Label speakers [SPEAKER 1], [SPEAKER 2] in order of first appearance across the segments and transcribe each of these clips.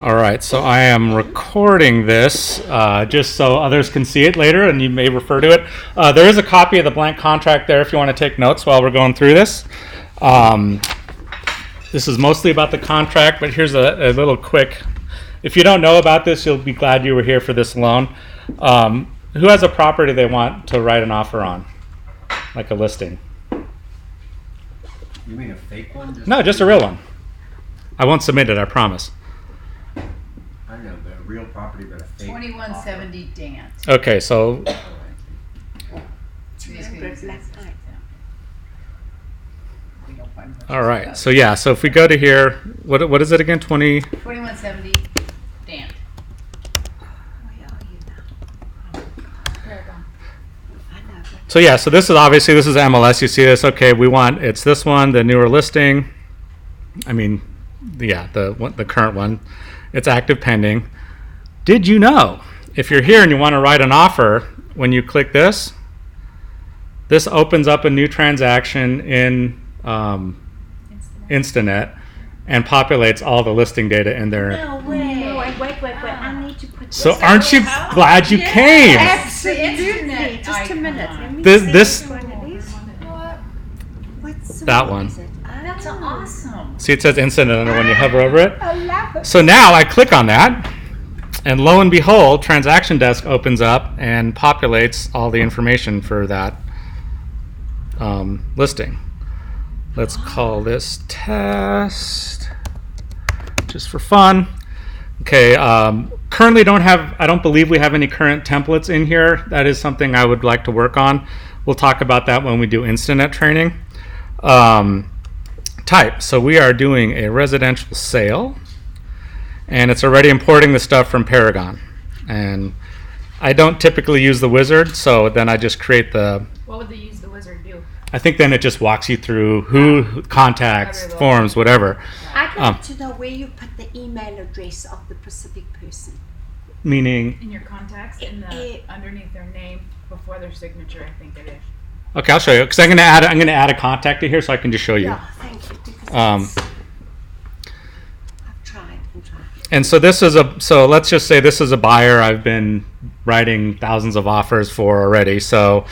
[SPEAKER 1] All right, so I am recording this just so others can see it later and you may refer to it. There is a copy of the blank contract there if you want to take notes while we're going through this. This is mostly about the contract, but here's a little quick. If you don't know about this, you'll be glad you were here for this alone. Who has a property they want to write an offer on? Like a listing?
[SPEAKER 2] You mean a fake one?
[SPEAKER 1] No, just a real one. I won't submit it, I promise.
[SPEAKER 2] I know, but a real property, but a fake
[SPEAKER 3] 2170 Dant.
[SPEAKER 1] Okay, so all right, so yeah, so if we go to here, what is it again?
[SPEAKER 3] 2170 Dant.
[SPEAKER 1] So yeah, so this is obviously this is MLS. You see this? Okay, it's this one, the newer listing. I mean, yeah, the current one. It's active pending. Did you know if you're here and you want to write an offer, when you click this opens up a new transaction in Instanet and populates all the listing data in there.
[SPEAKER 4] No way. No, wait. I need to put this.
[SPEAKER 1] So aren't you glad you came?
[SPEAKER 4] Absolutely. Just a minute. Let me
[SPEAKER 1] This
[SPEAKER 4] see which one it is. What's the
[SPEAKER 1] that one.
[SPEAKER 4] is it?
[SPEAKER 3] That's awesome.
[SPEAKER 1] See, it says Instanet when you hover over it.
[SPEAKER 4] I love it.
[SPEAKER 1] So now I click on that, and lo and behold, Transaction Desk opens up and populates all the information for that listing. Let's call this test, just for fun. Okay, currently I don't believe we have any current templates in here. That is something I would like to work on. We'll talk about that when we do Instanet training. Type, so we are doing a residential sale, and it's already importing the stuff from Paragon. And I don't typically use the wizard, so then I just create
[SPEAKER 5] What would the wizard do?
[SPEAKER 1] I think then it just walks you through who contacts, forms, whatever.
[SPEAKER 4] I'd like to know where you put the email address of the specific person.
[SPEAKER 1] Meaning,
[SPEAKER 5] In your contacts, underneath their name, before their signature, I think it is.
[SPEAKER 1] okay, I'll show you because I'm gonna add a contact to here so I can just show you.
[SPEAKER 4] Yeah, thank you. Because I've tried and tried.
[SPEAKER 1] And so so let's just say this is a buyer I've been writing thousands of offers for already. So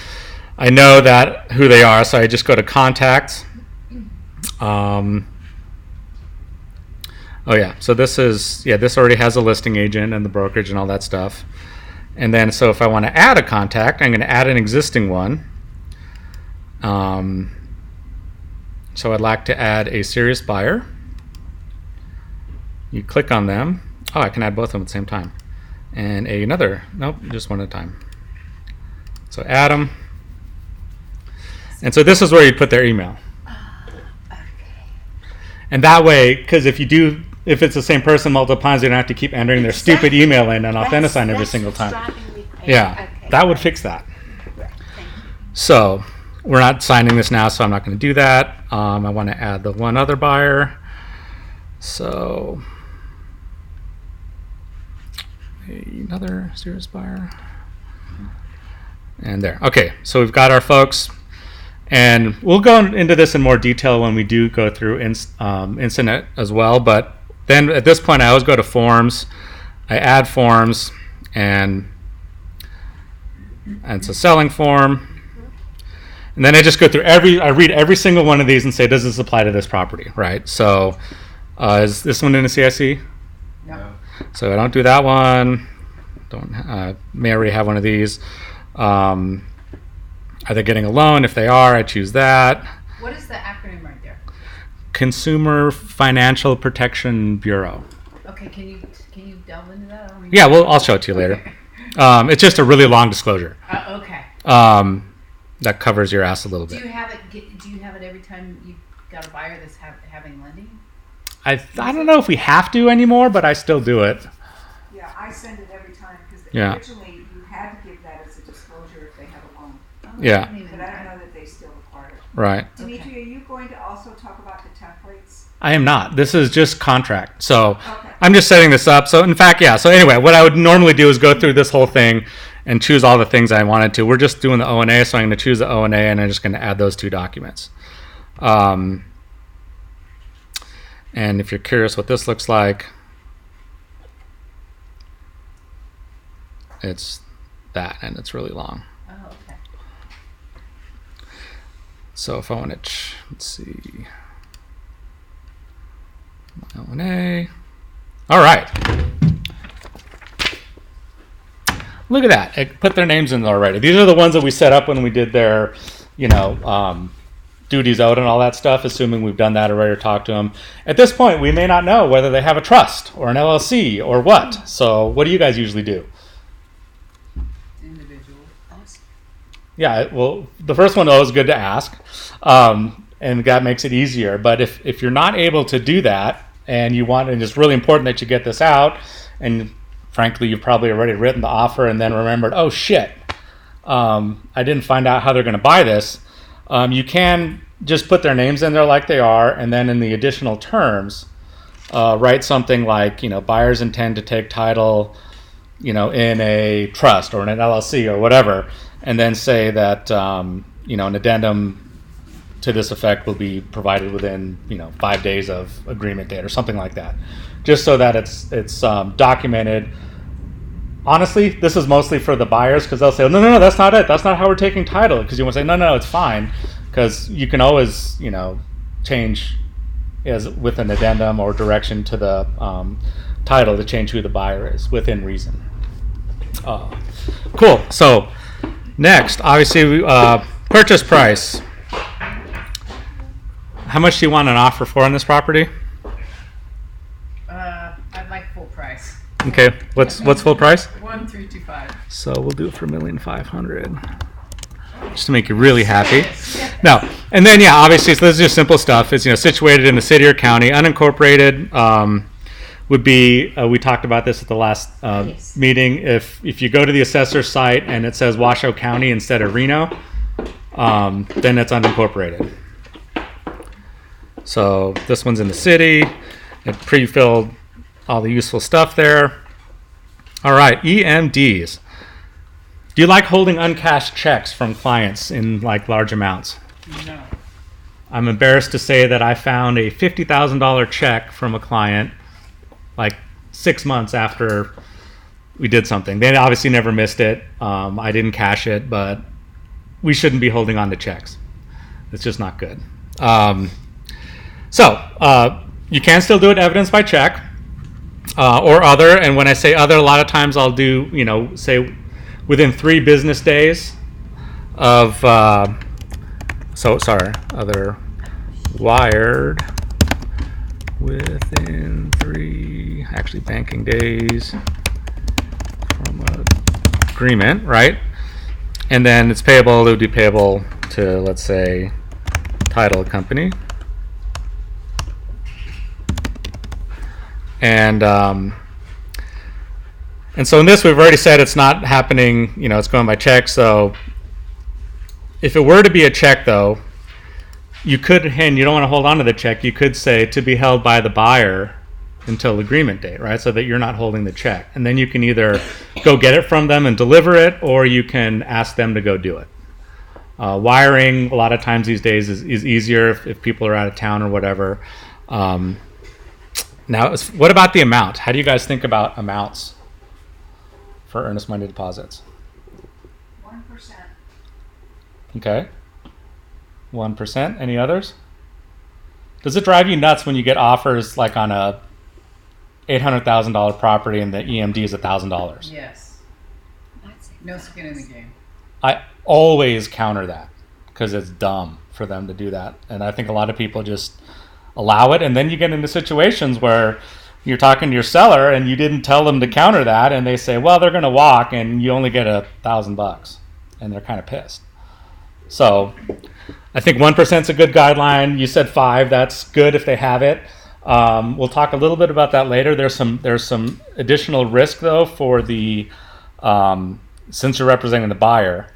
[SPEAKER 1] I know that who they are. So I just go to contacts. Oh yeah. So this already has a listing agent and the brokerage and all that stuff. And then so if I want to add a contact, I'm going to add an existing one. So I'd like to add a serious buyer. You click on them. Oh, I can add both of them at the same time. And nope, just one at a time. So add them. And so this is where you put their email.
[SPEAKER 4] Okay.
[SPEAKER 1] And that way, because if it's the same person multiple times, you don't have to keep entering their stupid email in and authenticate every single time. Yeah,
[SPEAKER 4] okay.
[SPEAKER 1] that would fix that.
[SPEAKER 4] Right, thank you.
[SPEAKER 1] So we're not signing this now, so I'm not going to do that. I want to add the one other buyer. So another serious buyer. And there. Okay, so we've got our folks. And we'll go into this in more detail when we do go through Instanet as well. But then at this point, I always go to forms. I add forms, and it's a selling form. And then I just go through I read every single one of these and say, does this apply to this property, right? So is this one in a CIC?
[SPEAKER 3] No.
[SPEAKER 1] So I don't do that one. May already have one of these. Are they getting a loan? If they are, I choose that.
[SPEAKER 3] What is the acronym right there?
[SPEAKER 1] Consumer Financial Protection Bureau.
[SPEAKER 3] Okay, can you delve into that?
[SPEAKER 1] Yeah, I'll show it to you later. It's just a really long disclosure.
[SPEAKER 3] Okay.
[SPEAKER 1] That covers your ass a little bit.
[SPEAKER 3] Do you have it every time you've got a buyer that's having lending?
[SPEAKER 1] I don't know if we have to anymore, but I still do it.
[SPEAKER 6] Yeah, I send it every time because
[SPEAKER 1] Yeah.
[SPEAKER 6] originally you had to give that as a disclosure if they have a loan.
[SPEAKER 1] Yeah.
[SPEAKER 6] But I don't know that they still require it.
[SPEAKER 1] Right.
[SPEAKER 6] Dimitri, are you going to also talk about the templates?
[SPEAKER 1] I am not. This is just contract. So
[SPEAKER 6] Okay.
[SPEAKER 1] I'm just setting this up. So in fact, yeah. So anyway, what I would normally do is go through this whole thing and choose all the things I wanted to. We're just doing the O&A, so I'm going to choose the O&A, and I'm just going to add those two documents. And if you're curious what this looks like, It's that, and it's really long.
[SPEAKER 3] Oh, okay.
[SPEAKER 1] So if I want to, let's see, O&A. All right. Look at that. It put their names in already. These are the ones that we set up when we did their, duties out and all that stuff, assuming we've done that already or talked to them. At this point, we may not know whether they have a trust or an LLC or what. So what do you guys usually do?
[SPEAKER 3] Individual.
[SPEAKER 1] Yeah, well, the first one, though, is good to ask. And that makes it easier. But if you're not able to do that and you want, and it's really important that you get this out, and frankly, you've probably already written the offer and then remembered, oh shit, I didn't find out how they're going to buy this. You can just put their names in there like they are, and then in the additional terms, write something like, buyers intend to take title, in a trust or in an LLC or whatever, and then say that, an addendum to this effect will be provided within, 5 days of agreement date or something like that, just so that it's documented. Honestly, this is mostly for the buyers, because they'll say, no, that's not it. That's not how we're taking title. Because you want to say, no, it's fine. Because you can always, change as with an addendum or direction to the title to change who the buyer is within reason. Cool. So next, obviously, purchase price. How much do you want an offer for on this property?
[SPEAKER 3] I'd like full price.
[SPEAKER 1] Okay. What's full price?
[SPEAKER 3] 1,325.
[SPEAKER 1] So we'll do it for $1,500,000, just to make you really happy. No, and then obviously, so this is just simple stuff. It's situated in the city or county, unincorporated. Would be we talked about this at the last
[SPEAKER 4] Yes.
[SPEAKER 1] meeting. If you go to the assessor's site and it says Washoe County instead of Reno, then it's unincorporated. So this one's in the city. It pre-filled all the useful stuff there. All right, EMDs. Do you like holding uncashed checks from clients in large amounts?
[SPEAKER 3] No.
[SPEAKER 1] I'm embarrassed to say that I found a $50,000 check from a client 6 months after we did something. They obviously never missed it. I didn't cash it, but we shouldn't be holding on to checks. It's just not good. So you can still do it evidence by check or other. And when I say other, a lot of times I'll do, say within 3 business days of, other wired within 3, actually banking days from agreement, right? And then it's payable, it would be payable to, let's say, title company. And so in this, we've already said it's not happening, it's going by check. So if it were to be a check, though, you could, and you don't want to hold on to the check, you could say to be held by the buyer until agreement date, right? So that you're not holding the check. And then you can either go get it from them and deliver it, or you can ask them to go do it. Wiring, a lot of times these days, is easier if people are out of town or whatever. Now, what about the amount? How do you guys think about amounts for earnest money deposits?
[SPEAKER 6] 1%.
[SPEAKER 1] Okay. 1%. Any others? Does it drive you nuts when you get offers on a $800,000 property and the EMD is $1,000?
[SPEAKER 3] Yes.
[SPEAKER 4] That's it.
[SPEAKER 3] No skin in the game.
[SPEAKER 1] I always counter that because it's dumb for them to do that. And I think a lot of people just allow it. And then you get into situations where you're talking to your seller and you didn't tell them to counter that. And they say, well, they're going to walk and you only get $1,000. And they're kind of pissed. So I think 1% is a good guideline. You said 5. That's good if they have it. We'll talk a little bit about that later. There's some additional risk, though, for the since you're representing the buyer.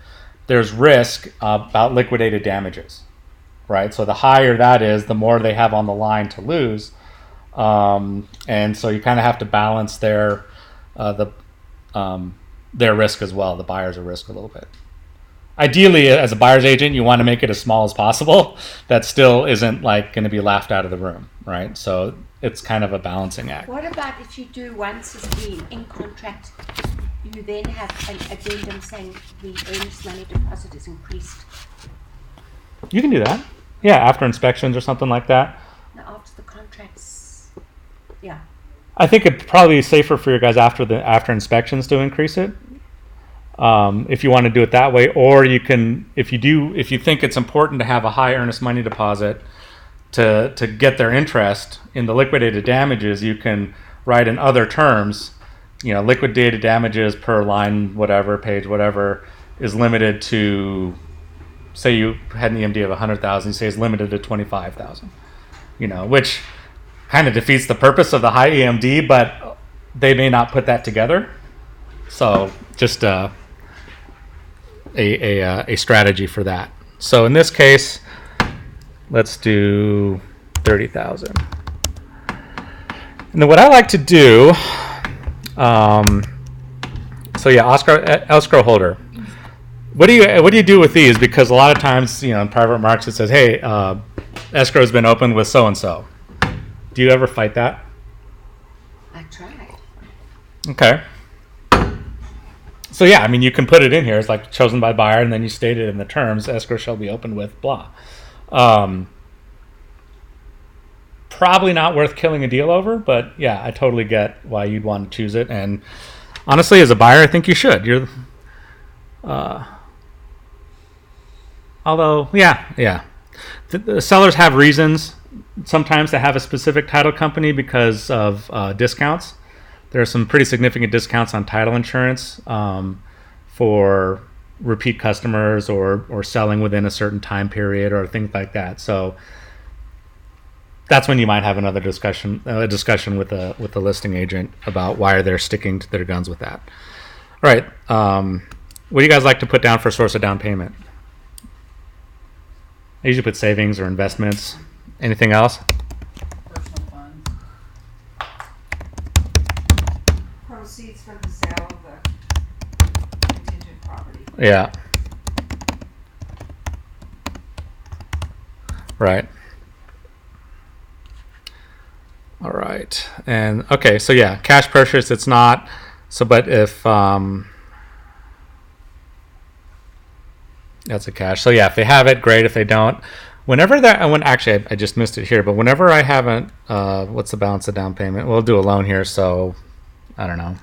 [SPEAKER 1] There's risk about liquidated damages, right? So the higher that is, the more they have on the line to lose, and so you kind of have to balance their risk as well, the buyer's risk a little bit. Ideally, as a buyer's agent, you want to make it as small as possible. That still isn't going to be laughed out of the room, right? So it's kind of a balancing act.
[SPEAKER 4] What about if you do once as being in contract, you then have an addendum saying the earnest money deposit is increased?
[SPEAKER 1] You can do that. Yeah, after inspections or something like that.
[SPEAKER 4] Now, after the contracts, yeah.
[SPEAKER 1] I think it'd probably be safer for you guys after inspections to increase it. If you want to do it that way, or you can, if you think it's important to have a high earnest money deposit to get their interest in the liquidated damages, you can write in other terms, liquidated damages per line, whatever, page, whatever, is limited to, say you had an EMD of 100,000, you say it's limited to 25,000, which kind of defeats the purpose of the high EMD, but they may not put that together. So just a strategy for that. So in this case, let's do 30,000. And then what I like to do, so yeah, escrow holder. What do you do with these? Because a lot of times, in private markets, it says, hey, escrow has been opened with so and so. Do you ever fight that?
[SPEAKER 4] I tried.
[SPEAKER 1] Okay. So yeah, you can put it in here. It's like chosen by buyer, and then you state it in the terms, escrow shall be opened with blah. Probably not worth killing a deal over, but yeah, I totally get why you'd want to choose it. And honestly, as a buyer, I think you should. Although, yeah. The sellers have reasons sometimes to have a specific title company because of discounts. There are some pretty significant discounts on title insurance for repeat customers or selling within a certain time period or things like that. So that's when you might have another discussion with the listing agent about why they're sticking to their guns with that. All right. What do you guys like to put down for source of down payment? I usually put savings or investments. Anything else?
[SPEAKER 3] Personal funds.
[SPEAKER 6] Proceeds from the sale of the contingent property.
[SPEAKER 1] Yeah. Right. All right. And okay, so yeah, cash purchase, it's not. So, but if, that's a cash. So yeah, if they have it, great. If they don't, actually, I just missed it here, but whenever I haven't, what's the balance of down payment? We'll do a loan here. So I don't know.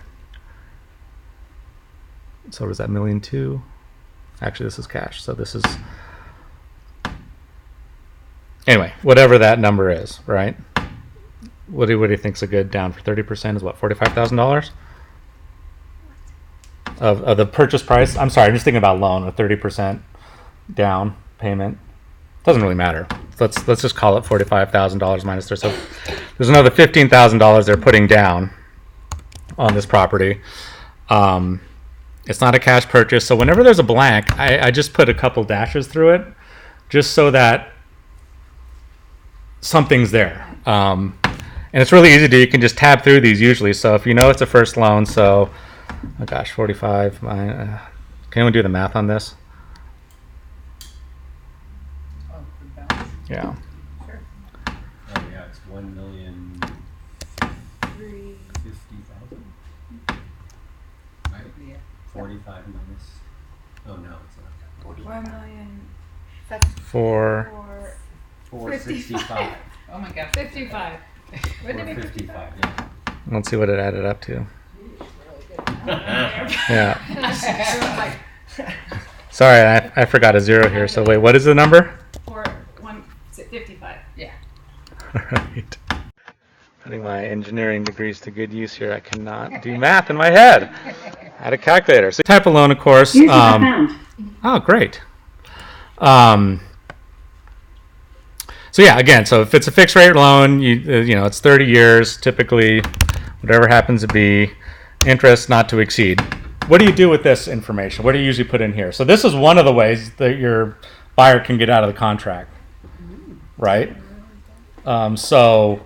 [SPEAKER 1] So what is that, 1.2 million? Actually, this is cash. So this is, anyway, whatever that number is, right? What do you think's a good down for 30% is what, $45,000 of the purchase price? I'm sorry, I'm just thinking about loan with 30% down payment. Doesn't really matter. Let's just call it $45,000 minus 30. So there's another $15,000 they're putting down on this property. It's not a cash purchase, so whenever there's a blank, I just put a couple dashes through it, just so that something's there. And it's really easy to do. You can just tab through these usually. So if you know it's a first loan, so, oh gosh, 45. Can anyone do the math on this?
[SPEAKER 3] Oh, the balance.
[SPEAKER 1] Yeah.
[SPEAKER 3] Sure.
[SPEAKER 2] Oh yeah, it's 1,050,000. Right?
[SPEAKER 3] Yeah.
[SPEAKER 2] 45 minus. Oh no, it's not that.
[SPEAKER 6] 1 million,
[SPEAKER 1] For
[SPEAKER 2] 465.
[SPEAKER 3] Oh my gosh.
[SPEAKER 5] 55. Wouldn't it be
[SPEAKER 2] 455. Yeah.
[SPEAKER 1] let's see what it added up to. Yeah. Sorry, I forgot a zero here. So wait, what is the number?
[SPEAKER 5] 55.
[SPEAKER 3] Yeah.
[SPEAKER 1] All right. Putting my engineering degrees to good use here. I cannot do math in my head. I had a calculator. So type of loan, of course. Oh, great. So yeah, again, so if it's a fixed rate loan, it's 30 years, typically, whatever happens to be, interest not to exceed. What do you do with this information? What do you usually put in here? So this is one of the ways that your buyer can get out of the contract, right? So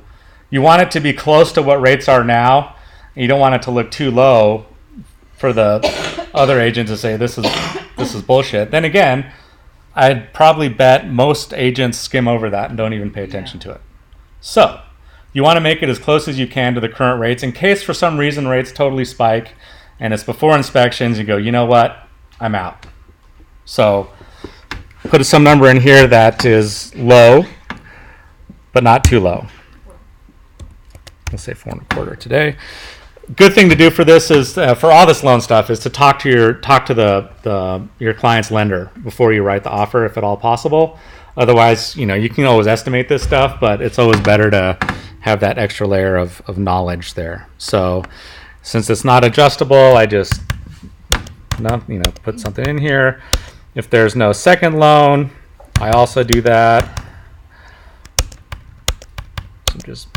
[SPEAKER 1] you want it to be close to what rates are now, and you don't want it to look too low for the other agent to say this is bullshit. Then again, I'd probably bet most agents skim over that and don't even pay attention to it. So you want to make it as close as you can to the current rates in case for some reason rates totally spike and it's before inspections, you go, you know what, I'm out. So put some number in here that is low, but not too low. Let's say 4.25 today. Good thing to do for this is for all this loan stuff is to talk to your your client's lender before you write the offer, if at all possible. Otherwise, you can always estimate this stuff, but it's always better to have that extra layer of knowledge there. So since it's not adjustable, I just put something in here. If there's no second loan, I also do that. So just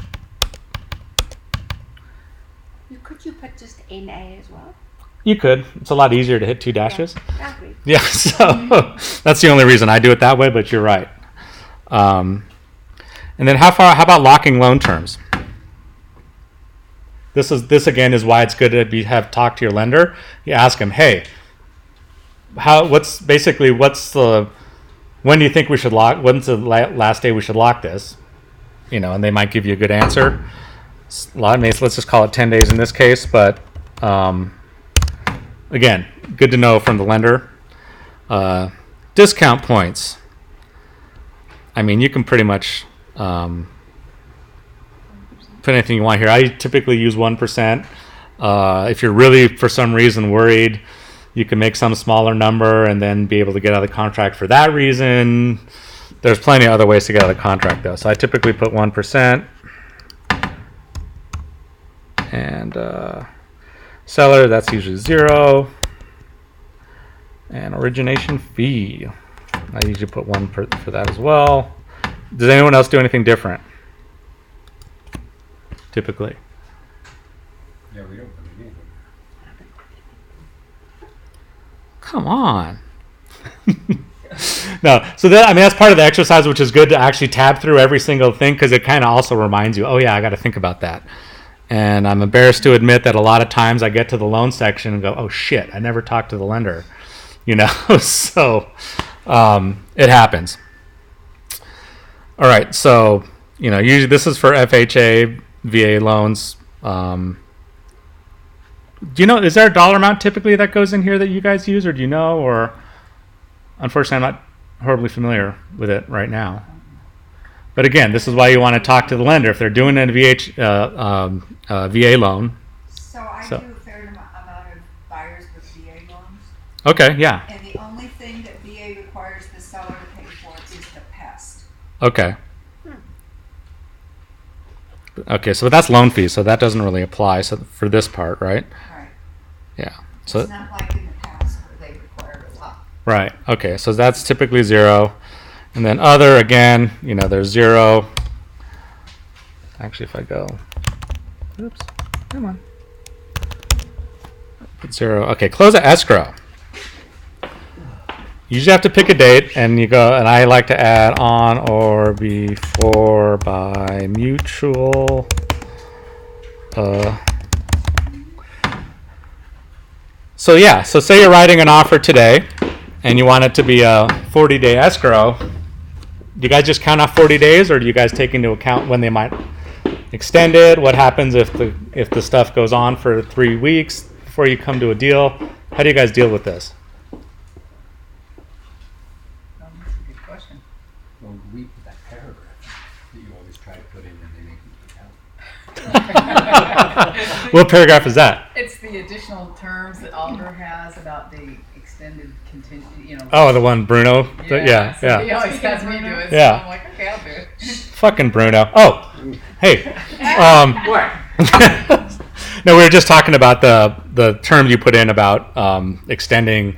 [SPEAKER 4] Could you put just NA as well?
[SPEAKER 1] you could. It's a lot easier to hit 2 dashes.
[SPEAKER 4] I agree.
[SPEAKER 1] Yeah, so that's the only reason I do it that way, but you're right. And then how about locking loan terms? This again is why it's good to have talk to your lender. You ask them, hey, when do you think we should lock, when's the last day we should lock this? And they might give you a good answer. Let's just call it 10 days in this case, but again, good to know from the lender. Discount points. I mean, you can pretty much put anything you want here. I typically use 1%. If you're really, for some reason, worried, you can make some smaller number and then be able to get out of the contract for that reason. There's plenty of other ways to get out of the contract, though. So I typically put 1%. And seller, that's usually 0. And origination fee, I usually put 1 for that as well. Does anyone else do anything different? Typically.
[SPEAKER 2] Yeah, we don't put it in.
[SPEAKER 1] Come on. No, so that's part of the exercise, which is good to actually tab through every single thing, because it kind of also reminds you, oh yeah, I got to think about that. And I'm embarrassed to admit that a lot of times I get to the loan section and go, oh shit, I never talked to the lender. So it happens. All right, so usually this is for FHA, VA loans. Do you know, is there a dollar amount typically that goes in here that you guys use, or do you know? Or unfortunately, I'm not horribly familiar with it right now. But again, this is why you want to talk to the lender if they're doing a VA loan.
[SPEAKER 6] So I do a fair amount of buyers with VA loans.
[SPEAKER 1] Okay, yeah.
[SPEAKER 6] And the only thing that VA requires the seller to pay for is the pest.
[SPEAKER 1] Okay. Okay, so that's loan fees, so that doesn't really apply for this part, right?
[SPEAKER 6] Right.
[SPEAKER 1] Yeah. So
[SPEAKER 6] It's not like in the past where they required a lot.
[SPEAKER 1] right. Okay, so that's typically 0. And then other, again, there's 0. Actually, if I go, oops, come on. Put 0. Okay, close at escrow. You usually have to pick a date, and you go, and I like to add on or before by mutual. So yeah, so say you're writing an offer today, and you want it to be a 40-day escrow. Do you guys just count off 40 days, or do you guys take into account when they might extend it? What happens if the stuff goes on for 3 weeks before you come to a deal? How do you guys deal with this?
[SPEAKER 3] That's a good question.
[SPEAKER 2] Well, we put that paragraph that you always try to put in and they make you take out.
[SPEAKER 1] What paragraph is that?
[SPEAKER 3] It's the additional terms that Oliver has about the extended contingent,
[SPEAKER 1] Oh, the one Bruno. Yeah.
[SPEAKER 3] So he always has me do it.
[SPEAKER 1] Yeah.
[SPEAKER 3] So I'm like, okay, I'll do it.
[SPEAKER 1] Fucking Bruno. Oh, hey.
[SPEAKER 2] What?
[SPEAKER 1] No, we were just talking about the term you put in about extending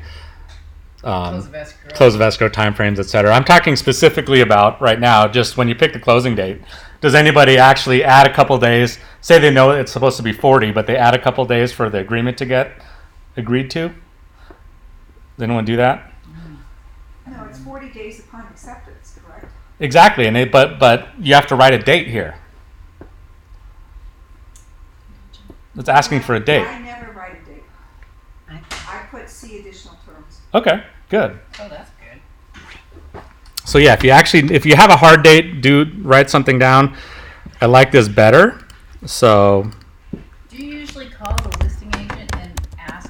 [SPEAKER 3] Close of escrow.
[SPEAKER 1] close of escrow timeframes, et cetera. I'm talking specifically about right now, just when you pick the closing date. Does anybody actually add a couple days? Say they know it's supposed to be 40, but they add a couple days for the agreement to get agreed to? Does anyone do that?
[SPEAKER 6] No, it's 40 days upon acceptance, correct?
[SPEAKER 1] Exactly, and but you have to write a date here. It's asking for a date.
[SPEAKER 6] I never write a date. I put see additional terms.
[SPEAKER 1] Okay, good.
[SPEAKER 3] Oh, that's good.
[SPEAKER 1] So yeah, if you have a hard date, write something down. I like this better. So
[SPEAKER 3] Do you usually call the listing agent and ask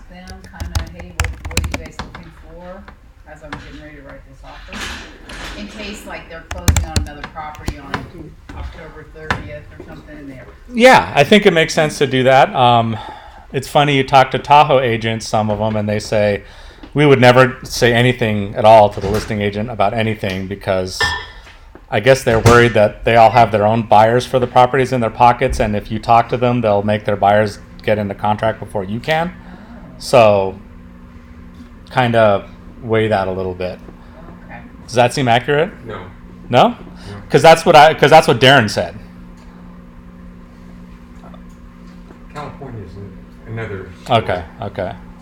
[SPEAKER 3] before, as I'm getting ready to write this offer, in case like they're closing on another property on October 30th or something, and they're
[SPEAKER 1] Yeah, I think it makes sense to do that. It's funny, you talk to Tahoe agents, some of them, and they say, we would never say anything at all to the listing agent about anything because I guess they're worried that they all have their own buyers for the properties in their pockets, and if you talk to them, they'll make their buyers get into contract before you can. So, kind of weigh that a little bit.
[SPEAKER 3] okay.
[SPEAKER 1] Does that seem accurate?
[SPEAKER 7] No.
[SPEAKER 1] No? Because that's what Darren said.
[SPEAKER 7] California is another story.
[SPEAKER 1] Okay.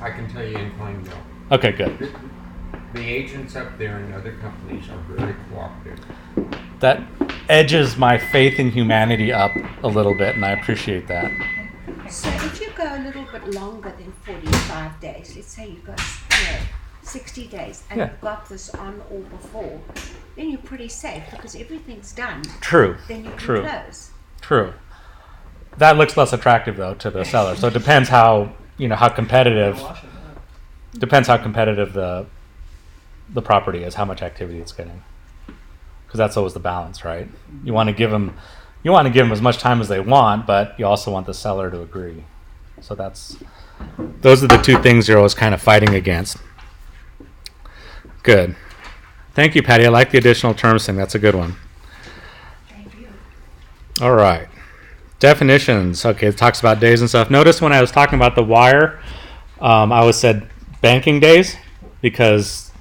[SPEAKER 7] I can tell you in Pineville.
[SPEAKER 1] Okay, good.
[SPEAKER 7] The agents up there and other companies are very cooperative.
[SPEAKER 1] That edges my faith in humanity up a little bit, and I appreciate that.
[SPEAKER 4] So if you go a little bit longer than 45 days, let's say you go 60 days, and
[SPEAKER 1] Yeah.
[SPEAKER 4] you've got this on or before, then you're pretty safe because everything's done.
[SPEAKER 1] True.
[SPEAKER 4] Then you can
[SPEAKER 1] True.
[SPEAKER 4] close.
[SPEAKER 1] True. That looks less attractive though to the seller. So it depends how competitive. Depends how competitive the property is, how much activity it's getting. Because that's always the balance, right? You want to give them as much time as they want, but you also want the seller to agree. So those are the two things you're always kind of fighting against. Good. Thank you, Patty. I like the additional terms thing. That's a good one.
[SPEAKER 4] Thank you.
[SPEAKER 1] All right. Definitions. Okay, it talks about days and stuff. Notice when I was talking about the wire, I always said banking days because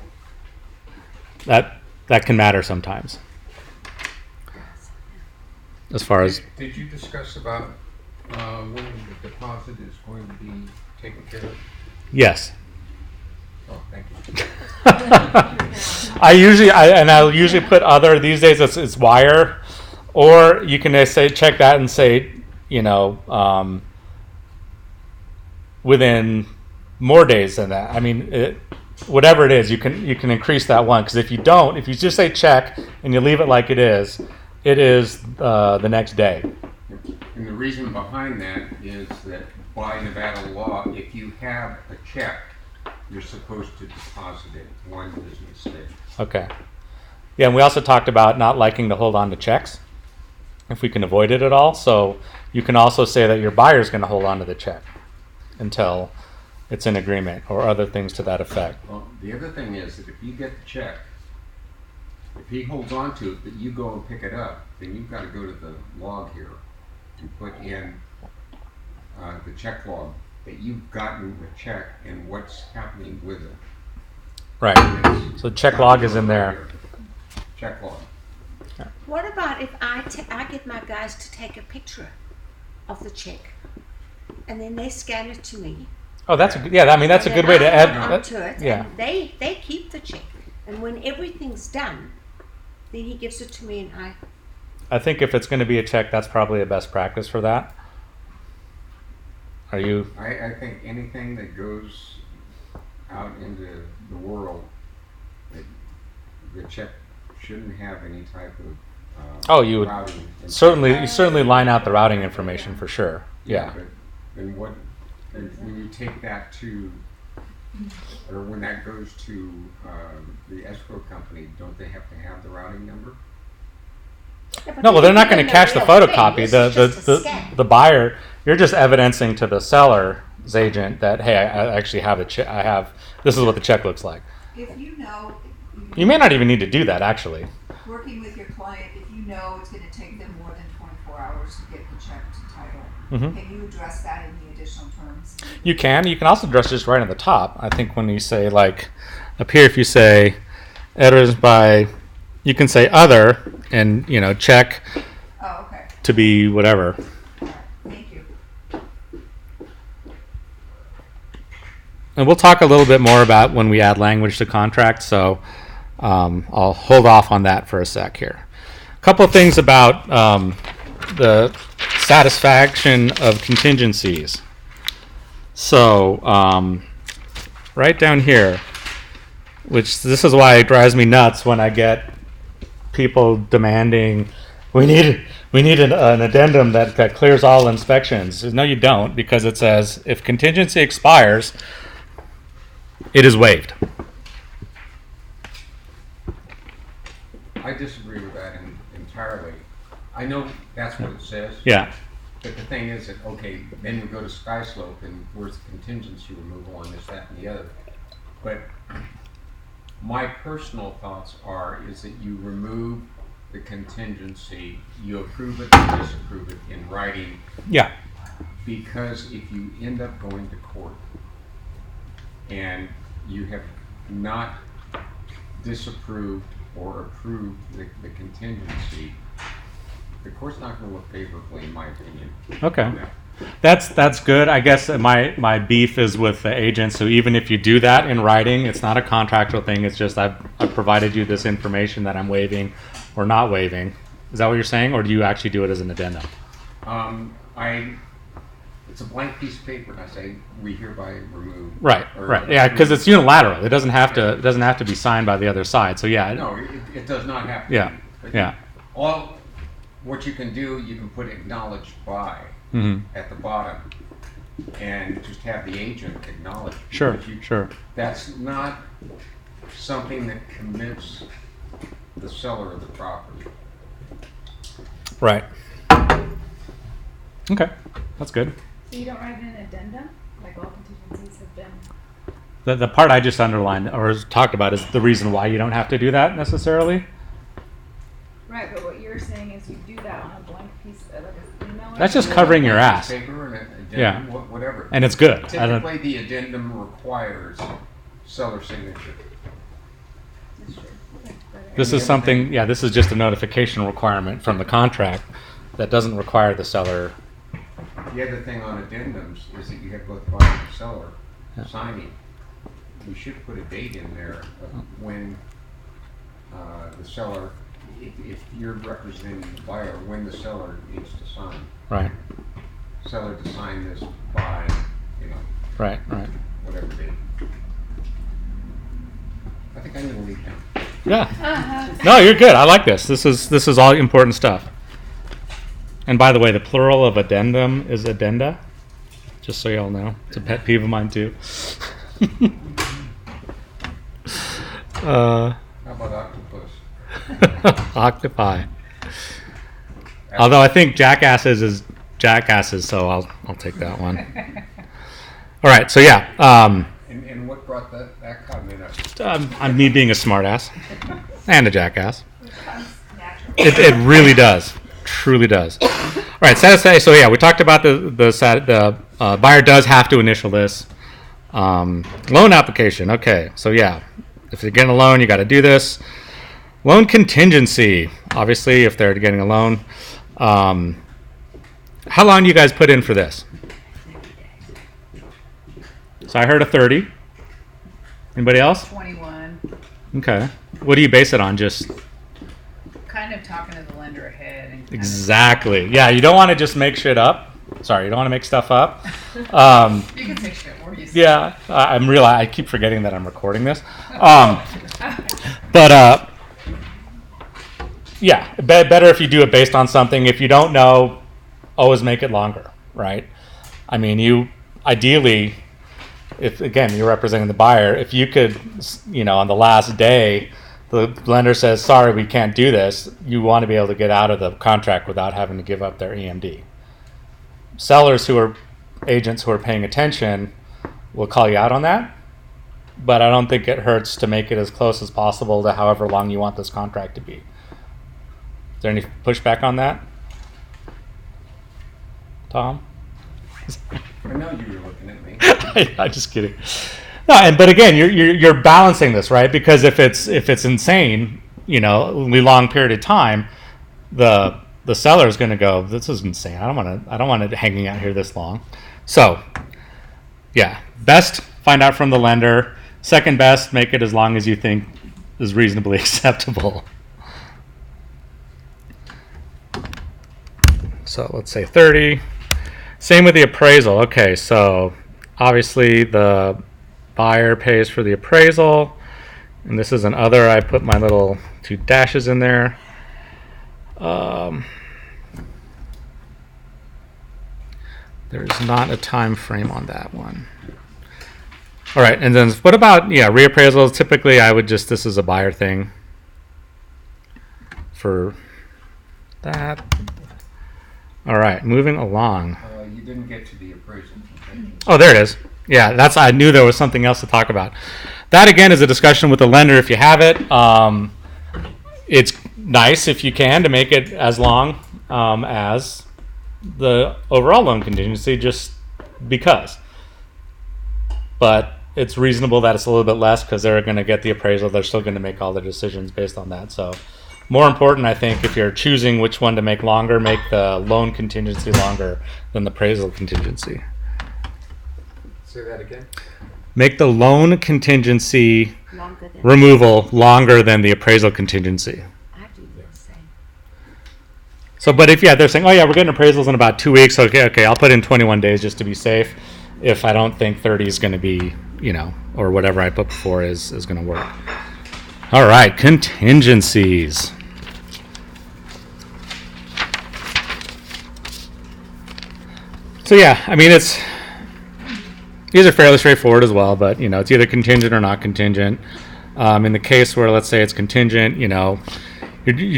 [SPEAKER 1] that can matter sometimes. As far as
[SPEAKER 7] Did you discuss about when the deposit is going to be taken care of?
[SPEAKER 1] yes.
[SPEAKER 7] Oh, thank you.
[SPEAKER 1] I'll usually put other. These days it's wire, or you can say check that and say within more days than that. I mean, whatever it is, you can increase that one because if you just say check and you leave it like it is the next day.
[SPEAKER 7] And the reason behind that is that by Nevada law, if you have a check, you're supposed to deposit it one business day.
[SPEAKER 1] Okay. Yeah, and we also talked about not liking to hold on to checks if we can avoid it at all. So you can also say that your buyer's going to hold on to the check until it's in agreement or other things to that effect.
[SPEAKER 7] Well, the other thing is that if you get the check, if he holds on to it, but you go and pick it up, then you've got to go to the log here and put in the check log that you've gotten the check and what's happening with it.
[SPEAKER 1] Right. So check log is in there.
[SPEAKER 7] Check log.
[SPEAKER 4] What about if I get my guys to take a picture of the check and then they scan it to me?
[SPEAKER 1] Oh, that's a good way to
[SPEAKER 4] add
[SPEAKER 1] add.
[SPEAKER 4] onto it,
[SPEAKER 1] Yeah.
[SPEAKER 4] and they keep the check. And when everything's done, then he gives it to me and
[SPEAKER 1] I think if it's going to be a check, that's probably a best practice for that. Are you?
[SPEAKER 7] I think anything that goes out into the world, the check shouldn't have any type of
[SPEAKER 1] You would
[SPEAKER 7] routing.
[SPEAKER 1] certainly line out the routing information for sure. Yeah.
[SPEAKER 7] But then when you take that to, or when that goes to the escrow company, don't they have to have the routing number?
[SPEAKER 1] No, well, they're not going to cache the photocopy. The buyer, you're just evidencing to the seller's agent that, hey, I actually have a check. This is what the check looks like.
[SPEAKER 6] If you know,
[SPEAKER 1] You may not even need to do that, actually.
[SPEAKER 6] working with your client, if you know it's gonna take them more than 24 hours to get the check to title,
[SPEAKER 1] Mhm.
[SPEAKER 6] can you address that in the additional terms?
[SPEAKER 1] You can also address just right on the top. I think when you say like up here, if you say editors by, you can say other and check
[SPEAKER 6] Oh, okay,
[SPEAKER 1] to be whatever.
[SPEAKER 6] alright, thank you.
[SPEAKER 1] And we'll talk a little bit more about when we add language to contracts, so I'll hold off on that for a sec here. A couple of things about the satisfaction of contingencies. So right down here, which this is why it drives me nuts when I get people demanding we need an addendum that clears all inspections. No, you don't, because it says if contingency expires, it is waived.
[SPEAKER 7] I disagree with that entirely. I know that's what it says.
[SPEAKER 1] Yeah.
[SPEAKER 7] But the thing is that, okay, then we go to sky slope and where's the contingency removal on this, that, and the other. But my personal thoughts is that you remove the contingency, you approve it or disapprove it in writing,
[SPEAKER 1] Yeah.
[SPEAKER 7] because if you end up going to court and you have not disapproved or approved the contingency, the court's not going to look favorably, in my opinion.
[SPEAKER 1] Okay.
[SPEAKER 7] on that.
[SPEAKER 1] That's good. I guess my beef is with the agent. So even if you do that in writing, it's not a contractual thing. It's just I've provided you this information that I'm waiving or not waiving. Is that what you're saying, or do you actually do it as an addendum?
[SPEAKER 7] It's a blank piece of paper, and I say we hereby remove.
[SPEAKER 1] Right.
[SPEAKER 7] or
[SPEAKER 1] Right. Yeah, because it's unilateral. It doesn't have to be signed by the other side. So yeah.
[SPEAKER 7] No, it does not have to.
[SPEAKER 1] Yeah.
[SPEAKER 7] be. But
[SPEAKER 1] Yeah.
[SPEAKER 7] What you can do, you can put acknowledged by
[SPEAKER 1] Mm-hmm.
[SPEAKER 7] at the bottom, and just have the agent acknowledge.
[SPEAKER 1] Sure.
[SPEAKER 7] because
[SPEAKER 1] Sure.
[SPEAKER 7] That's not something that commits the seller of the property.
[SPEAKER 1] Right. Okay. That's good.
[SPEAKER 5] So you don't write an addendum? Like all contingencies have been.
[SPEAKER 1] The part I just underlined or talked about is the reason why you don't have to do that necessarily.
[SPEAKER 5] Right, but what you're saying is you do that on a blank piece of like an email.
[SPEAKER 1] That's just covering your
[SPEAKER 7] Blank
[SPEAKER 1] ass.
[SPEAKER 7] piece of paper and an addendum,
[SPEAKER 1] Yeah.
[SPEAKER 7] Whatever.
[SPEAKER 1] And it's good. I don't-
[SPEAKER 7] Typically, the addendum requires seller signature.
[SPEAKER 5] That's true. Okay, but
[SPEAKER 1] This is something, yeah, this is just a notification requirement from the contract that doesn't require the seller.
[SPEAKER 7] The other thing on addendums is that you have both buyer and seller
[SPEAKER 1] Yeah.
[SPEAKER 7] signing. You should put a date in there of when the seller, if you're representing the buyer, when the seller needs to sign.
[SPEAKER 1] Right,
[SPEAKER 7] Seller to sign this by,
[SPEAKER 1] right.
[SPEAKER 7] whatever date. I think I'm gonna leave now.
[SPEAKER 1] Yeah. No, you're good. I like this. This is all important stuff. And by the way, the plural of addendum is addenda. Just so y'all know. It's a pet peeve of mine too.
[SPEAKER 7] How about octopus?
[SPEAKER 1] Octopi. Although I think jackasses is jackasses, so I'll take that one. All right, so yeah,
[SPEAKER 7] And what brought that comment up?
[SPEAKER 1] I'm me being a smartass and a jackass.
[SPEAKER 6] Comes natural.
[SPEAKER 1] It really does, truly does. All right, so yeah, we talked about the buyer does have to initial this loan application. Okay, so yeah, if you're getting a loan, you got to do this. Loan contingency, obviously, if they're getting a loan. How long do you guys put in for this? So I heard a 30. Anybody else?
[SPEAKER 3] 21,
[SPEAKER 1] Okay. What do you base it on? Just
[SPEAKER 3] kind of talking to the lender ahead and kind
[SPEAKER 1] exactly. Yeah, you don't want to just make shit up. Sorry, you don't want to make stuff up.
[SPEAKER 3] you can say shit more you say.
[SPEAKER 1] Yeah, I keep forgetting that I'm recording this. But yeah, better if you do it based on something. If you don't know, always make it longer, right? I mean, you ideally, if again you're representing the buyer, if you could, on the last day, the lender says, "Sorry, we can't do this." You want to be able to get out of the contract without having to give up their EMD. Sellers agents who are paying attention will call you out on that, but I don't think it hurts to make it as close as possible to however long you want this contract to be. Is there any pushback on that, Tom?
[SPEAKER 7] I know you were looking at me.
[SPEAKER 1] I'm just kidding. No, but again, you're balancing this, right? Because if it's insane, a long period of time, the seller is going to go, "This is insane. I don't want it hanging out here this long." So, yeah, best find out from the lender. Second best, make it as long as you think is reasonably acceptable. So let's say 30. Same with the appraisal. Okay, so obviously the buyer pays for the appraisal, and this is an other. I put my little 2 dashes in there. There's not a time frame on that one. All right, and then what about reappraisals? Typically, I would this is a buyer thing. for that. All right, moving along.
[SPEAKER 7] You didn't get to the appraisal contingency.
[SPEAKER 1] Oh, there it is. Yeah, I knew there was something else to talk about. That again is a discussion with the lender if you have it. It's nice if you can to make it as long as the overall loan contingency, just because. But it's reasonable that it's a little bit less because they're going to get the appraisal. They're still going to make all the decisions based on that. So more important, I think, if you're choosing which one to make longer, make the loan contingency longer than the appraisal contingency.
[SPEAKER 2] Say that again?
[SPEAKER 1] Make the loan contingency
[SPEAKER 4] Longer than
[SPEAKER 1] removal longer than the appraisal contingency.
[SPEAKER 4] I do the same.
[SPEAKER 1] So, but if, they're saying, oh yeah, we're getting appraisals in about 2 weeks. Okay, I'll put in 21 days just to be safe. If I don't think 30 is going to be, or whatever I put before is going to work. All right, contingencies. So yeah, I mean, these are fairly straightforward as well, but it's either contingent or not contingent. In the case where, let's say it's contingent, you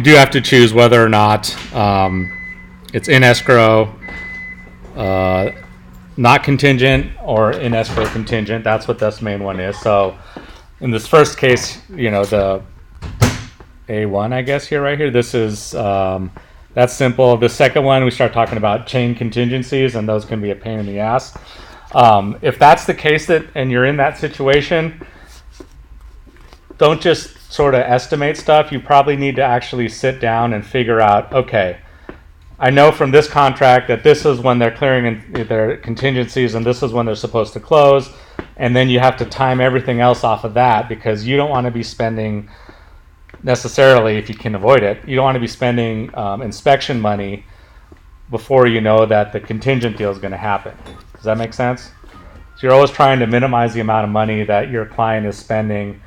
[SPEAKER 1] do have to choose whether or not it's in escrow, not contingent, or in escrow contingent. That's what this main one is. So in this first case, the A1, I guess right here, this is that's simple. The second one, we start talking about chain contingencies, and those can be a pain in the ass. If that's the case and you're in that situation, don't just sort of estimate stuff. You probably need to actually sit down and figure out, okay, I know from this contract that this is when they're clearing their contingencies and this is when they're supposed to close. And then you have to time everything else off of that, because you don't want to be spending necessarily, if you can avoid it, you don't want to be spending inspection money before you know that the contingent deal is going to happen. Does that make sense? So you're always trying to minimize the amount of money that your client is spending,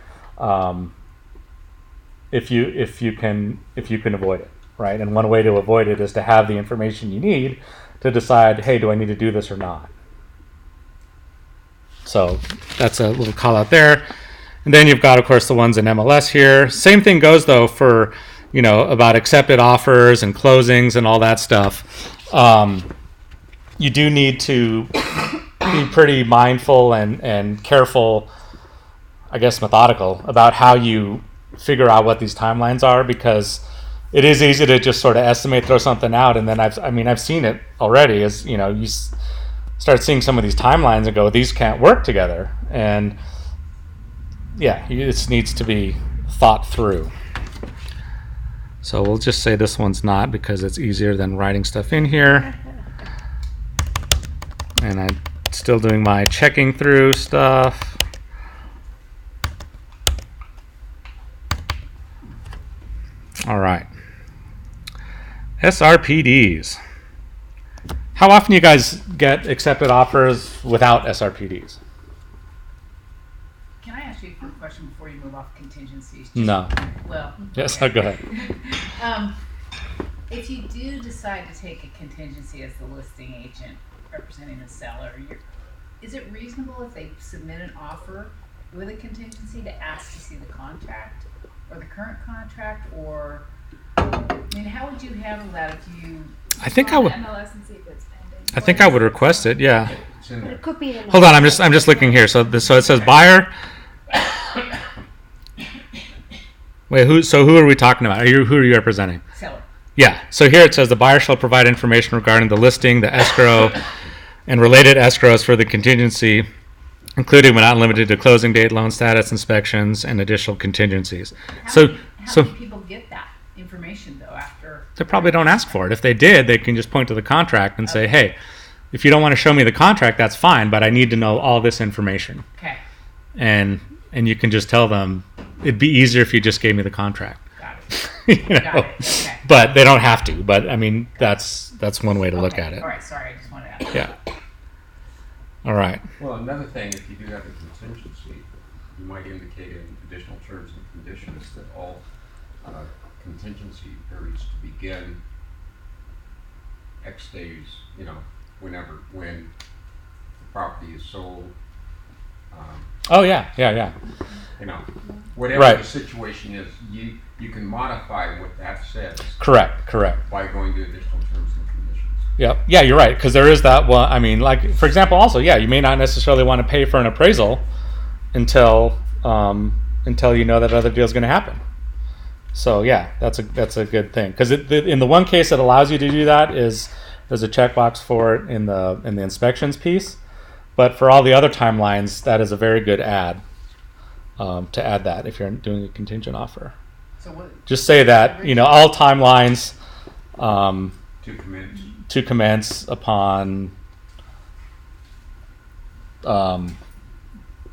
[SPEAKER 1] if you can avoid it, right? And one way to avoid it is to have the information you need to decide, hey, do I need to do this or not? So that's a little call out there. And then you've got, of course, the ones in MLS here. Same thing goes though for, about accepted offers and closings and all that stuff. You do need to be pretty mindful and careful, I guess methodical, about how you figure out what these timelines are, because it is easy to just sort of estimate, throw something out, and then I've seen it already. As you start seeing some of these timelines and go, these can't work together, and yeah, it needs to be thought through. So we'll just say this one's not, because it's easier than writing stuff in here. And I'm still doing my checking through stuff. All right. SRPDs. How often do you guys get accepted offers without SRPDs?
[SPEAKER 3] Can I ask you a quick question before you move off contingencies?
[SPEAKER 1] No.
[SPEAKER 3] Well.
[SPEAKER 1] Yes,
[SPEAKER 3] okay.
[SPEAKER 1] go ahead.
[SPEAKER 3] If you do decide to take a contingency as the listing agent representing the seller, is it reasonable if they submit an offer with a contingency to ask to see the contract or the current contract, or how would you handle that if you?
[SPEAKER 1] I think I would.
[SPEAKER 5] MLS and see if it's pending.
[SPEAKER 1] I think I would request it. Yeah.
[SPEAKER 7] It's in
[SPEAKER 4] But
[SPEAKER 7] there.
[SPEAKER 4] it could be in
[SPEAKER 1] Hold on. I'm just looking here. So it says buyer. Wait. Who are we talking about? Who are you representing?
[SPEAKER 3] Seller.
[SPEAKER 1] Yeah. So here it says the buyer shall provide information regarding the listing, the escrow, and related escrows for the contingency, including but not limited to closing date, loan status, inspections, and additional contingencies.
[SPEAKER 3] How many people get that information though after?
[SPEAKER 1] They probably don't ask for it. If they did, they can just point to the contract and say, hey, if you don't want to show me the contract, that's fine, but I need to know all this information.
[SPEAKER 3] Okay,
[SPEAKER 1] And you can just tell them, it'd be easier if you just gave me the contract.
[SPEAKER 3] got it.
[SPEAKER 1] You know?
[SPEAKER 3] Got it. Okay.
[SPEAKER 1] But they don't have to. But I mean, that's one way to look
[SPEAKER 3] Okay.
[SPEAKER 1] at it.
[SPEAKER 3] All right, sorry, I just wanted to ask.
[SPEAKER 1] Yeah. All right.
[SPEAKER 7] Well, another thing, if you do have a contingency, you might indicate in additional terms and conditions that all contingency periods to begin X days, when the property is sold,
[SPEAKER 1] Oh yeah.
[SPEAKER 7] whatever
[SPEAKER 1] Right.
[SPEAKER 7] the situation is, you can modify what that says
[SPEAKER 1] Correct.
[SPEAKER 7] by going to additional terms and conditions.
[SPEAKER 1] Yep. Yeah, you're right. Because there is that one. I mean, like, for example, also, yeah, you may not necessarily want to pay for an appraisal until you know that other deal is going to happen. So yeah, that's a good thing. Because in the one case that allows you to do that is there's a checkbox for it in the inspections piece. But for all the other timelines, that is a very good add to add that if you're doing a contingent offer.
[SPEAKER 3] So what?
[SPEAKER 1] Just say that all timelines.
[SPEAKER 7] To commence.
[SPEAKER 1] Upon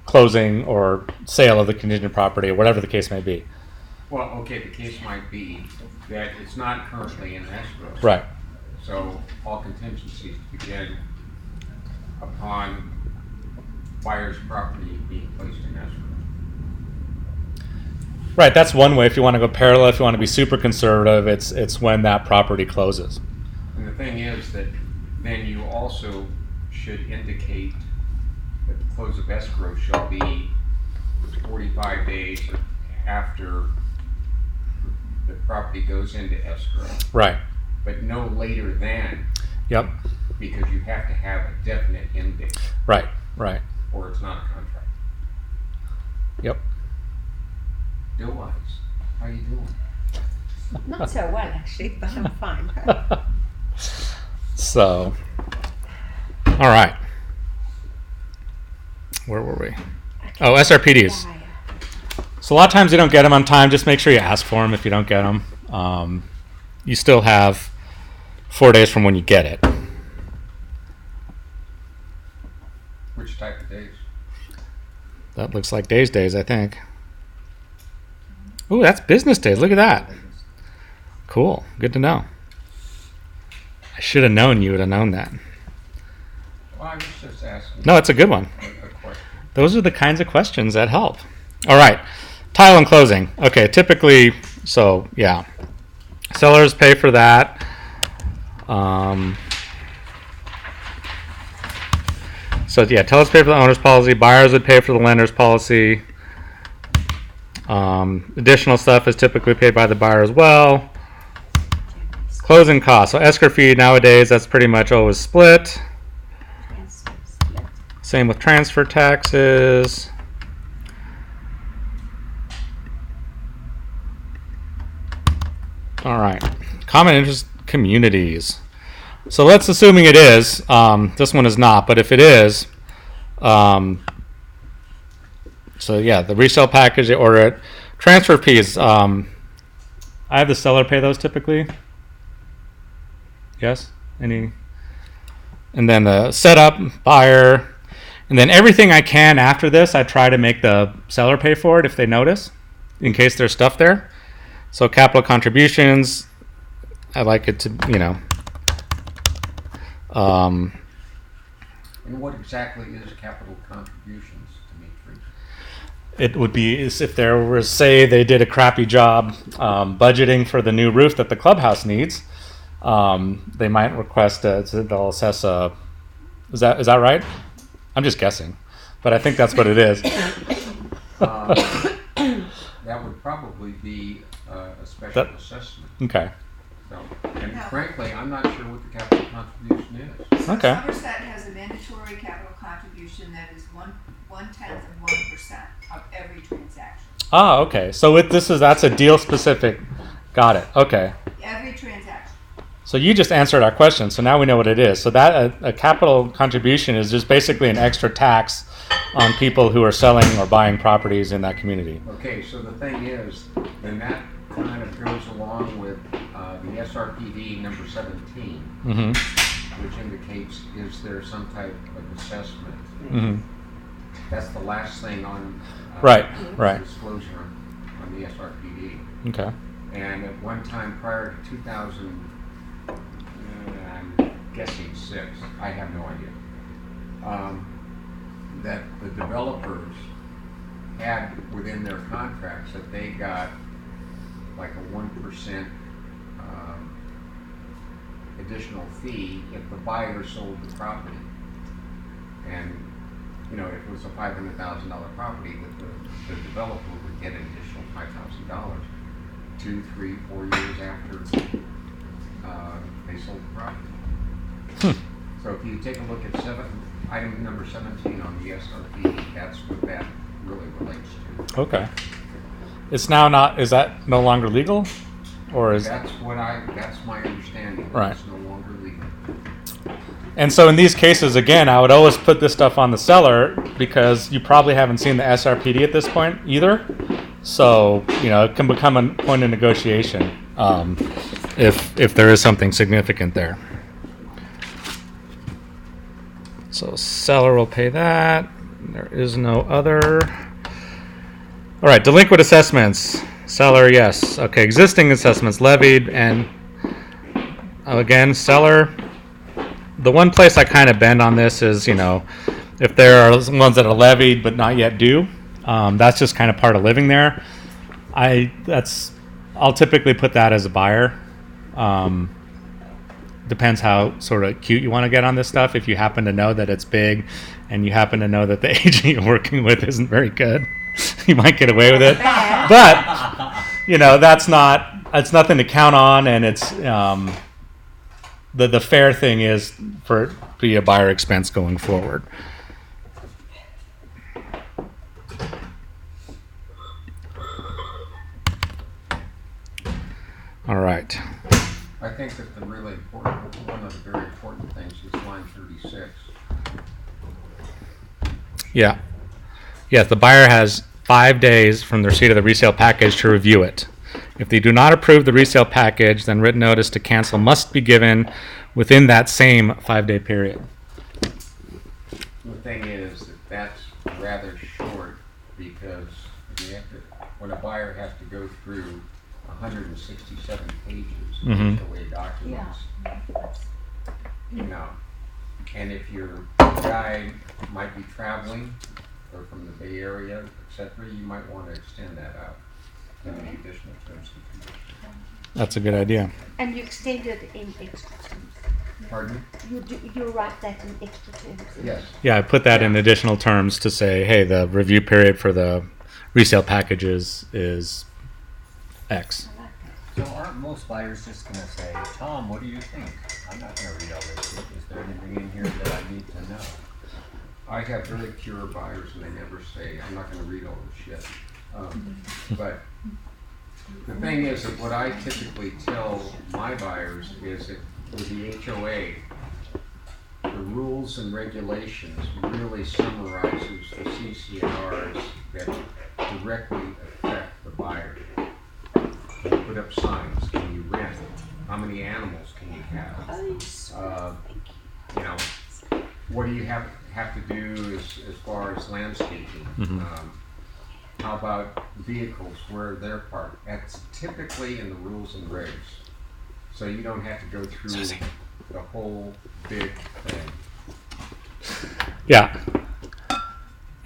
[SPEAKER 1] closing or sale of the contingent property, or whatever the case may be.
[SPEAKER 7] Well, okay, the case might be that it's not currently in escrow.
[SPEAKER 1] Right.
[SPEAKER 7] So all contingencies begin upon buyer's property being placed in escrow.
[SPEAKER 1] Right. That's one way. If you want to go parallel, if you want to be super conservative, it's when that property closes.
[SPEAKER 7] And the thing is that then you also should indicate that the close of escrow shall be 45 days after the property goes into escrow,
[SPEAKER 1] Right.
[SPEAKER 7] but no later than,
[SPEAKER 1] Yep.
[SPEAKER 7] because you have to have a definite end date,
[SPEAKER 1] Right.
[SPEAKER 7] or it's not a contract.
[SPEAKER 1] Yep.
[SPEAKER 7] Bill Wise, how you doing?
[SPEAKER 4] Not so well, actually, but I'm fine.
[SPEAKER 1] So, all right. Where were we? Oh, SRPDs. So a lot of times you don't get them on time. Just make sure you ask for them if you don't get them. You still have 4 days from when you get it.
[SPEAKER 7] Which type of days?
[SPEAKER 1] That looks like days, I think. Ooh, that's business days. Look at that. Cool. Good to know. I should have known you would have known that.
[SPEAKER 7] Well, I was just asking.
[SPEAKER 1] No, it's a good one.
[SPEAKER 7] A question.
[SPEAKER 1] Those are the kinds of questions that help. All right. Title and closing. Okay, typically, so yeah. Sellers pay for that. So yeah, tellers pay for the owner's policy. Buyers would pay for the lender's policy. Additional stuff is typically paid by the buyer as well. Closing costs. So escrow fee nowadays, that's pretty much always split. Same with transfer taxes. All right. Common interest communities. So let's assuming it is. This one is not, but if it is, so yeah, the resale package, they order it. Transfer fees. I have the seller pay those typically. Yes? Any? And then the setup, buyer, and then everything I can after this, I try to make the seller pay for it if they notice, in case there's stuff there. So capital contributions, I like it to,
[SPEAKER 7] And what exactly is capital contributions, Dimitri?
[SPEAKER 1] it would be is if there was, say, they did a crappy job budgeting for the new roof that the clubhouse needs, they might request they'll assess a. Is that right? I'm just guessing, but I think that's what it is.
[SPEAKER 7] That would probably be a special assessment.
[SPEAKER 1] Okay.
[SPEAKER 7] So, and frankly, I'm not sure what the capital contribution is.
[SPEAKER 6] So
[SPEAKER 1] Okay.
[SPEAKER 6] Somerset has a mandatory capital contribution that is 1/10 of 1% of every transaction.
[SPEAKER 1] Ah, okay. So that's a deal specific. Got it. Okay.
[SPEAKER 6] Every transaction.
[SPEAKER 1] So you just answered our question. So now we know what it is. So that a capital contribution is just basically an extra tax on people who are selling or buying properties in that community.
[SPEAKER 7] Okay, so the thing is, then that kind of goes along with the SRPD number 17,
[SPEAKER 1] Mm-hmm.
[SPEAKER 7] which indicates is there some type of assessment.
[SPEAKER 1] Mm-hmm.
[SPEAKER 7] That's the last thing on
[SPEAKER 1] Right.
[SPEAKER 7] disclosure on the SRPD.
[SPEAKER 1] Okay.
[SPEAKER 7] And at one time prior to 2000, I'm guessing 6, I have no idea, that the developers had within their contracts that they got like a 1% additional fee if the buyer sold the property. And, if it was a $500,000 property, that the developer would get an additional $5,000 2, 3, 4 years after they sold the property. So if you take a look at item number 17 on the SRP, that's what that really relates to.
[SPEAKER 1] Okay. It's now not, is that no longer legal? Or is,
[SPEAKER 7] That's my understanding. that
[SPEAKER 1] Right.
[SPEAKER 7] It's no longer legal.
[SPEAKER 1] and so in these cases, again, I would always put this stuff on the seller because you probably haven't seen the SRPD at this point either. So, it can become a point of negotiation if there is something significant there. So seller will pay that. There is no other. All right, delinquent assessments. Seller, yes. Okay, existing assessments levied, and again, seller. The one place I kind of bend on this is, if there are ones that are levied but not yet due, that's just kind of part of living there. I'll typically put that as a buyer. Depends how sort of cute you want to get on this stuff. If you happen to know that it's big and you happen to know that the agent you're working with isn't very good, you might get away with it. But, that's nothing to count on, and it's the fair thing is for it to be a buyer expense going forward. All right.
[SPEAKER 7] I think that one of the very important things is line 36.
[SPEAKER 1] Yeah. Yes, the buyer has 5 days from the receipt of the resale package to review it. If they do not approve the resale package, then written notice to cancel must be given within that same 5-day period.
[SPEAKER 7] The thing is that that's rather short because when a buyer has to go through 167 pages of
[SPEAKER 1] Mhm.
[SPEAKER 7] HOA documents, and if your guy might be traveling or from the Bay Area, etc., you might want to extend that out in the additional terms and conditions.
[SPEAKER 1] That's a good idea.
[SPEAKER 4] And you extend it in extra terms.
[SPEAKER 7] Pardon?
[SPEAKER 4] You write that in extra terms.
[SPEAKER 7] Yes.
[SPEAKER 1] Yeah, I put that in additional terms to say, hey, the review period for the resale packages is X.
[SPEAKER 2] So aren't most buyers just gonna say, Tom, what do you think? I'm not gonna read all this shit. Is there anything in here that I need to know?
[SPEAKER 7] I have very pure buyers and they never say, I'm not going to read all this shit. But the thing is that what I typically tell my buyers is that with the HOA, the rules and regulations really summarizes the CCNRs that directly affect the buyer. Can you put up signs? Can you rent? How many animals can you have? What do you have to do as far as landscaping?
[SPEAKER 1] Mhm.
[SPEAKER 7] How about vehicles, where they're parked? That's typically in the rules and regs. So you don't have to go through the whole big thing.
[SPEAKER 1] Yeah.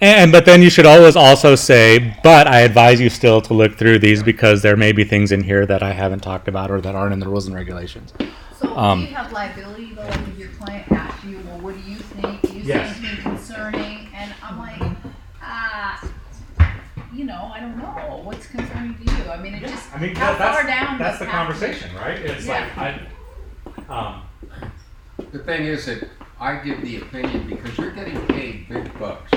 [SPEAKER 1] But then you should always also say, but I advise you still to look through these because there may be things in here that I haven't talked about or that aren't in the rules and regulations.
[SPEAKER 3] So do you have liability though, like if your client asks you, well, what do you think? You
[SPEAKER 1] Yes.
[SPEAKER 3] think it's concerning, and I'm like, I don't know. What's concerning to you? I mean, it just, how far down
[SPEAKER 1] that's
[SPEAKER 3] does
[SPEAKER 1] the
[SPEAKER 3] have to-
[SPEAKER 1] conversation, right? It's
[SPEAKER 3] Yeah.
[SPEAKER 7] The thing is that I give the opinion because you're getting paid big bucks.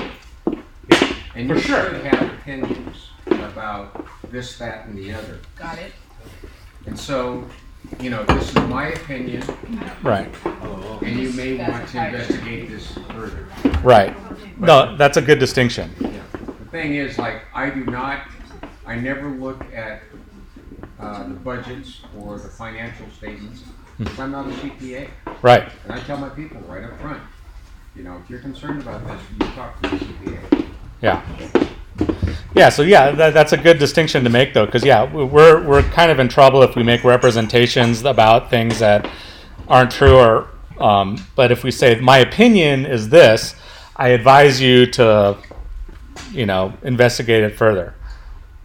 [SPEAKER 7] And
[SPEAKER 1] For
[SPEAKER 7] you
[SPEAKER 1] sure.
[SPEAKER 7] should have opinions about this, that, and the other.
[SPEAKER 3] Got it.
[SPEAKER 7] And so, this is my opinion,
[SPEAKER 1] Right.
[SPEAKER 7] and you may want to investigate this further.
[SPEAKER 1] Right. No, that's a good distinction.
[SPEAKER 7] The thing is, I never look at the budgets or the financial statements because I'm not a CPA.
[SPEAKER 1] Right.
[SPEAKER 7] And I tell my people right up front, if you're concerned about this, you talk to the CPA.
[SPEAKER 1] Yeah. Yeah. So that's a good distinction to make, though, because we're kind of in trouble if we make representations about things that aren't true, or but if we say my opinion is this, I advise you to, investigate it further.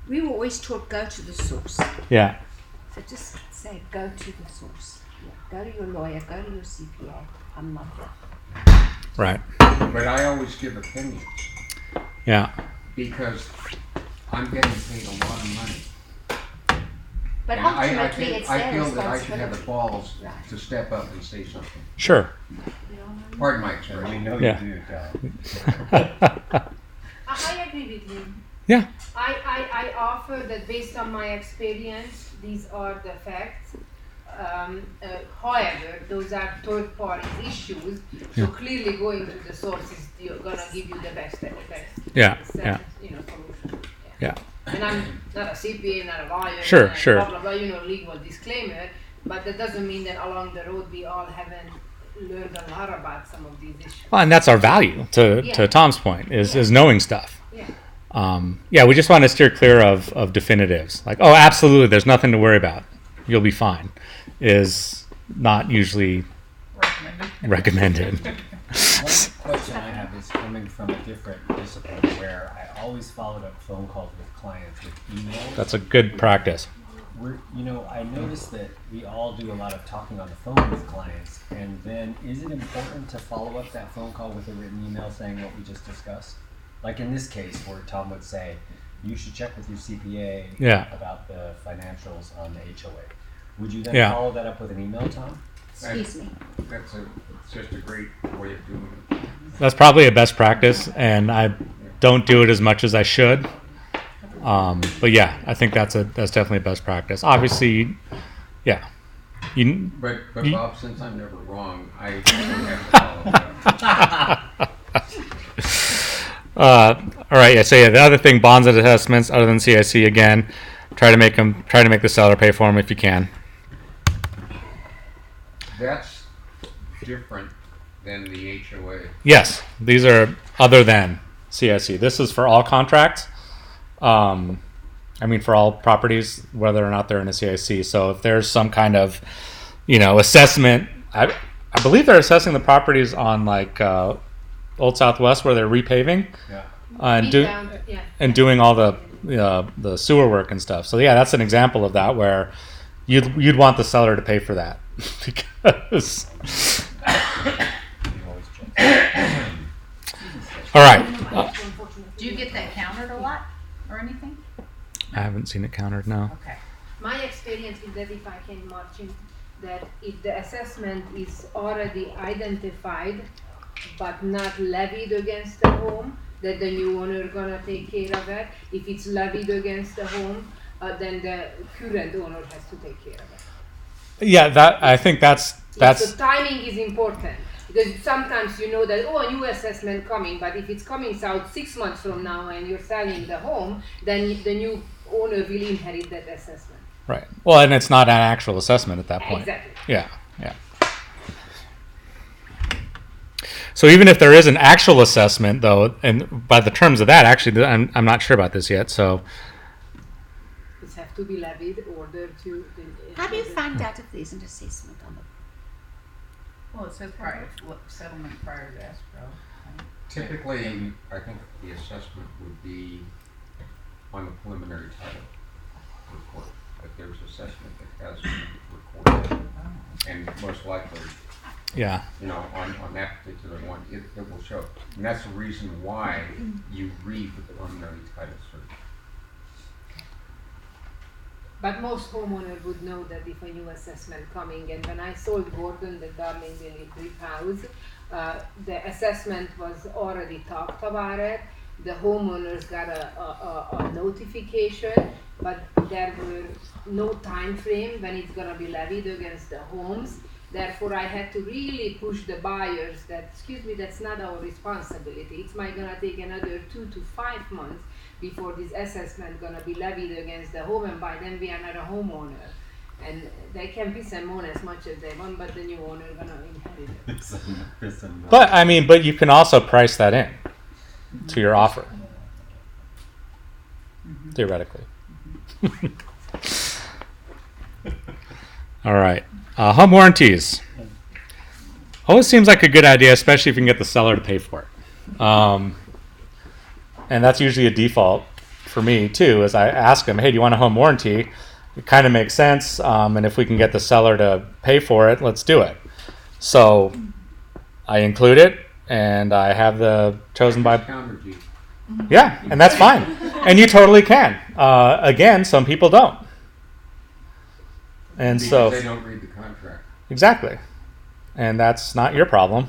[SPEAKER 4] We were always taught go to the source.
[SPEAKER 1] Yeah.
[SPEAKER 4] So just say go to the source. Yeah. Go to your lawyer, go to your CPA. I'm not that.
[SPEAKER 1] Right.
[SPEAKER 7] But I always give opinions
[SPEAKER 1] Yeah.
[SPEAKER 7] because I'm getting paid a lot of money
[SPEAKER 4] But
[SPEAKER 7] And
[SPEAKER 4] ultimately, it's
[SPEAKER 7] I
[SPEAKER 4] their
[SPEAKER 7] feel that I should have the
[SPEAKER 4] responsibility.
[SPEAKER 7] balls
[SPEAKER 4] Right.
[SPEAKER 7] to step up and say something.
[SPEAKER 1] Sure.
[SPEAKER 7] Pardon my
[SPEAKER 2] We
[SPEAKER 7] expression.
[SPEAKER 2] know
[SPEAKER 1] Yeah.
[SPEAKER 2] you do, Tom.
[SPEAKER 8] I agree with you.
[SPEAKER 1] Yeah.
[SPEAKER 8] I offer that based on my experience, these are the facts. However, those are third party issues, so clearly going to the source is gonna give you the best
[SPEAKER 1] Yeah.
[SPEAKER 8] solution.
[SPEAKER 1] Yeah.
[SPEAKER 8] And I'm not a CPA, not a lawyer,
[SPEAKER 1] Sure,
[SPEAKER 8] and
[SPEAKER 1] sure.
[SPEAKER 8] blah blah blah, legal disclaimer, but that doesn't mean that along the road we all haven't learned a lot about some of these issues.
[SPEAKER 1] Well, and that's our value to
[SPEAKER 8] Yeah.
[SPEAKER 1] Tom's point is knowing stuff.
[SPEAKER 8] Yeah.
[SPEAKER 1] We just want to steer clear of definitives. Like, oh, absolutely, there's nothing to worry about. You'll be fine. Is not usually recommended.
[SPEAKER 2] One question I have is coming from a different discipline where I always followed up phone calls with clients with emails.
[SPEAKER 1] That's a good practice.
[SPEAKER 2] I noticed that we all do a lot of talking on the phone with clients, and then is it important to follow up that phone call with a written email saying what we just discussed? Like in this case where Tom would say, you should check with your CPA
[SPEAKER 1] Yeah.
[SPEAKER 2] about the financials on the HOA. Would you then
[SPEAKER 1] Yeah.
[SPEAKER 2] follow that up with an email, Tom?
[SPEAKER 4] Excuse me.
[SPEAKER 7] It's just a great way of doing it.
[SPEAKER 1] That's probably a best practice, and I don't do it as much as I should. But yeah, I think that's definitely a best practice. Obviously, yeah.
[SPEAKER 7] But Bob, since I'm never wrong, I don't have to follow up.
[SPEAKER 1] All right. Yeah. So yeah, the other thing, bonds and assessments, other than CIC, again, try to make the seller pay for them if you can.
[SPEAKER 7] That's different than the HOA.
[SPEAKER 1] Yes, these are other than CIC. This is for all contracts. For all properties, whether or not they're in a CIC. So if there's some kind of, assessment, I believe they're assessing the properties on like Old Southwest where they're repaving
[SPEAKER 2] Yeah.
[SPEAKER 1] and doing all the sewer work and stuff. So yeah, that's an example of that where you'd want the seller to pay for that because. All right.
[SPEAKER 5] Do you get that countered a lot or anything?
[SPEAKER 1] I haven't seen it countered. No.
[SPEAKER 5] Okay.
[SPEAKER 8] My experience is that if I can margin, that if the assessment is already identified but not levied against the home, that the new owner gonna take care of it. If it's levied against the home, then the current owner has to take care of it.
[SPEAKER 1] Yeah, I think that's
[SPEAKER 8] So timing is important because sometimes you know that a new assessment coming, but if it's coming out 6 months from now and you're selling the home, then the new owner will inherit that assessment.
[SPEAKER 1] right. Well, and it's not an actual assessment at that point.
[SPEAKER 8] Exactly.
[SPEAKER 1] Yeah. So even if there is an actual assessment, though, and by the terms of that, actually, I'm not sure about this yet. So
[SPEAKER 8] It's have to be levied in order to.
[SPEAKER 4] How do you find out if there's an assessment on the?
[SPEAKER 5] Well, it says prior settlement prior to escrow.
[SPEAKER 7] Typically, I think the assessment would be on the preliminary title report, that there's assessment that has been recorded. And most likely,
[SPEAKER 1] yeah,
[SPEAKER 7] on that particular one, it will show. And that's the reason why you read the preliminary title search.
[SPEAKER 8] But most homeowners would know that if a new assessment coming, and when I sold Gordon, the Darlingville brick house, the assessment was already talked about it. The homeowners got a notification, but there were no time frame when it's gonna be levied against the homes. Therefore, I had to really push the buyers that, excuse me, that's not our responsibility. It's gonna take another 2 to 5 months before this assessment gonna be levied against the home, and by then we are not a homeowner. And they can piss and moan as much as they want, but the new owner gonna inherit it.
[SPEAKER 1] but you can also price that in to your offer, theoretically. All right. Home warranties. Always seems like a good idea, especially if you can get the seller to pay for it. And that's usually a default for me too, as I ask them, hey, do you want a home warranty? It kind of makes sense. And if we can get the seller to pay for it, let's do it. So I include it and I have the chosen by.
[SPEAKER 7] Countered you.
[SPEAKER 1] Yeah, and that's fine. And you totally can. Again, some people don't. And
[SPEAKER 7] Because
[SPEAKER 1] so
[SPEAKER 7] they don't read the contract.
[SPEAKER 1] exactly, and that's not your problem.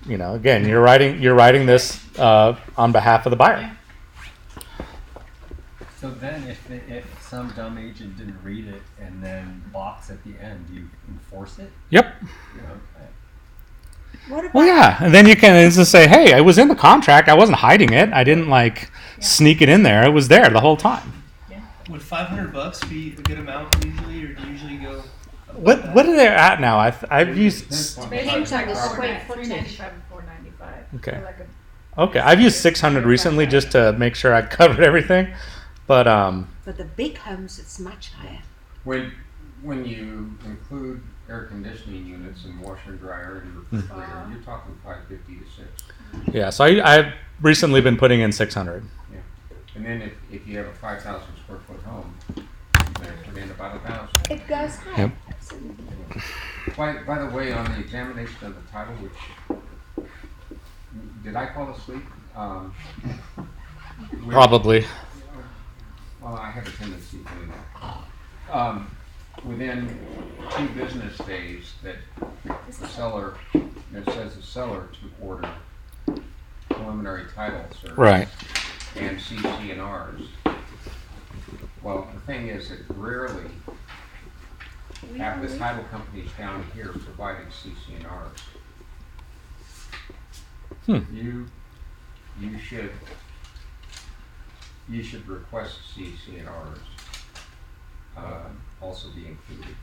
[SPEAKER 1] You know, again, you're writing this on behalf of the buyer.
[SPEAKER 2] So then if some dumb agent didn't read it and then box at the end, do you enforce it?
[SPEAKER 1] Yep.
[SPEAKER 2] You know,
[SPEAKER 4] What about
[SPEAKER 1] Well, yeah, and then you can just say, "Hey, I was in the contract. I wasn't hiding it. I didn't like sneak it in there. It was there the whole time."
[SPEAKER 9] Would $500 be a good amount usually, or do you usually go?
[SPEAKER 1] What are they at now? I've used
[SPEAKER 4] Depends on the square footage.
[SPEAKER 5] $395 and $495.
[SPEAKER 1] Okay.
[SPEAKER 5] For like a
[SPEAKER 1] okay. I've used 600 recently just to make sure I covered everything, but
[SPEAKER 4] For the big homes, it's much higher.
[SPEAKER 7] When you include air conditioning units and washer and dryer and refrigerator, you're talking 550 to 6.
[SPEAKER 1] yeah. So I've recently been putting in 600.
[SPEAKER 7] And then if you have a 5,000 square foot home, you better put in about 1,000.
[SPEAKER 4] It goes higher.
[SPEAKER 1] Yep.
[SPEAKER 4] Absolutely.
[SPEAKER 7] By the way, on the examination of the title, which did I fall asleep?
[SPEAKER 1] Probably.
[SPEAKER 7] Well, I have a tendency to do that. Within 2 business days, that the seller, it says the seller to order preliminary title service.
[SPEAKER 1] Right.
[SPEAKER 7] And CC&Rs. Well, the thing is that rarely have the title companies down here providing CC&Rs. You should request CC&Rs also be included.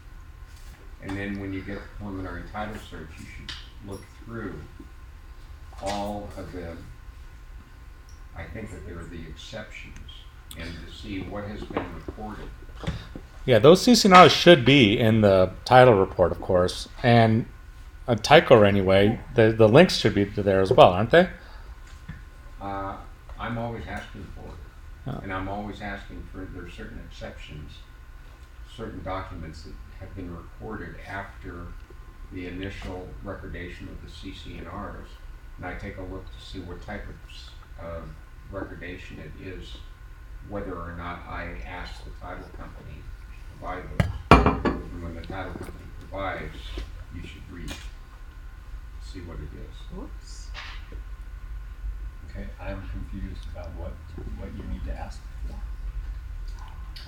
[SPEAKER 7] And then when you get the preliminary title search, you should look through all of them. I think that they're the exceptions, and to see what has been reported.
[SPEAKER 1] Yeah, those CC&Rs should be in the title report, of course, and a Tycor anyway. The links should be there as well, aren't they?
[SPEAKER 7] I'm always asking for it, and I'm always asking for there's certain exceptions, certain documents that have been recorded after the initial recordation of the CC&Rs, and I take a look to see what type of recordation it is, whether or not I ask the title company to provide those. And when the title company provides, you should read, see what it is.
[SPEAKER 4] Oops.
[SPEAKER 2] okay, I'm confused about what you need to ask for.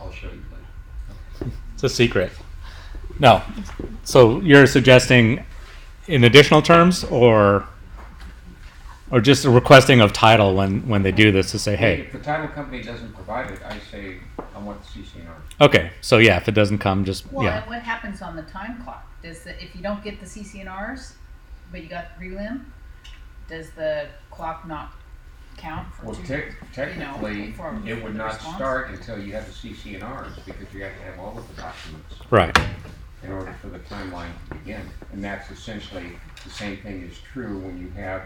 [SPEAKER 7] I'll show you later.
[SPEAKER 1] It's a secret. No. So you're suggesting in additional terms, or just a requesting of title when they do this to say, hey.
[SPEAKER 7] If the title company doesn't provide it, I say, I want the CC&R.
[SPEAKER 1] Okay, so yeah, if it doesn't come, just
[SPEAKER 3] Well,
[SPEAKER 1] yeah.
[SPEAKER 3] and what happens on the time clock? If you don't get the CC&Rs, but you got the prelim, does the clock not count for
[SPEAKER 7] Well, technically,
[SPEAKER 3] for
[SPEAKER 7] it would
[SPEAKER 3] the
[SPEAKER 7] not
[SPEAKER 3] response?
[SPEAKER 7] start until you have the CC&Rs, because you have to have all of the documents
[SPEAKER 1] Right.
[SPEAKER 7] in order for the timeline to begin. And that's essentially the same thing is true when you have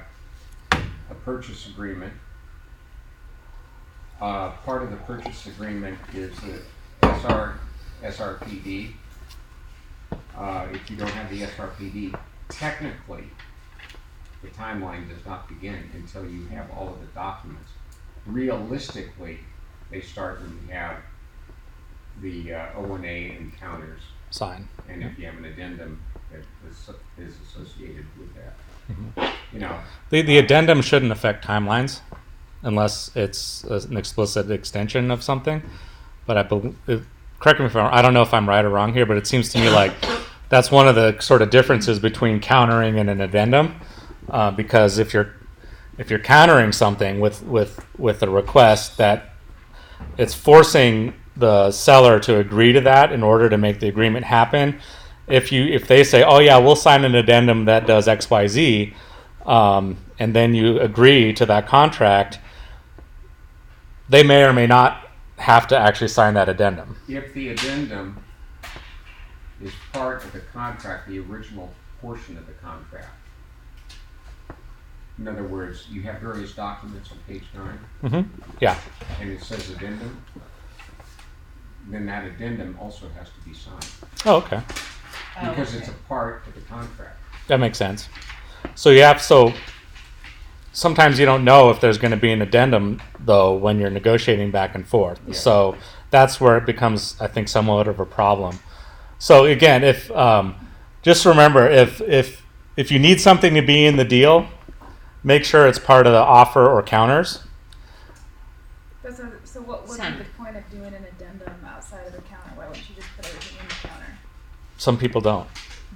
[SPEAKER 7] a purchase agreement. Part of the purchase agreement is the SRPD. If you don't have the SRPD, technically, the timeline does not begin until you have all of the documents. Realistically, they start when you have the O&A encounters,
[SPEAKER 1] Sign.
[SPEAKER 7] and if you have an addendum that is associated with that. You know,
[SPEAKER 1] The addendum shouldn't affect timelines unless it's an explicit extension of something. But I believe, correct me if I don't know if I'm right or wrong here, but it seems to me like that's one of the sort of differences between countering and an addendum. Because if you're countering something with a request, that it's forcing the seller to agree to that in order to make the agreement happen. If they say, oh yeah, we'll sign an addendum that does X, Y, Z, and then you agree to that contract, they may or may not have to actually sign that addendum.
[SPEAKER 7] if the addendum is part of the contract, the original portion of the contract. In other words, you have various documents on page 9,
[SPEAKER 1] Yeah.
[SPEAKER 7] and it says addendum, then that addendum also has to be signed,
[SPEAKER 1] Oh, okay.
[SPEAKER 7] because it's a part of the contract.
[SPEAKER 1] That makes sense. So sometimes you don't know if there's going to be an addendum, though, when you're negotiating back and forth.
[SPEAKER 7] Yeah.
[SPEAKER 1] So that's where it becomes, I think, somewhat of a problem. So again, if just remember, if you need something to be in the deal, make sure it's part of the offer or counters.
[SPEAKER 5] So what would
[SPEAKER 4] Sam.
[SPEAKER 5] be the point of doing an addendum outside of the counter? Why wouldn't you just put everything in the counter?
[SPEAKER 1] Some people don't,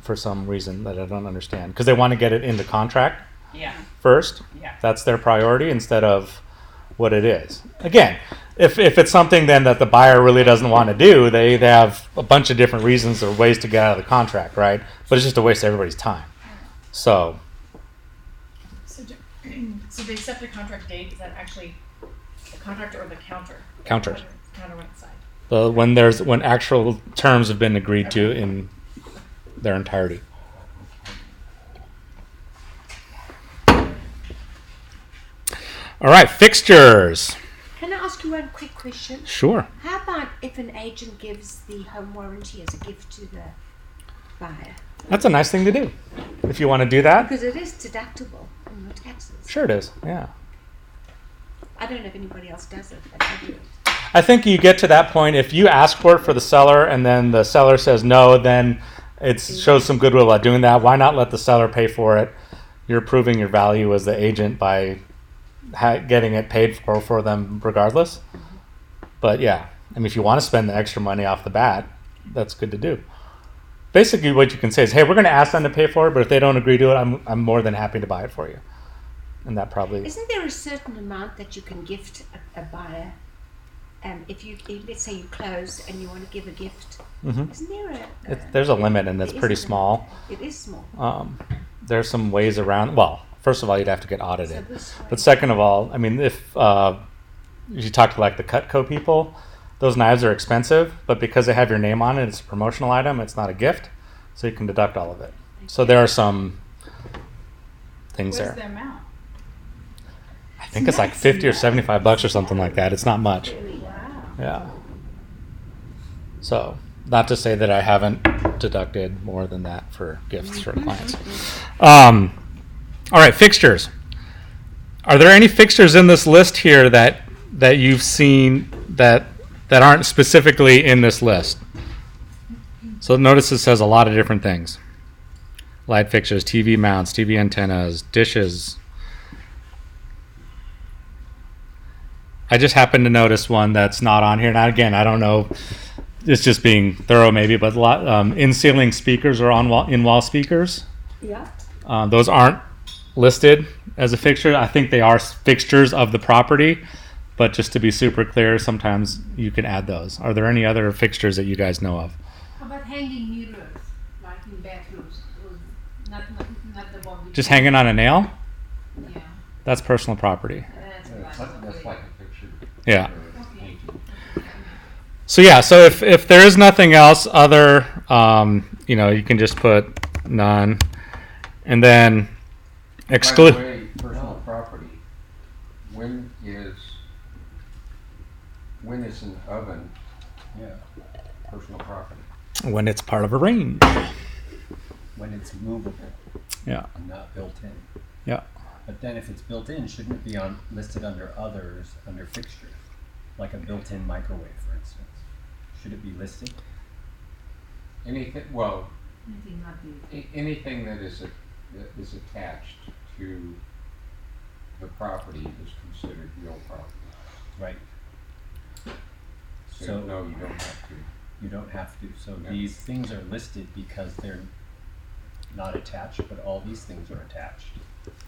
[SPEAKER 1] for some reason that I don't understand, because they want to get it in the contract
[SPEAKER 3] Yeah,
[SPEAKER 1] first.
[SPEAKER 3] yeah.
[SPEAKER 1] That's their priority instead of what it is. Again, if it's something then that the buyer really doesn't want to do, they have a bunch of different reasons or ways to get out of the contract, right? But it's just a waste of everybody's time. So
[SPEAKER 10] So, so the accepted contract date, is that actually the contract or the counter?
[SPEAKER 1] counters.
[SPEAKER 10] Counter went inside.
[SPEAKER 1] When actual terms have been agreed to in their entirety. All right, fixtures.
[SPEAKER 4] Can I ask you one quick question?
[SPEAKER 1] Sure.
[SPEAKER 4] How about if an agent gives the home warranty as a gift to the buyer?
[SPEAKER 1] That's a nice thing to do. If you want to do that,
[SPEAKER 4] Because it is deductible on your taxes.
[SPEAKER 1] sure it is. Yeah.
[SPEAKER 4] I don't know if anybody else does it, but I do it.
[SPEAKER 1] I think you get to that point, if you ask for it for the seller and then the seller says no, then it shows some goodwill about doing that. Why not let the seller pay for it? You're proving your value as the agent by getting it paid for them regardless. But yeah, I mean, if you want to spend the extra money off the bat, that's good to do. Basically what you can say is, hey, we're going to ask them to pay for it, but if they don't agree to it, I'm more than happy to buy it for you. And that probably...
[SPEAKER 4] Isn't there a certain amount that you can gift a buyer? If let's say you close and you want to give a gift,
[SPEAKER 1] Mhm.
[SPEAKER 4] isn't there
[SPEAKER 1] There's a limit, and it's
[SPEAKER 4] there
[SPEAKER 1] pretty
[SPEAKER 4] is a
[SPEAKER 1] small.
[SPEAKER 4] limit. It is small.
[SPEAKER 1] There's some ways around. Well, first of all, you'd have to get audited.
[SPEAKER 4] So this way-
[SPEAKER 1] But second of all, I mean, if you talk to like the Cutco people, those knives are expensive, but because they have your name on it, it's a promotional item. It's not a gift, so you can deduct all of it. So there are some things
[SPEAKER 5] What's
[SPEAKER 1] there.
[SPEAKER 5] the amount?
[SPEAKER 1] I think it's like 50 or 75 bucks or something like that. It's not much.
[SPEAKER 5] Wow.
[SPEAKER 1] Yeah. So, not to say that I haven't deducted more than that for gifts for clients. All right, fixtures. Are there any fixtures in this list here that you've seen that aren't specifically in this list? So notice it says a lot of different things. Light fixtures, TV mounts, TV antennas, dishes. I just happened to notice one that's not on here. Now, again, I don't know. It's just being thorough, maybe, but a lot in-ceiling speakers or in-wall speakers.
[SPEAKER 4] Yeah.
[SPEAKER 1] Those aren't listed as a fixture. I think they are fixtures of the property, but just to be super clear, sometimes you can add those. Are there any other fixtures that you guys know of?
[SPEAKER 8] How about hanging mirrors, like in bathrooms? Not the one.
[SPEAKER 1] Just hanging on a nail?
[SPEAKER 8] Yeah.
[SPEAKER 1] That's personal property.
[SPEAKER 7] That's like a picture.
[SPEAKER 1] Yeah.
[SPEAKER 7] or a painting.
[SPEAKER 1] So yeah, so if there is nothing else other, you can just put none, and then
[SPEAKER 7] By
[SPEAKER 1] exclude.
[SPEAKER 7] the way, personal property, when is an oven
[SPEAKER 2] Yeah,
[SPEAKER 7] personal property?
[SPEAKER 1] When it's part of a range.
[SPEAKER 2] when it's movable
[SPEAKER 1] Yeah.
[SPEAKER 2] and not built in.
[SPEAKER 1] Yeah.
[SPEAKER 2] But then if it's built in, shouldn't it be listed under others, under fixtures? Like a built-in microwave, for instance. Should it be listed?
[SPEAKER 7] Anything, well, anything that is attached to the property is considered real property.
[SPEAKER 2] Right.
[SPEAKER 7] So no, you don't have to.
[SPEAKER 2] You don't have to. So
[SPEAKER 7] No.
[SPEAKER 2] these things are listed because they're not attached, but all these things are attached.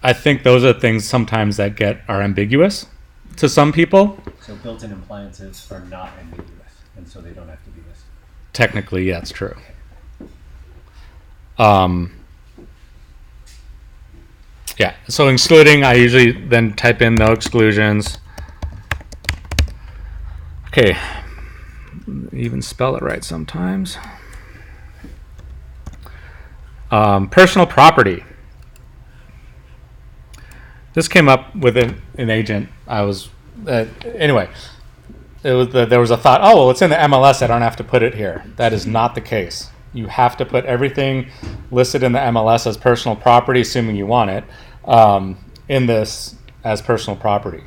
[SPEAKER 1] I think those are things sometimes that are ambiguous to some people.
[SPEAKER 2] So built-in appliances are not ambiguous, and so they don't have to be listed.
[SPEAKER 1] Technically, yeah, it's true. Yeah, so excluding, I usually then type in no exclusions. Okay, even spell it right sometimes. Personal property. This came up with an agent. Anyway, there was a thought, oh, well, it's in the MLS, I don't have to put it here. That is not the case. You have to put everything listed in the MLS as personal property, assuming you want it, in this as personal property.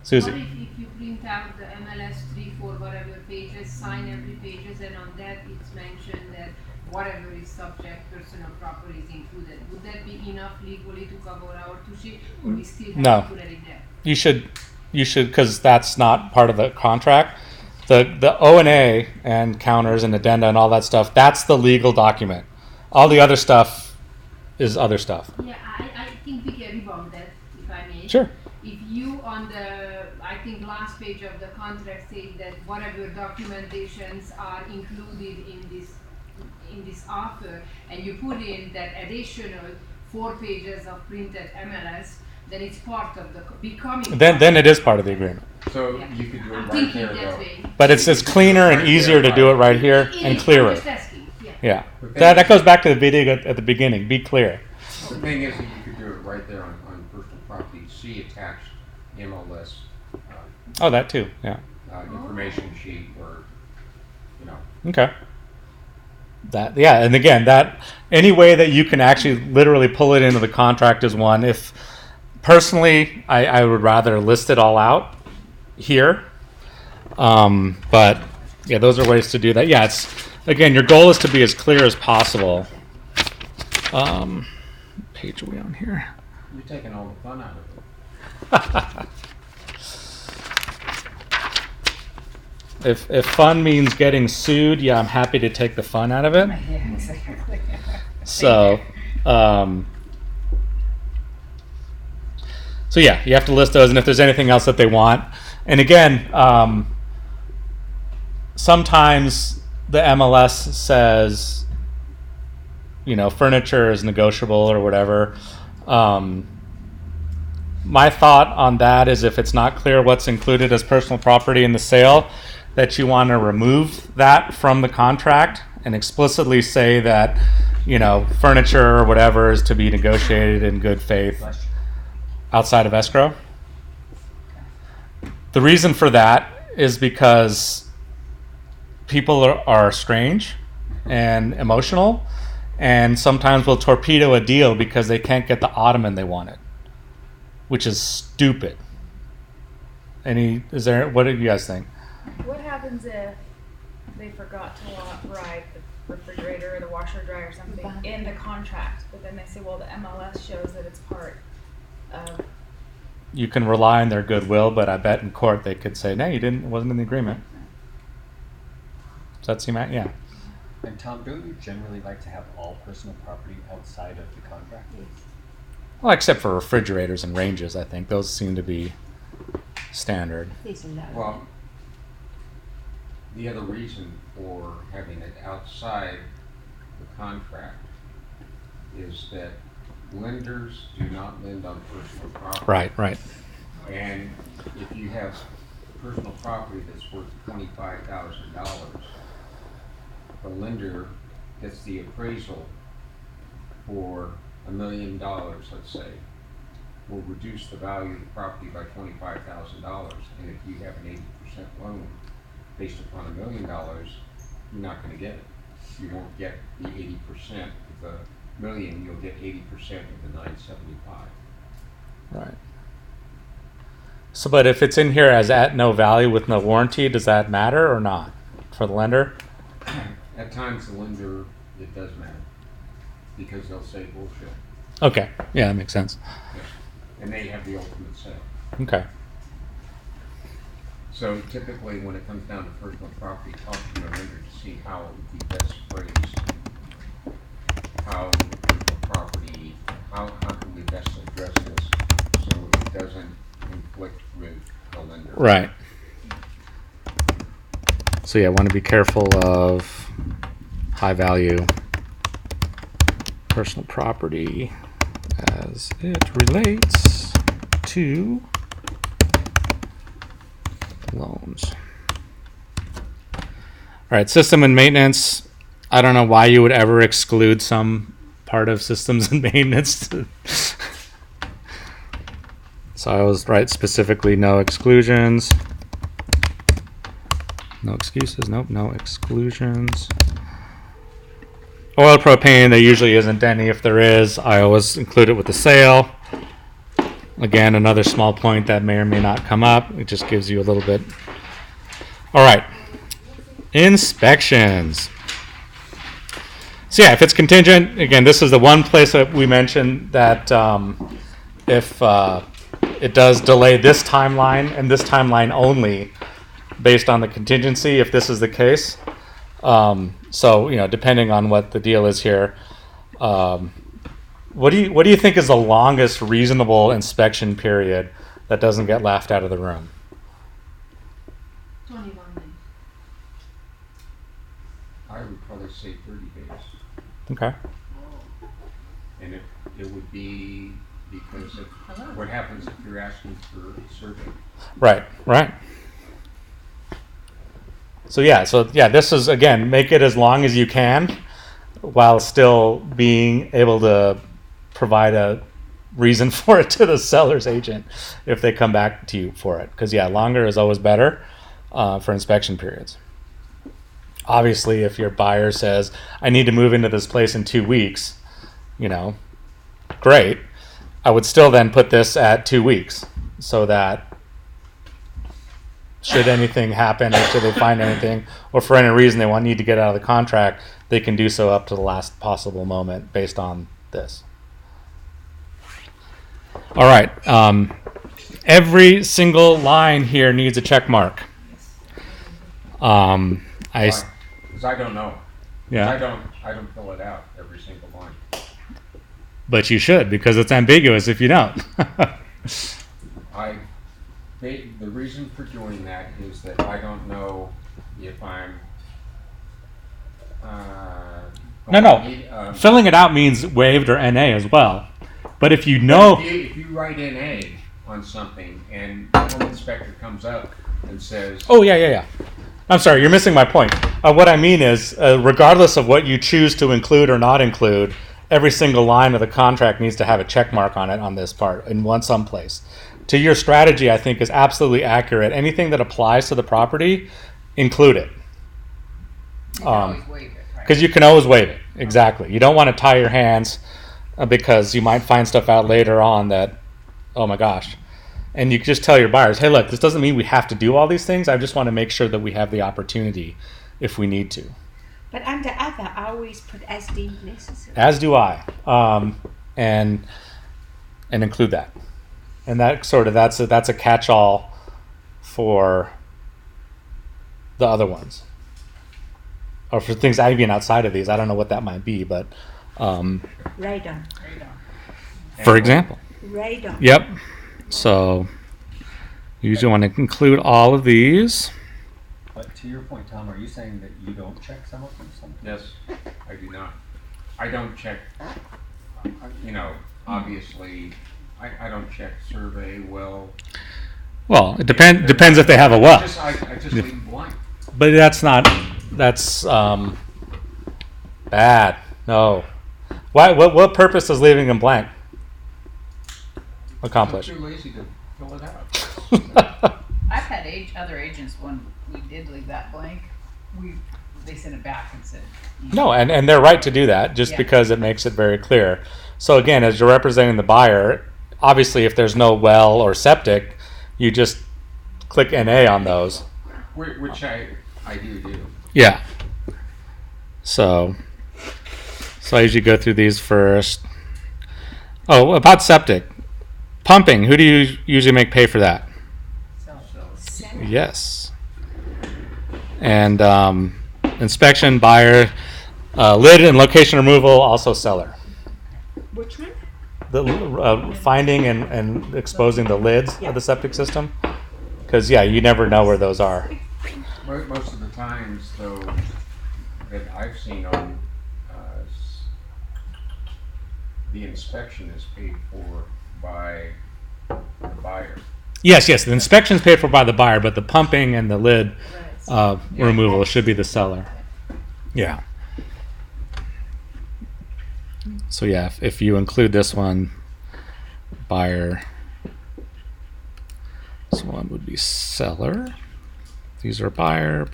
[SPEAKER 1] Susie.
[SPEAKER 8] Or if you print out the MLS 3, 4, whatever pages, sign every pages, and on that it's mentioned that whatever is subject, personal property is included. Would that be enough legally to cover our two sheet, or we still have
[SPEAKER 1] No.
[SPEAKER 8] to put it in there?
[SPEAKER 1] You should, because that's not part of the contract. The O&A and counters and addenda and all that stuff, that's the legal document. All the other stuff is other stuff.
[SPEAKER 8] Yeah, I think we can rebound that, if I may.
[SPEAKER 1] Sure.
[SPEAKER 8] If you on the, I think last page of the contract say that whatever documentations are included in this offer, and you put in that additional 4 pages of printed MLS, then it's part of the becoming.
[SPEAKER 1] Then it is part of the agreement.
[SPEAKER 7] So
[SPEAKER 8] Yeah.
[SPEAKER 7] you could do it
[SPEAKER 8] I'm
[SPEAKER 7] right
[SPEAKER 8] thinking
[SPEAKER 7] there
[SPEAKER 8] that
[SPEAKER 7] though.
[SPEAKER 8] way.
[SPEAKER 1] But it's cleaner and easier to do it right here
[SPEAKER 8] It
[SPEAKER 1] and
[SPEAKER 8] is,
[SPEAKER 1] clearer.
[SPEAKER 8] I'm just asking, yeah.
[SPEAKER 1] Yeah. That goes back to the video at the beginning. Be clear.
[SPEAKER 7] The thing is that you could do it right there on personal property. See attached MLS
[SPEAKER 1] Oh, that too. Yeah.
[SPEAKER 7] information sheet or, you know.
[SPEAKER 1] Okay. That, yeah, and again, that any way that you can actually literally pull it into the contract is one. If personally, I would rather list it all out here. But yeah, those are ways to do that. Yeah, it's again, your goal is to be as clear as possible. Page are we on here?
[SPEAKER 7] You're taking all the fun out of it.
[SPEAKER 1] If fun means getting sued, yeah, I'm happy to take the fun out of it.
[SPEAKER 3] Yeah, exactly.
[SPEAKER 1] So, so yeah, you have to list those, and if there's anything else that they want, and again, sometimes the MLS says, you know, furniture is negotiable or whatever. My thought on that is if it's not clear what's included as personal property in the sale, that you want to remove that from the contract and explicitly say that, you know, furniture or whatever is to be negotiated in good faith outside of escrow. The reason for that is because people are strange and emotional, and sometimes will torpedo a deal because they can't get the ottoman they wanted, which is stupid. What do you guys think?
[SPEAKER 5] What happens if they forgot to write the refrigerator or the washer dryer or something in the contract, but then they say, well, the MLS shows that it's part of.
[SPEAKER 1] You can rely on their goodwill, but I bet in court they could say, no, you didn't. It wasn't in the agreement. Does that seem right? Yeah.
[SPEAKER 2] And Tom, don't you generally like to have all personal property outside of the contract?
[SPEAKER 1] Well, except for refrigerators and ranges, I think those seem to be standard.
[SPEAKER 7] Well, the other reason for having it outside the contract is that lenders do not lend on personal property.
[SPEAKER 1] Right.
[SPEAKER 7] And if you have personal property that's worth $25,000, the lender gets the appraisal for $1 million, let's say, will reduce the value of the property by $25,000. And if you have an 80% loan based upon $1 million, you're not going to get it. You won't get the 80% of the million. You'll get 80% of the 975.
[SPEAKER 1] Right. So, but if it's in here as at no value with no warranty, does that matter or not for the lender?
[SPEAKER 7] At times, the lender, it does matter because they'll say bullshit.
[SPEAKER 1] Okay. Yeah, that makes sense.
[SPEAKER 7] And they have the ultimate say.
[SPEAKER 1] Okay.
[SPEAKER 7] So typically, when it comes down to personal property, talk to the lender to see how it would be best phrased. How personal property, how can we best address this so it doesn't conflict with the lender.
[SPEAKER 1] Right. So yeah, want to be careful of high value personal property as it relates to loans. All right, system and maintenance. I don't know why you would ever exclude some part of systems and maintenance. So I always write specifically no exclusions. No excuses. Nope, no exclusions. Oil, propane, there usually isn't any. If there is, I always include it with the sale. Again, another small point that may or may not come up. It just gives you a little bit. All right. Inspections. So yeah, if it's contingent, again, this is the one place that we mentioned that if it does delay this timeline and this timeline only based on the contingency, if this is the case. So, depending on what the deal is here, what do you think is the longest reasonable inspection period that doesn't get laughed out of the room?
[SPEAKER 6] 21 days.
[SPEAKER 7] I would probably say 30 days.
[SPEAKER 1] Okay.
[SPEAKER 7] And it would be because of what happens if you're asking for a survey.
[SPEAKER 1] Right. So this is, again, make it as long as you can while still being able to provide a reason for it to the seller's agent if they come back to you for it. Because, longer is always better for inspection periods. Obviously, if your buyer says, I need to move into this place in 2 weeks, great. I would still then put this at 2 weeks so that should anything happen or should they find anything or for any reason they need to get out of the contract, they can do so up to the last possible moment based on this. All right. Every single line here needs a check mark.
[SPEAKER 7] Because I don't know.
[SPEAKER 1] Yeah.
[SPEAKER 7] I don't fill it out every single line.
[SPEAKER 1] But you should, because it's ambiguous if you don't.
[SPEAKER 7] The reason for doing that is that I don't know if I'm.
[SPEAKER 1] Filling it out means waived or NA as well. But if you know.
[SPEAKER 7] If you write NA on something and the home inspector comes up and says.
[SPEAKER 1] Oh, yeah. I'm sorry, you're missing my point. What I mean is, regardless of what you choose to include or not include, every single line of the contract needs to have a check mark on it on this part in someplace. To your strategy, I think, is absolutely accurate. Anything that applies to the property, include it.
[SPEAKER 3] You can always waive it, right?
[SPEAKER 1] Because you can always waive it. Exactly. You don't want to tie your hands because you might find stuff out later on that, oh my gosh. And you just tell your buyers, hey, look, this doesn't mean we have to do all these things. I just want to make sure that we have the opportunity if we need to.
[SPEAKER 4] But under other, I always put as deemed necessary.
[SPEAKER 1] As do I. And include that. And that's a catch-all for the other ones. Or for things even outside of these. I don't know what that might be, but
[SPEAKER 4] Radon.
[SPEAKER 1] For example.
[SPEAKER 4] Radon.
[SPEAKER 1] Yep. So you usually want to include all of these.
[SPEAKER 2] But to your point, Tom, are you saying that you don't check some of them?
[SPEAKER 7] Yes, I do not. I don't check, obviously, I don't check survey well.
[SPEAKER 1] Well, it depends if they have a well.
[SPEAKER 7] I just leave them blank.
[SPEAKER 1] But that's bad. No. Why? What purpose does leaving them blank accomplish?
[SPEAKER 7] I'm too lazy to fill it out.
[SPEAKER 3] I've had other agents, when we did leave that blank, they sent it back and said.
[SPEAKER 1] No, and they're right to do that just because it makes it very clear. So again, as you're representing the buyer, obviously if there's no well or septic, you just click NA on those.
[SPEAKER 7] Which I do.
[SPEAKER 1] Yeah. So I usually go through these first. Oh, about septic. Pumping, who do you usually make pay for that? Yes. And inspection, buyer, lid and location removal, also seller.
[SPEAKER 4] Which one?
[SPEAKER 1] The finding and exposing the lids of the septic system. Because, you never know where those are.
[SPEAKER 7] Most of the times, though, that I've seen on the inspection is paid for by the buyer.
[SPEAKER 1] Yes, the inspection is paid for by the buyer, but the pumping and the lid removal should be the seller. Yeah. So if you include this one, buyer, this one would be seller. These are buyer.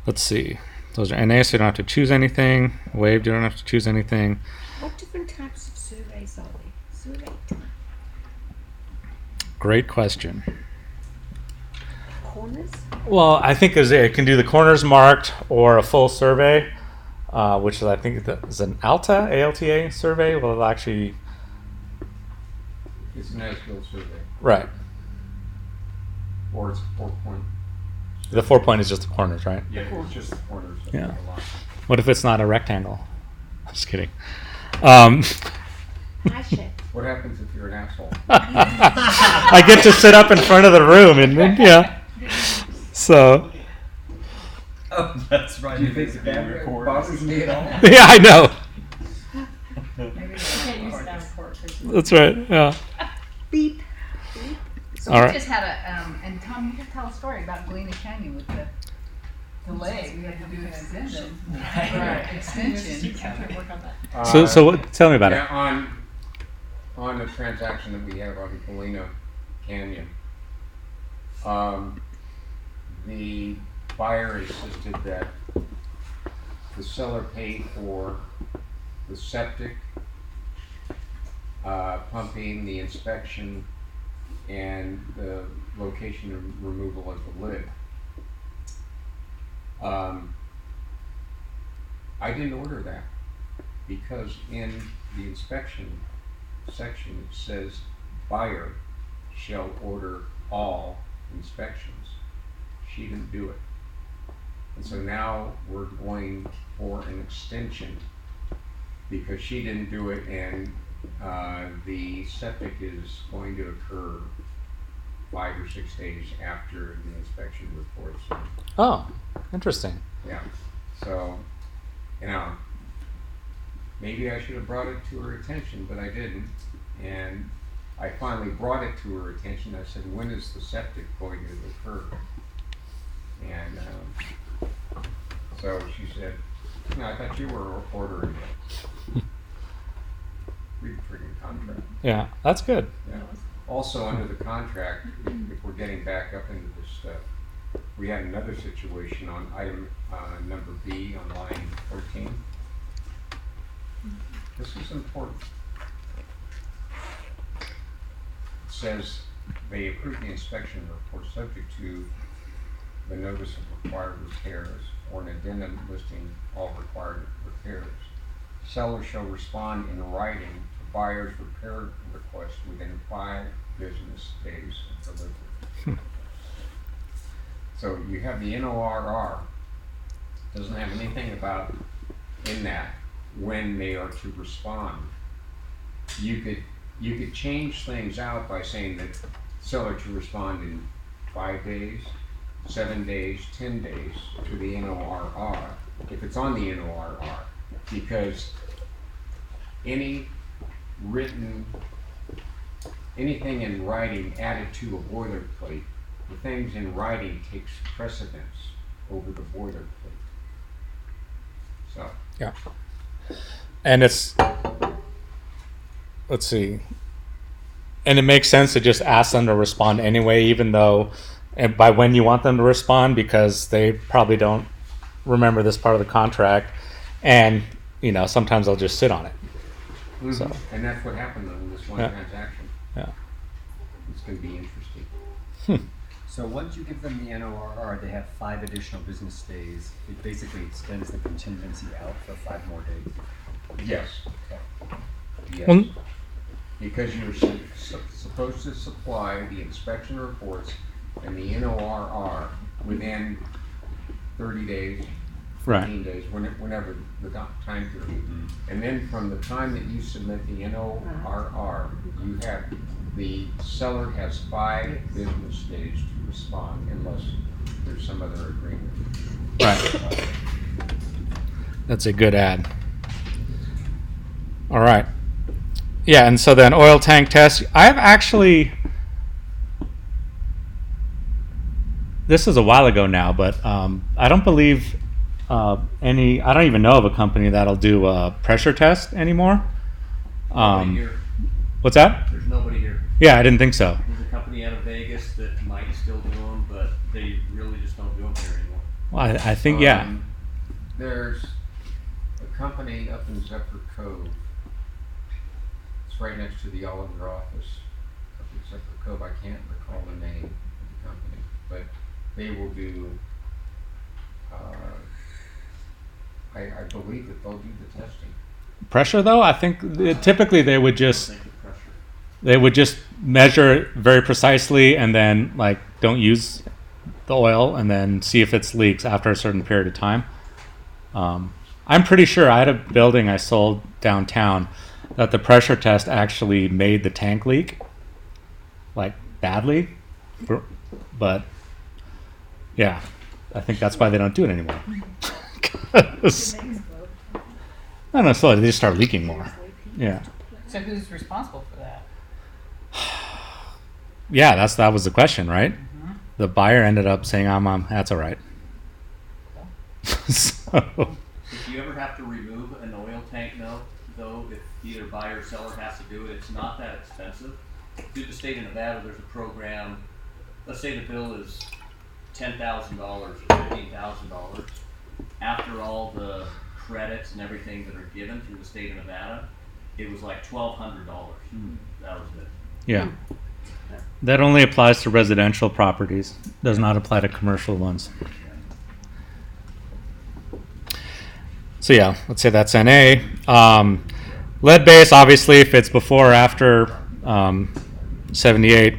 [SPEAKER 1] Let's see. Those are NA, so you don't have to choose anything. Waived, you don't have to choose anything.
[SPEAKER 4] What different types of surveys are there? Survey type.
[SPEAKER 1] Great question.
[SPEAKER 4] corners?
[SPEAKER 1] Well, I think it can do the corners marked or a full survey, which is I think is an ALTA survey. Well, it'll actually
[SPEAKER 7] It's an as-built survey,
[SPEAKER 1] right.
[SPEAKER 7] or it's 4-point.
[SPEAKER 1] The 4-point is just the corners, right?
[SPEAKER 7] Yeah, it's just the corners of
[SPEAKER 1] Yeah.
[SPEAKER 7] the lot.
[SPEAKER 1] What if it's not a rectangle? Just kidding.
[SPEAKER 4] I should.
[SPEAKER 7] What happens if you're an asshole?
[SPEAKER 1] I get to sit up in front of the room, and yeah. So
[SPEAKER 2] Oh, that's right.
[SPEAKER 7] Do you think that bothers me at all?
[SPEAKER 1] yeah, I know.
[SPEAKER 10] Maybe you can't use it down in court.
[SPEAKER 1] That's right. Yeah.
[SPEAKER 4] Beep.
[SPEAKER 3] So
[SPEAKER 1] All
[SPEAKER 3] we
[SPEAKER 1] right.
[SPEAKER 3] just had and Tom, you could tell a story about Galena Canyon with the delay. We had to do an extension. Right, extension.
[SPEAKER 10] Work on that.
[SPEAKER 1] So what, tell me about it.
[SPEAKER 7] On the transaction that we have on Galena Canyon, the buyer insisted that the seller pay for the septic, pumping, the inspection, and the location and removal of the lid. I didn't order that because in the inspection section it says buyer shall order all inspections. She didn't do it. And so now we're going for an extension because she didn't do it, and the septic is going to occur 5 or 6 days after the inspection reports.
[SPEAKER 1] Oh, interesting.
[SPEAKER 7] Yeah, so, maybe I should have brought it to her attention, but I didn't. And I finally brought it to her attention. I said, when is the septic going to occur? And so she said, no, I thought you were ordering it. Read the freaking contract.
[SPEAKER 1] Yeah, that's good.
[SPEAKER 7] Yeah. Also, under the contract, if we're getting back up into this stuff, we had another situation on item number B on line 13. This is important. It says they approve the inspection report subject to the notice of required repairs or an addendum listing all required repairs. Seller shall respond in writing to buyer's repair request within 5 business days of delivery. So you have the NORR, doesn't have anything about in that when they are to respond. You could change things out by saying that seller to respond in 5 days, 7 days, 10 days to the NORR, if it's on the NORR, because anything in writing added to a boilerplate, the things in writing takes precedence over the boilerplate. So.
[SPEAKER 1] Yeah. And it's, let's see. And it makes sense to just ask them to respond anyway, even though, and by when you want them to respond, because they probably don't remember this part of the contract. And, sometimes they'll just sit on it.
[SPEAKER 7] Mm-hmm.
[SPEAKER 1] So.
[SPEAKER 7] And that's what happened on this one transaction.
[SPEAKER 1] Yeah.
[SPEAKER 7] It's going to be interesting.
[SPEAKER 2] So once you give them the NORR, they have 5 additional business days. It basically extends the contingency out for 5 more days.
[SPEAKER 7] Yes. Yes.
[SPEAKER 1] Well,
[SPEAKER 7] because you're supposed to supply the inspection reports and the NORR within 30 days, 15 days, whenever the time period.
[SPEAKER 2] Mm-hmm.
[SPEAKER 7] And then from the time that you submit the NORR, the seller has 5 business days to respond unless there's some other agreement.
[SPEAKER 1] Right. That's a good ad. All right. Yeah, and so then oil tank test. I've actually, this is a while ago now, but I don't believe I don't even know of a company that'll do a pressure test anymore.
[SPEAKER 9] Nobody here.
[SPEAKER 1] What's that?
[SPEAKER 9] There's nobody here.
[SPEAKER 1] Yeah, I didn't think so.
[SPEAKER 9] There's a company out of Vegas that might still do them, but they really just don't do them here anymore.
[SPEAKER 1] Well, I think, yeah.
[SPEAKER 7] There's a company up in Zephyr Cove. It's right next to the O&A office up in Zephyr Cove. I can't recall the name of the company, but they will do, I believe that they'll do the testing.
[SPEAKER 1] Pressure though, I think typically they would just
[SPEAKER 9] Think of pressure.
[SPEAKER 1] measure it very precisely and then like don't use the oil and then see if it's leaks after a certain period of time. I'm pretty sure I had a building I sold downtown that the pressure test actually made the tank leak, like badly, but yeah, I think that's why they don't do it anymore. 'Cause- not necessarily, they just start leaking more. Yeah.
[SPEAKER 3] So who's responsible for that?
[SPEAKER 1] Yeah, that was the question, right? The buyer ended up saying, that's all right. So,
[SPEAKER 9] If you ever have to remove an oil tank, though, if either buyer or seller has to do it, it's not that expensive. Through the state of Nevada, there's a program. Let's say the bill is $10,000 or $15,000. After all the credits and everything that are given through the state of Nevada, it was like $1,200. That was it.
[SPEAKER 1] yeah. That only applies to residential properties, does not apply to commercial ones. So yeah, let's say that's NA. Lead base, obviously, if it's before or after 78,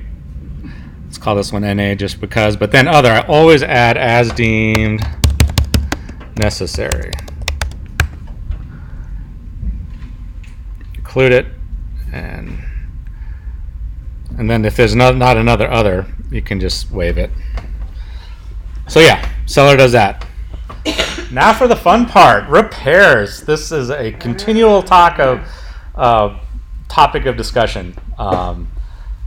[SPEAKER 1] let's call this one NA just because. But then other, I always add as deemed necessary. Include it, and then if there's not another other, you can just waive it. So yeah, seller does that. Now for the fun part, repairs. This is a continual topic of discussion.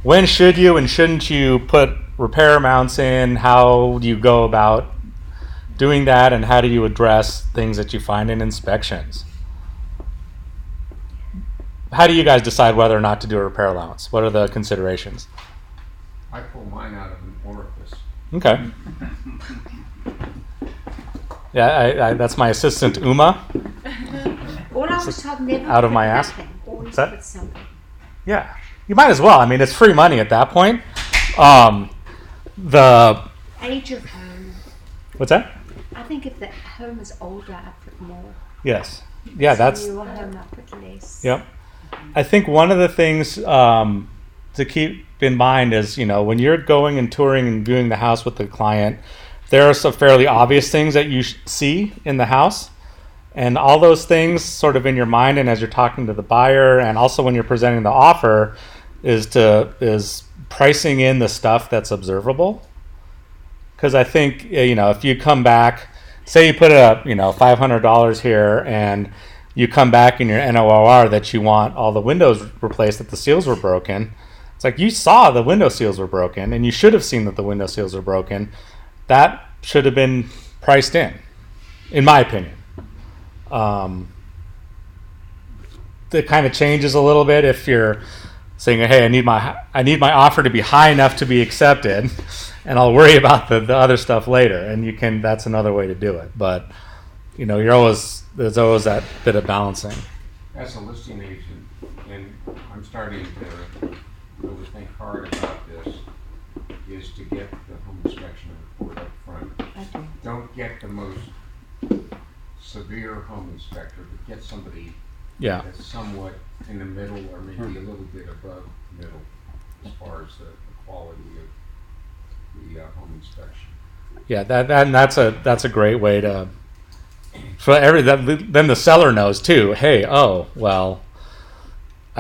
[SPEAKER 1] When should you and shouldn't you put repair amounts in? How do you go about doing that, and how do you address things that you find in inspections? How do you guys decide whether or not to do a repair allowance? What are the considerations?
[SPEAKER 7] I pull mine out of an orifice.
[SPEAKER 1] Okay. Yeah, that's my assistant Uma.
[SPEAKER 4] All I was told, never
[SPEAKER 1] Out of
[SPEAKER 4] put
[SPEAKER 1] my ass?
[SPEAKER 4] nothing, always
[SPEAKER 1] What's that?
[SPEAKER 4] put something.
[SPEAKER 1] Yeah, you might as well. I mean, it's free money at that point. The
[SPEAKER 4] Age of home.
[SPEAKER 1] what's that?
[SPEAKER 4] I think if the home is older, I put more.
[SPEAKER 1] Yes. Yeah, that's
[SPEAKER 4] Newer home, I put less.
[SPEAKER 1] yep. I think one of the things to keep in mind is, when you're going and touring and viewing the house with the client, there are some fairly obvious things that you see in the house. And all those things sort of in your mind and as you're talking to the buyer and also when you're presenting the offer is pricing in the stuff that's observable. Because I think, if you come back, say you put up, $500 here and you come back in your NOR that you want all the windows replaced, that the seals were broken. It's like you saw the window seals were broken and you should have seen that the window seals were broken. That should have been priced in my opinion. It kind of changes a little bit if you're saying, hey, I need my offer to be high enough to be accepted, and I'll worry about the other stuff later. And that's another way to do it. But there's always that bit of balancing.
[SPEAKER 7] As a listing agent, and I'm starting to really think hard about this, is to get the home inspection report up front.
[SPEAKER 4] Okay.
[SPEAKER 7] Don't get the most severe home inspector, but get somebody
[SPEAKER 1] Yeah.
[SPEAKER 7] that's somewhat in the middle or maybe a little bit above middle as far as the quality of the home inspection.
[SPEAKER 1] Yeah, that's a great way to then the seller knows too. Hey, I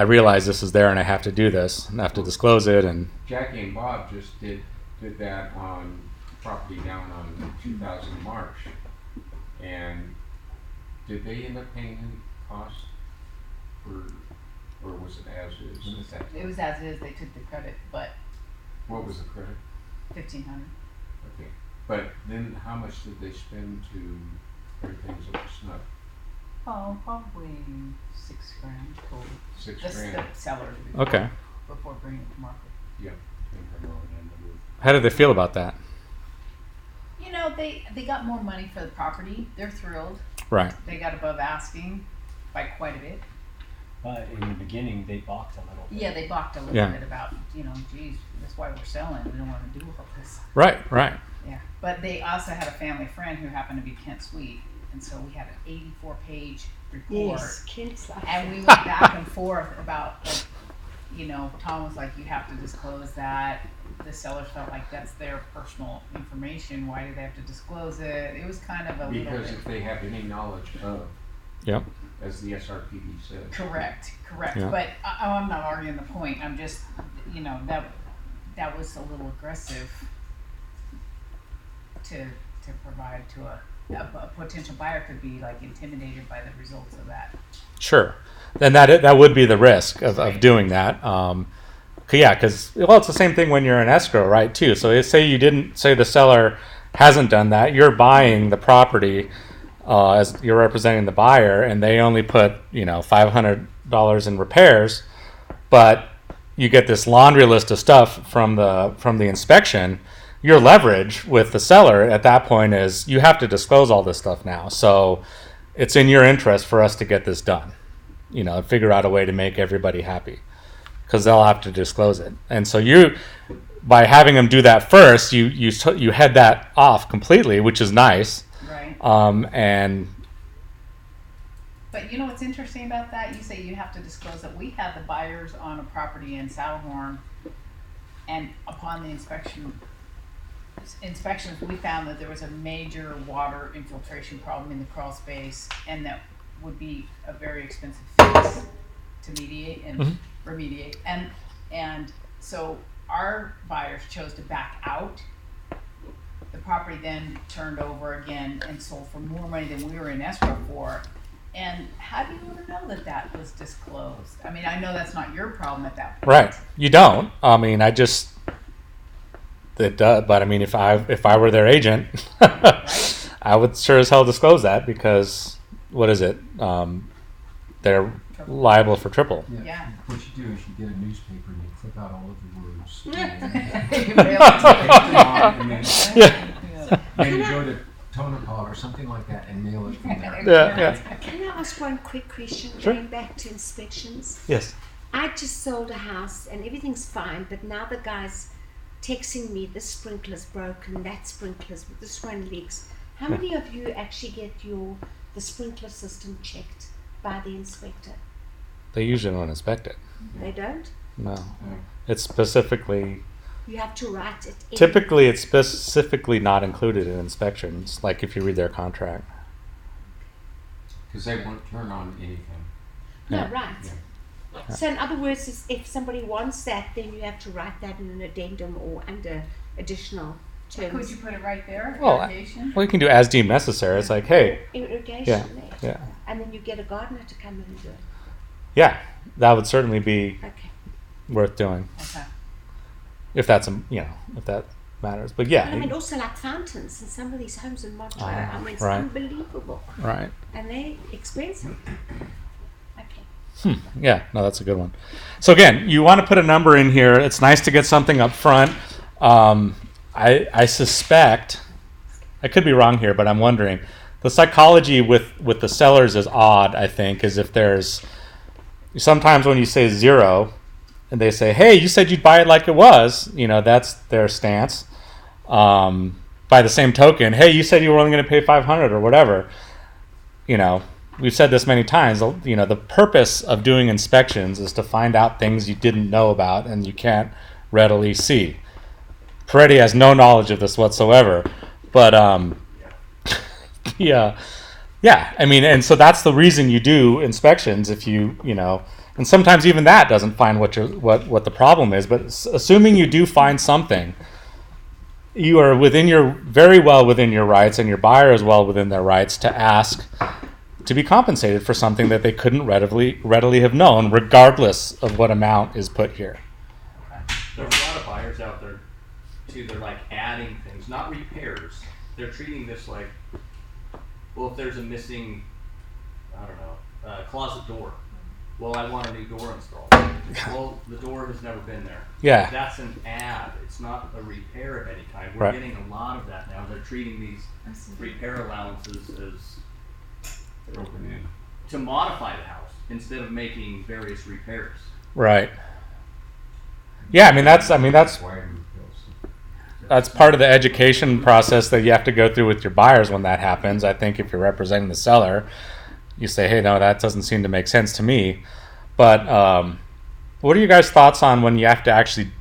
[SPEAKER 1] realize this is there and I have to do this and I have to disclose it. And
[SPEAKER 7] Jackie and Bob just did that on property down on 2000 March, and did they end up paying any cost, or was it as is?
[SPEAKER 3] It was as is, they took the credit, but
[SPEAKER 7] What was the credit?
[SPEAKER 3] 1,500.
[SPEAKER 7] Okay, but then how much did they spend to bring things up to snuff?
[SPEAKER 3] Oh, probably $6,000 total.
[SPEAKER 7] $6
[SPEAKER 3] Just
[SPEAKER 7] grand.
[SPEAKER 3] the seller
[SPEAKER 1] okay,
[SPEAKER 3] before bringing it to market.
[SPEAKER 7] Yeah.
[SPEAKER 1] how did they feel about that?
[SPEAKER 3] They got more money for the property. They're thrilled.
[SPEAKER 1] Right.
[SPEAKER 3] They got above asking by quite a bit.
[SPEAKER 2] But in the beginning, they balked a little bit.
[SPEAKER 3] Yeah, they balked a little
[SPEAKER 1] Yeah.
[SPEAKER 3] bit about, geez, that's why we're selling. We don't want to do all this.
[SPEAKER 1] Right.
[SPEAKER 3] Yeah, but they also had a family friend who happened to be Kent Sweet, and so we had an 84-page report.
[SPEAKER 4] Yes, kids like
[SPEAKER 3] And we
[SPEAKER 4] that.
[SPEAKER 3] went back and forth about, like, you know, Tom was like, you have to disclose that. The sellers felt like that's their personal information. Why do they have to disclose it? It was kind of a little
[SPEAKER 7] Because
[SPEAKER 3] bit.
[SPEAKER 7] if they have any knowledge of,
[SPEAKER 1] Yep.
[SPEAKER 7] as the SRPD said.
[SPEAKER 3] Correct.
[SPEAKER 1] Yeah.
[SPEAKER 3] But I'm not arguing the point. I'm just, you know, that was a little aggressive to provide to a potential buyer could be like intimidated by the results of that.
[SPEAKER 1] Sure. Then that would be the risk of doing that. Yeah, because it's the same thing when you're in escrow, right? Too. So say the seller hasn't done that. You're buying the property as you're representing the buyer, and they only put $500 in repairs, but you get this laundry list of stuff from the inspection. Your leverage with the seller at that point is you have to disclose all this stuff now. So it's in your interest for us to get this done. Figure out a way to make everybody happy, because they'll have to disclose it. And so by having them do that first, you head that off completely, which is nice.
[SPEAKER 3] Right. But you know what's interesting about that? You say you have to disclose that. We had the buyers on a property in Saddlehorn, and upon the inspections, we found that there was a major water infiltration problem in the crawl space, and that would be a very expensive fix to mediate and remediate. And so our buyers chose to back out. The property then turned over again and sold for more money than we were in escrow for. And how do you ever know that was disclosed? I mean, I know that's not your problem at that point.
[SPEAKER 1] Right. You don't. I mean, but I mean, if I were their agent,
[SPEAKER 3] Right.
[SPEAKER 1] I would sure as hell disclose that, because what is it? They're liable for triple.
[SPEAKER 3] Yeah.
[SPEAKER 11] What you do is you get a newspaper and you clip out all of the words.
[SPEAKER 3] You mail it to
[SPEAKER 11] And then
[SPEAKER 3] them.
[SPEAKER 11] you go to Tonopah or something like that and mail it from there.
[SPEAKER 1] Yeah.
[SPEAKER 4] Can I ask one quick question?
[SPEAKER 1] Sure.
[SPEAKER 4] Going back to inspections.
[SPEAKER 1] Yes.
[SPEAKER 4] I just sold a house and everything's fine, but now the guy's texting me, this sprinkler's broken, that sprinkler's, this one leaks. How many of you actually get the sprinkler system checked by the inspector?
[SPEAKER 1] They usually don't inspect it.
[SPEAKER 4] They don't?
[SPEAKER 1] No. It's specifically.
[SPEAKER 4] You have to write it in.
[SPEAKER 1] Typically, it's specifically not included in inspections, like if you read their contract.
[SPEAKER 7] Because they won't turn on anything.
[SPEAKER 4] No,
[SPEAKER 1] Yeah.
[SPEAKER 4] right.
[SPEAKER 1] Yeah.
[SPEAKER 4] So in other words, if somebody wants that, then you have to write that in an addendum or under additional terms.
[SPEAKER 3] Could you put it right there?
[SPEAKER 1] Well,
[SPEAKER 3] Irrigation?
[SPEAKER 1] Well, you can do as deemed necessary. It's like, hey,
[SPEAKER 4] Irrigation
[SPEAKER 1] Yeah,
[SPEAKER 4] there.
[SPEAKER 1] yeah.
[SPEAKER 4] And then you get a gardener to come in and do it.
[SPEAKER 1] yeah, that would certainly be
[SPEAKER 4] Okay.
[SPEAKER 1] worth doing
[SPEAKER 3] Okay.
[SPEAKER 1] if that's if that matters. But yeah,
[SPEAKER 4] And I mean, also like fountains in some of these homes in Montreux.
[SPEAKER 1] Ah,
[SPEAKER 4] I mean, it's
[SPEAKER 1] right.
[SPEAKER 4] unbelievable.
[SPEAKER 1] right.
[SPEAKER 4] And they're expensive.
[SPEAKER 1] Yeah, no, that's a good one. So again, you want to put a number in here. It's nice to get something up front. I suspect, I could be wrong here, but I'm wondering, the psychology with the sellers is odd, I think, is if there's, sometimes when you say 0, and they say, hey, you said you'd buy it like it was, that's their stance. By the same token, hey, you said you were only going to pay $500 or whatever, we've said this many times, the purpose of doing inspections is to find out things you didn't know about and you can't readily see. Peretti has no knowledge of this whatsoever, but yeah, I mean, and so that's the reason you do inspections. If and sometimes even that doesn't find what the problem is, but assuming you do find something, you are very well within your rights, and your buyer is well within their rights to ask to be compensated for something that they couldn't readily have known, regardless of what amount is put here.
[SPEAKER 9] There's a lot of buyers out there too. They're like adding things, not repairs. They're treating this like, well, if there's a missing, I don't know, closet door. Well, I want a new door installed. Well, the door has never been there.
[SPEAKER 1] Yeah.
[SPEAKER 9] That's an add. It's not a repair of any kind. We're
[SPEAKER 1] Right.
[SPEAKER 9] getting a lot of that now. They're treating these repair allowances as
[SPEAKER 7] Broken in.
[SPEAKER 9] to modify the house instead of making various repairs.
[SPEAKER 1] Right. Yeah, I mean that's
[SPEAKER 7] Wiring bills.
[SPEAKER 1] that's part of the education process that you have to go through with your buyers when that happens. I think if you're representing the seller, you say, hey, no, that doesn't seem to make sense to me. But what are you guys' thoughts on when you have to actually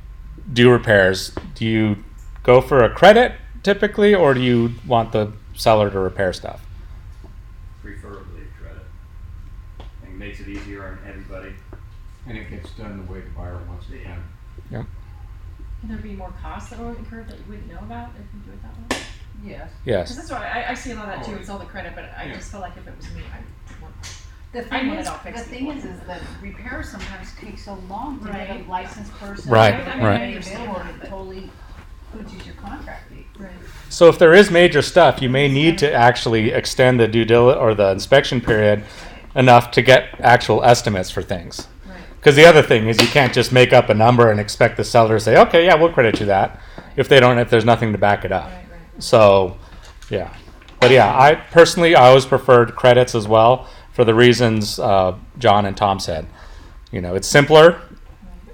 [SPEAKER 1] do repairs? Do you go for a credit typically, or do you want the seller to repair stuff?
[SPEAKER 9] Preferably credit. I think it makes it easier on everybody.
[SPEAKER 7] And it gets done the way the buyer wants it done.
[SPEAKER 1] Yeah.
[SPEAKER 10] Can there be more costs that are incurred that you wouldn't know about if you do it that way?
[SPEAKER 3] Yes.
[SPEAKER 1] Yes.
[SPEAKER 10] Because that's why I see a lot of that too. It's all the credit, but I just feel like if it was me, I would.
[SPEAKER 3] The
[SPEAKER 10] I
[SPEAKER 3] thing
[SPEAKER 10] want
[SPEAKER 3] is,
[SPEAKER 10] it all fixed
[SPEAKER 3] the thing
[SPEAKER 10] before.
[SPEAKER 3] is that repairs sometimes take so long to get
[SPEAKER 10] Right.
[SPEAKER 3] a licensed person.
[SPEAKER 1] Right,
[SPEAKER 3] and
[SPEAKER 1] right.
[SPEAKER 3] everybody available, it totally pooches your contract fee.
[SPEAKER 10] Right.
[SPEAKER 1] So if there is major stuff, you may need to actually extend the due diligence or the inspection period enough to get actual estimates for things.
[SPEAKER 10] Right.
[SPEAKER 1] Because the other thing is you can't just make up a number and expect the seller to say, okay, yeah, we'll credit you that, if there's nothing to back it up.
[SPEAKER 10] Right, right.
[SPEAKER 1] So, yeah. But yeah, I always preferred credits as well for the reasons John and Tom said. You know, it's simpler.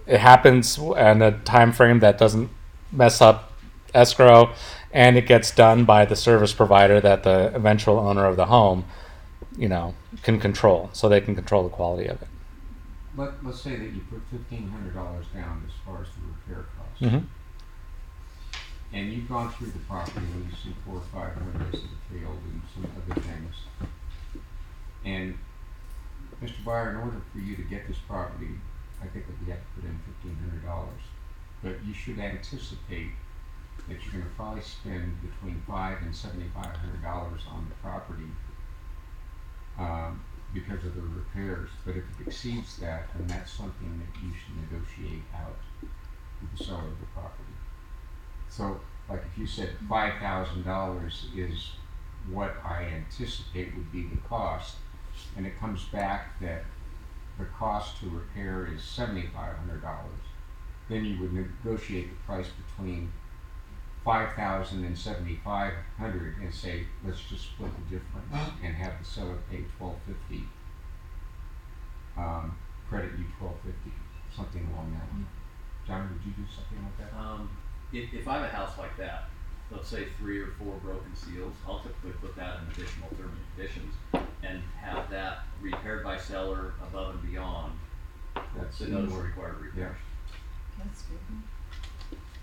[SPEAKER 1] It happens in a time frame that doesn't mess up escrow, and it gets done by the service provider that the eventual owner of the home, you know, can control, so they can control the quality of it.
[SPEAKER 7] Let's say that you put $1,500 down as far as the repair costs.
[SPEAKER 1] Mm-hmm.
[SPEAKER 7] And you've gone through the property and you see 4 or 5 windows that have failed and some other things. And Mr. Buyer, in order for you to get this property, I think that we have to put in $1,500. But you should anticipate that you're going to probably spend between $500 and $7,500 on the property because of the repairs. But if it exceeds that, then that's something that you should negotiate out with the seller of the property. So, like if you said $5,000 is what I anticipate would be the cost, and it comes back that the cost to repair is $7,500, then you would negotiate the price between $5,000 and $7,500 and say, let's just split the difference and have the seller pay $1,250, credit you $1,250, something along that line. John, would you do something like that?
[SPEAKER 9] If I have a house like that, let's say 3 or 4 broken seals, I'll typically put that in additional terms and conditions and have that repaired by seller above and beyond
[SPEAKER 7] That's
[SPEAKER 9] the notice of required repairs.
[SPEAKER 10] That's good.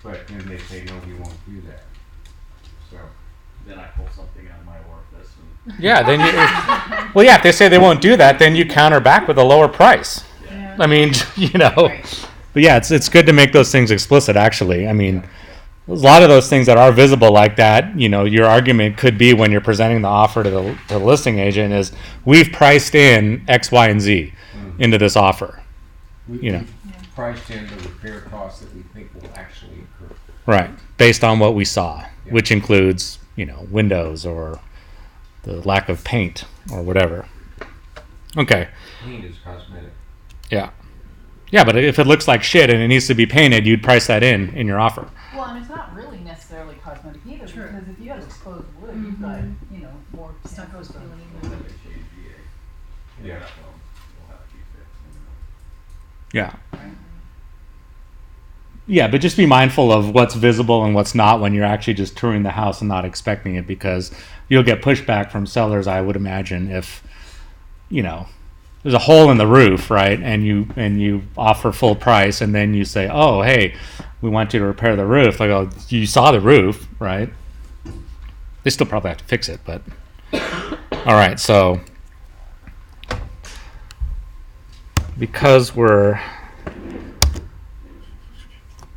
[SPEAKER 7] But then they say, no, we won't do that. So,
[SPEAKER 9] Then I pull something out of my orifice and
[SPEAKER 1] Yeah, then you. Well, yeah, if they say they won't do that, then you counter back with a lower price.
[SPEAKER 10] Yeah.
[SPEAKER 1] I mean, you know.
[SPEAKER 3] Right.
[SPEAKER 1] But yeah, it's good to make those things explicit. Actually, I mean, there's a lot of those things that are visible like that. You know, your argument could be when you're presenting the offer to the listing agent is we've priced in X, Y, and Z into this offer. You know.
[SPEAKER 7] we've priced in the repair costs that we think will actually occur.
[SPEAKER 1] Right, based on what we saw,
[SPEAKER 7] Yeah.
[SPEAKER 1] which includes, you know, windows or the lack of paint or whatever. Okay,
[SPEAKER 7] Paint is cosmetic.
[SPEAKER 1] yeah. Yeah, but if it looks like shit and it needs to be painted, you'd price that in your offer.
[SPEAKER 3] Well, and it's not really necessarily cosmetic either,
[SPEAKER 10] True.
[SPEAKER 3] because if you have exposed wood, you've got, you know, more stuff goes
[SPEAKER 10] feeling
[SPEAKER 3] on.
[SPEAKER 9] then they change GA.
[SPEAKER 7] Yeah.
[SPEAKER 9] We'll have to keep it.
[SPEAKER 1] Yeah. Yeah, but just be mindful of what's visible and what's not when you're actually just touring the house and not expecting it, because you'll get pushback from sellers, I would imagine, if, you know, there's a hole in the roof, right? And you offer full price, and then you say, "Oh, hey, we want you to repair the roof." I go, "You saw the roof, right?" They still probably have to fix it, but all right. So because we're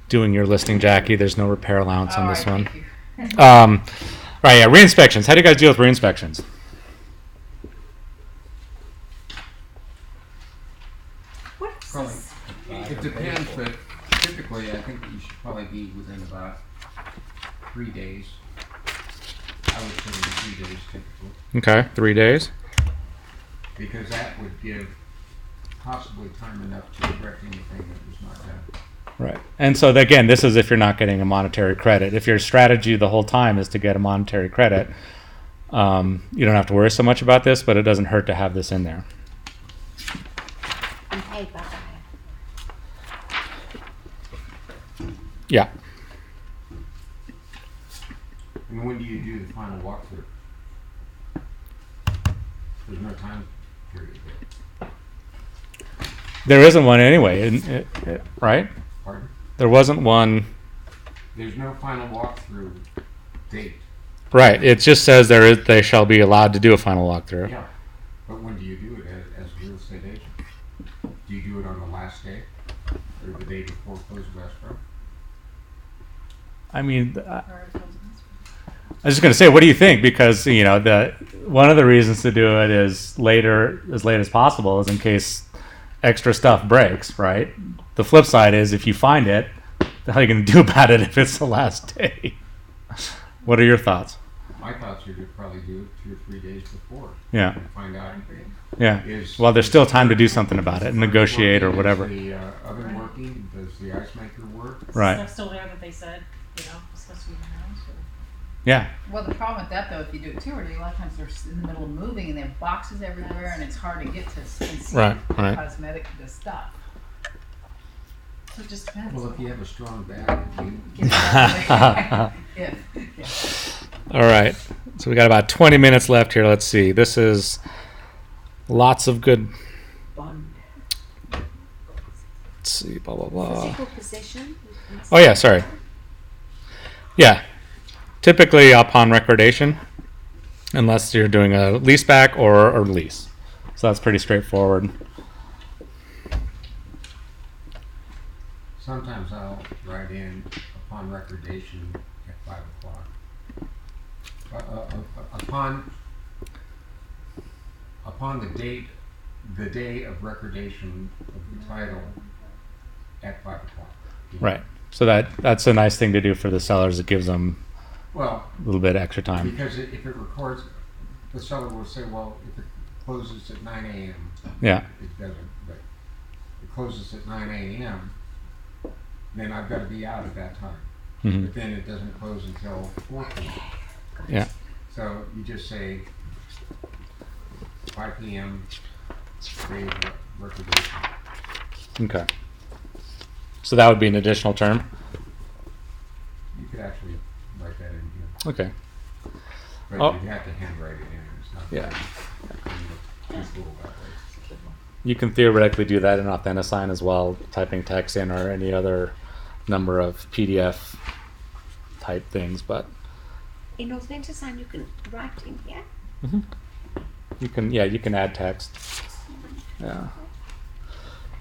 [SPEAKER 1] doing your listing, Jackie, there's no repair allowance on this one. Right? Yeah, re-inspections. How do you guys deal with re-inspections?
[SPEAKER 3] What's
[SPEAKER 7] Probably.
[SPEAKER 3] this?
[SPEAKER 7] It depends, but typically I think that you should probably be within about 3 days. I would say 3 days typically,
[SPEAKER 1] Okay, 3 days.
[SPEAKER 7] because that would give possibly time enough to correct anything that was not done.
[SPEAKER 1] Right. And so again, this is if you're not getting a monetary credit. If your strategy the whole time is to get a monetary credit, you don't have to worry so much about this, but it doesn't hurt to have this in there.
[SPEAKER 4] And paid by buyer.
[SPEAKER 1] Yeah.
[SPEAKER 7] And when do you do the final walkthrough? There's no time period there.
[SPEAKER 1] There isn't one anyway, right?
[SPEAKER 7] Pardon?
[SPEAKER 1] There wasn't one.
[SPEAKER 7] There's no final walkthrough date.
[SPEAKER 1] Right. It just says they shall be allowed to do a final walkthrough.
[SPEAKER 7] Yeah. But when do you do it as a real estate agent? Do you do it on the last day or the day before close of escrow?
[SPEAKER 1] I mean, I was just going to say, what do you think? Because one of the reasons to do it is later, as late as possible, is in case extra stuff breaks. Right. The flip side is if you find it, the hell are you going to do about it if it's the last day? What are your thoughts?
[SPEAKER 7] My thoughts are to probably do it 2 or 3 days before.
[SPEAKER 1] Yeah.
[SPEAKER 7] And find out.
[SPEAKER 1] Yeah. Well, there's still time to do something about it, negotiate or whatever.
[SPEAKER 7] Is the oven working? Does the ice maker work?
[SPEAKER 1] Right.
[SPEAKER 10] Stuff still there that they said, it's supposed to be in the house. Or...
[SPEAKER 1] Yeah.
[SPEAKER 3] Well, the problem with that though, if you do it too early, a lot of times they're in the middle of moving and they have boxes everywhere, and it's hard to get to and see
[SPEAKER 1] Right.
[SPEAKER 3] cosmetic the stuff. So it just depends.
[SPEAKER 7] Well, if you have a strong bag, you
[SPEAKER 3] Get it out of the way. Yeah.
[SPEAKER 1] All right. So we got about 20 minutes left here. Let's see. This is lots of good. Let's see. Blah blah blah.
[SPEAKER 4] Physical possession.
[SPEAKER 1] Oh yeah. Sorry. Yeah. Typically upon recordation, unless you're doing a lease back or lease. So that's pretty straightforward.
[SPEAKER 7] Sometimes I'll write in upon recordation at 5 o'clock. Upon the day of recordation of the title at 5 o'clock.
[SPEAKER 1] Right. So that's a nice thing to do for the sellers. It gives them
[SPEAKER 7] Well,
[SPEAKER 1] a little bit extra time.
[SPEAKER 7] because if it records, the seller will say, well, if it closes at 9 a.m.,
[SPEAKER 1] Yeah.
[SPEAKER 7] it doesn't, but it closes at 9 a.m., then I've got to be out at that time.
[SPEAKER 1] Mhm.
[SPEAKER 7] But then it doesn't close until 4 p.m.
[SPEAKER 1] Yeah.
[SPEAKER 7] So you just say 5 p.m. day of recordation.
[SPEAKER 1] Okay. So that would be an additional term.
[SPEAKER 7] You could actually write that in here.
[SPEAKER 1] Okay.
[SPEAKER 7] But
[SPEAKER 1] Oh.
[SPEAKER 7] you'd have to handwrite it in. It's not
[SPEAKER 1] Yeah.
[SPEAKER 7] too cool that way.
[SPEAKER 1] You can theoretically do that in AuthentiSign as well, typing text in or any other number of PDF type things, but
[SPEAKER 4] In AuthentiSign, you can write in here.
[SPEAKER 1] you can add text. Yeah.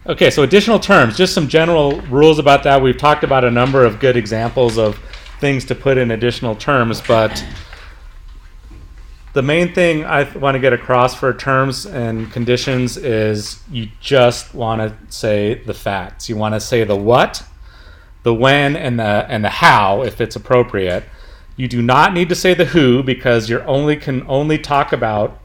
[SPEAKER 1] Okay, so additional terms, just some general rules about that. We've talked about a number of good examples of things to put in additional terms, but the main thing I want to get across for terms and conditions is you just want to say the facts. You want to say the what, the when, and the how if it's appropriate. You do not need to say the who because you can only talk about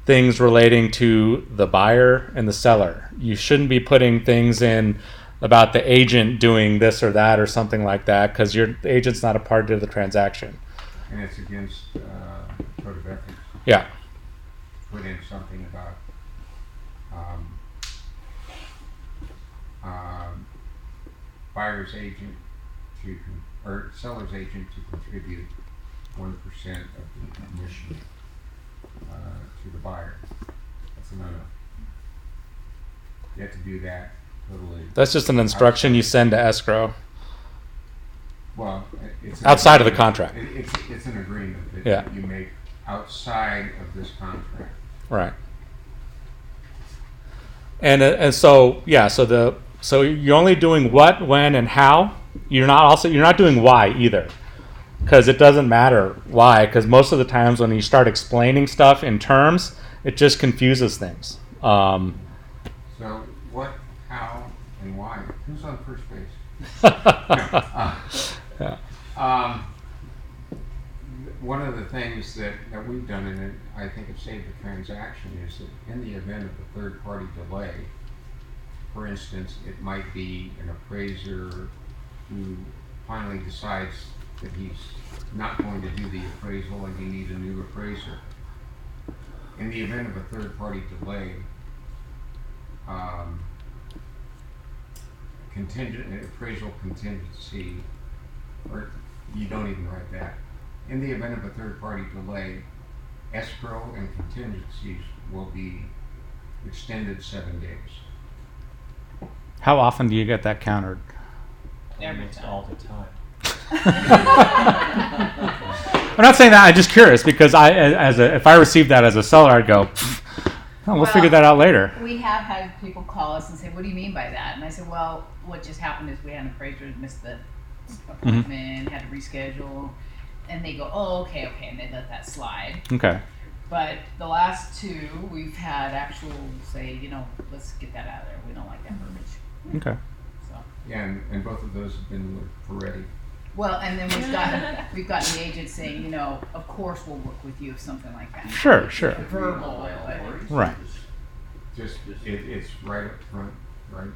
[SPEAKER 1] things relating to the buyer and the seller. You shouldn't be putting things in about the agent doing this or that or something like that because the agent's not a party to the transaction.
[SPEAKER 7] And it's against code of ethics.
[SPEAKER 1] Yeah.
[SPEAKER 7] Put in something about buyer's agent or seller's agent to contribute 1% of the commission to the buyer. That's a no-no. You have to do that totally.
[SPEAKER 1] That's just an instruction you send to escrow.
[SPEAKER 7] Well, it's
[SPEAKER 1] Outside of the contract.
[SPEAKER 7] It's an agreement that
[SPEAKER 1] Yeah.
[SPEAKER 7] you make outside of this contract.
[SPEAKER 1] Right. And so you're only doing what, when, and how. You're not doing why either, because it doesn't matter why. Because most of the times when you start explaining stuff in terms, it just confuses things.
[SPEAKER 7] So what, how, and why? Who's on first base?
[SPEAKER 1] Yeah.
[SPEAKER 7] One of the things that we've done, and it, I think it saved the transaction, is that in the event of a third-party delay, for instance, it might be an appraiser who finally decides that he's not going to do the appraisal and you need a new appraiser. In the event of a third-party delay, appraisal contingency, or you don't even write that. in the event of a third-party delay, escrow and contingencies will be extended 7 days.
[SPEAKER 1] How often do you get that countered?
[SPEAKER 3] Every
[SPEAKER 2] Almost
[SPEAKER 3] time.
[SPEAKER 2] all the time.
[SPEAKER 1] I'm not saying that. I'm just curious because if I received that as a seller, I'd go, oh, we'll figure that out later.
[SPEAKER 3] We have had people call us and say, what do you mean by that? And I said, well, what just happened is we had an appraiser that missed the appointment, had to reschedule. And they go, oh, okay, and they let that slide.
[SPEAKER 1] Okay.
[SPEAKER 3] But the last two, we've had actual say, let's get that out of there. We don't like that verbiage.
[SPEAKER 1] Okay.
[SPEAKER 3] So,
[SPEAKER 7] Yeah, and both of those have been ready.
[SPEAKER 3] well, and then we've gotten the agent saying, of course we'll work with you if something like that.
[SPEAKER 1] Sure.
[SPEAKER 3] Verbal, but
[SPEAKER 1] Right.
[SPEAKER 7] Just, it's right up front, right?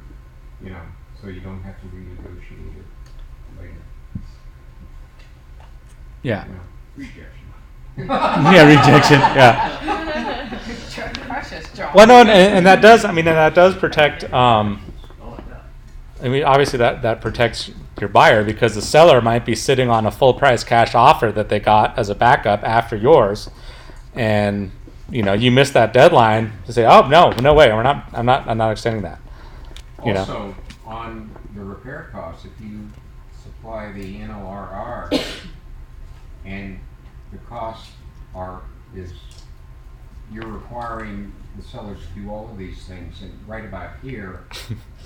[SPEAKER 7] So you don't have to renegotiate it later.
[SPEAKER 1] Yeah.
[SPEAKER 9] Rejection.
[SPEAKER 1] Yeah, rejection. Yeah.
[SPEAKER 3] Crush us, John.
[SPEAKER 1] Well, no, and that does. I mean, and that does protect.
[SPEAKER 9] Oh, yeah.
[SPEAKER 1] Obviously that protects your buyer because the seller might be sitting on a full price cash offer that they got as a backup after yours, and you missed that deadline to say, oh no way, I'm not extending that.
[SPEAKER 7] Also, on the repair costs, if you supply the NORR and the costs is you're requiring the sellers to do all of these things, and right about here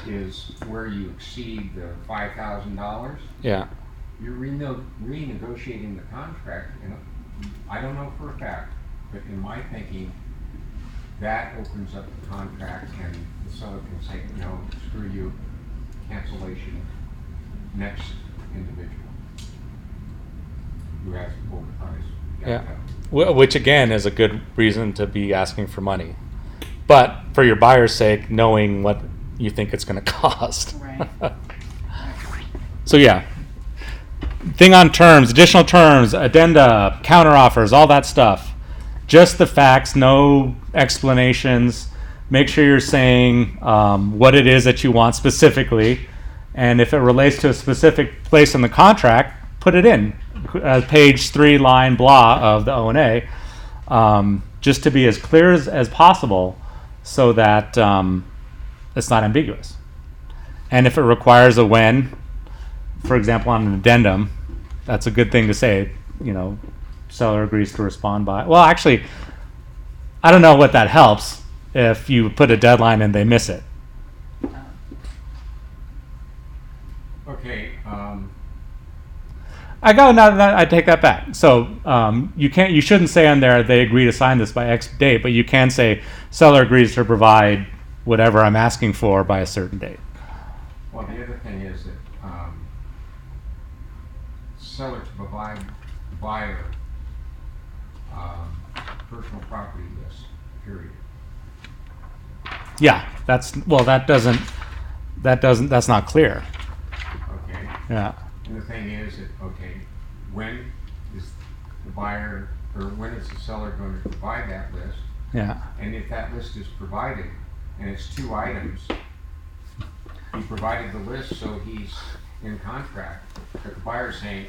[SPEAKER 7] is where you exceed the $5,000.
[SPEAKER 1] Yeah.
[SPEAKER 7] You're renegotiating the contract, and I don't know for a fact, but in my thinking, that opens up the contract, and the seller can say, no, screw you, cancellation, next individual who has full price.
[SPEAKER 1] Yeah. Which again is a good reason to be asking for money, but for your buyer's sake, knowing what you think it's going to cost.
[SPEAKER 3] Right.
[SPEAKER 1] So yeah, thing on terms, additional terms, addenda, counteroffers, all that stuff. Just the facts, no explanations. Make sure you're saying what it is that you want specifically, and if it relates to a specific place in the contract, put it in. Page 3, line blah of the O&A, just to be as clear as possible so that it's not ambiguous. And if it requires a when, for example, on an addendum, that's a good thing to say, seller agrees to respond by. Well, actually, I don't know what that helps if you put a deadline and they miss it.
[SPEAKER 7] Okay.
[SPEAKER 1] I take that back. So you shouldn't say on there they agree to sign this by X date, but you can say seller agrees to provide whatever I'm asking for by a certain date.
[SPEAKER 7] Well, the other thing is that seller to provide buyer personal property list. Period.
[SPEAKER 1] Yeah, that's not clear.
[SPEAKER 7] Okay.
[SPEAKER 1] Yeah.
[SPEAKER 7] And the thing is that, when is the buyer, or when is the seller going to provide that list?
[SPEAKER 1] Yeah.
[SPEAKER 7] And if that list is provided, and it's 2 items, he provided the list, so he's in contract, but the buyer's saying,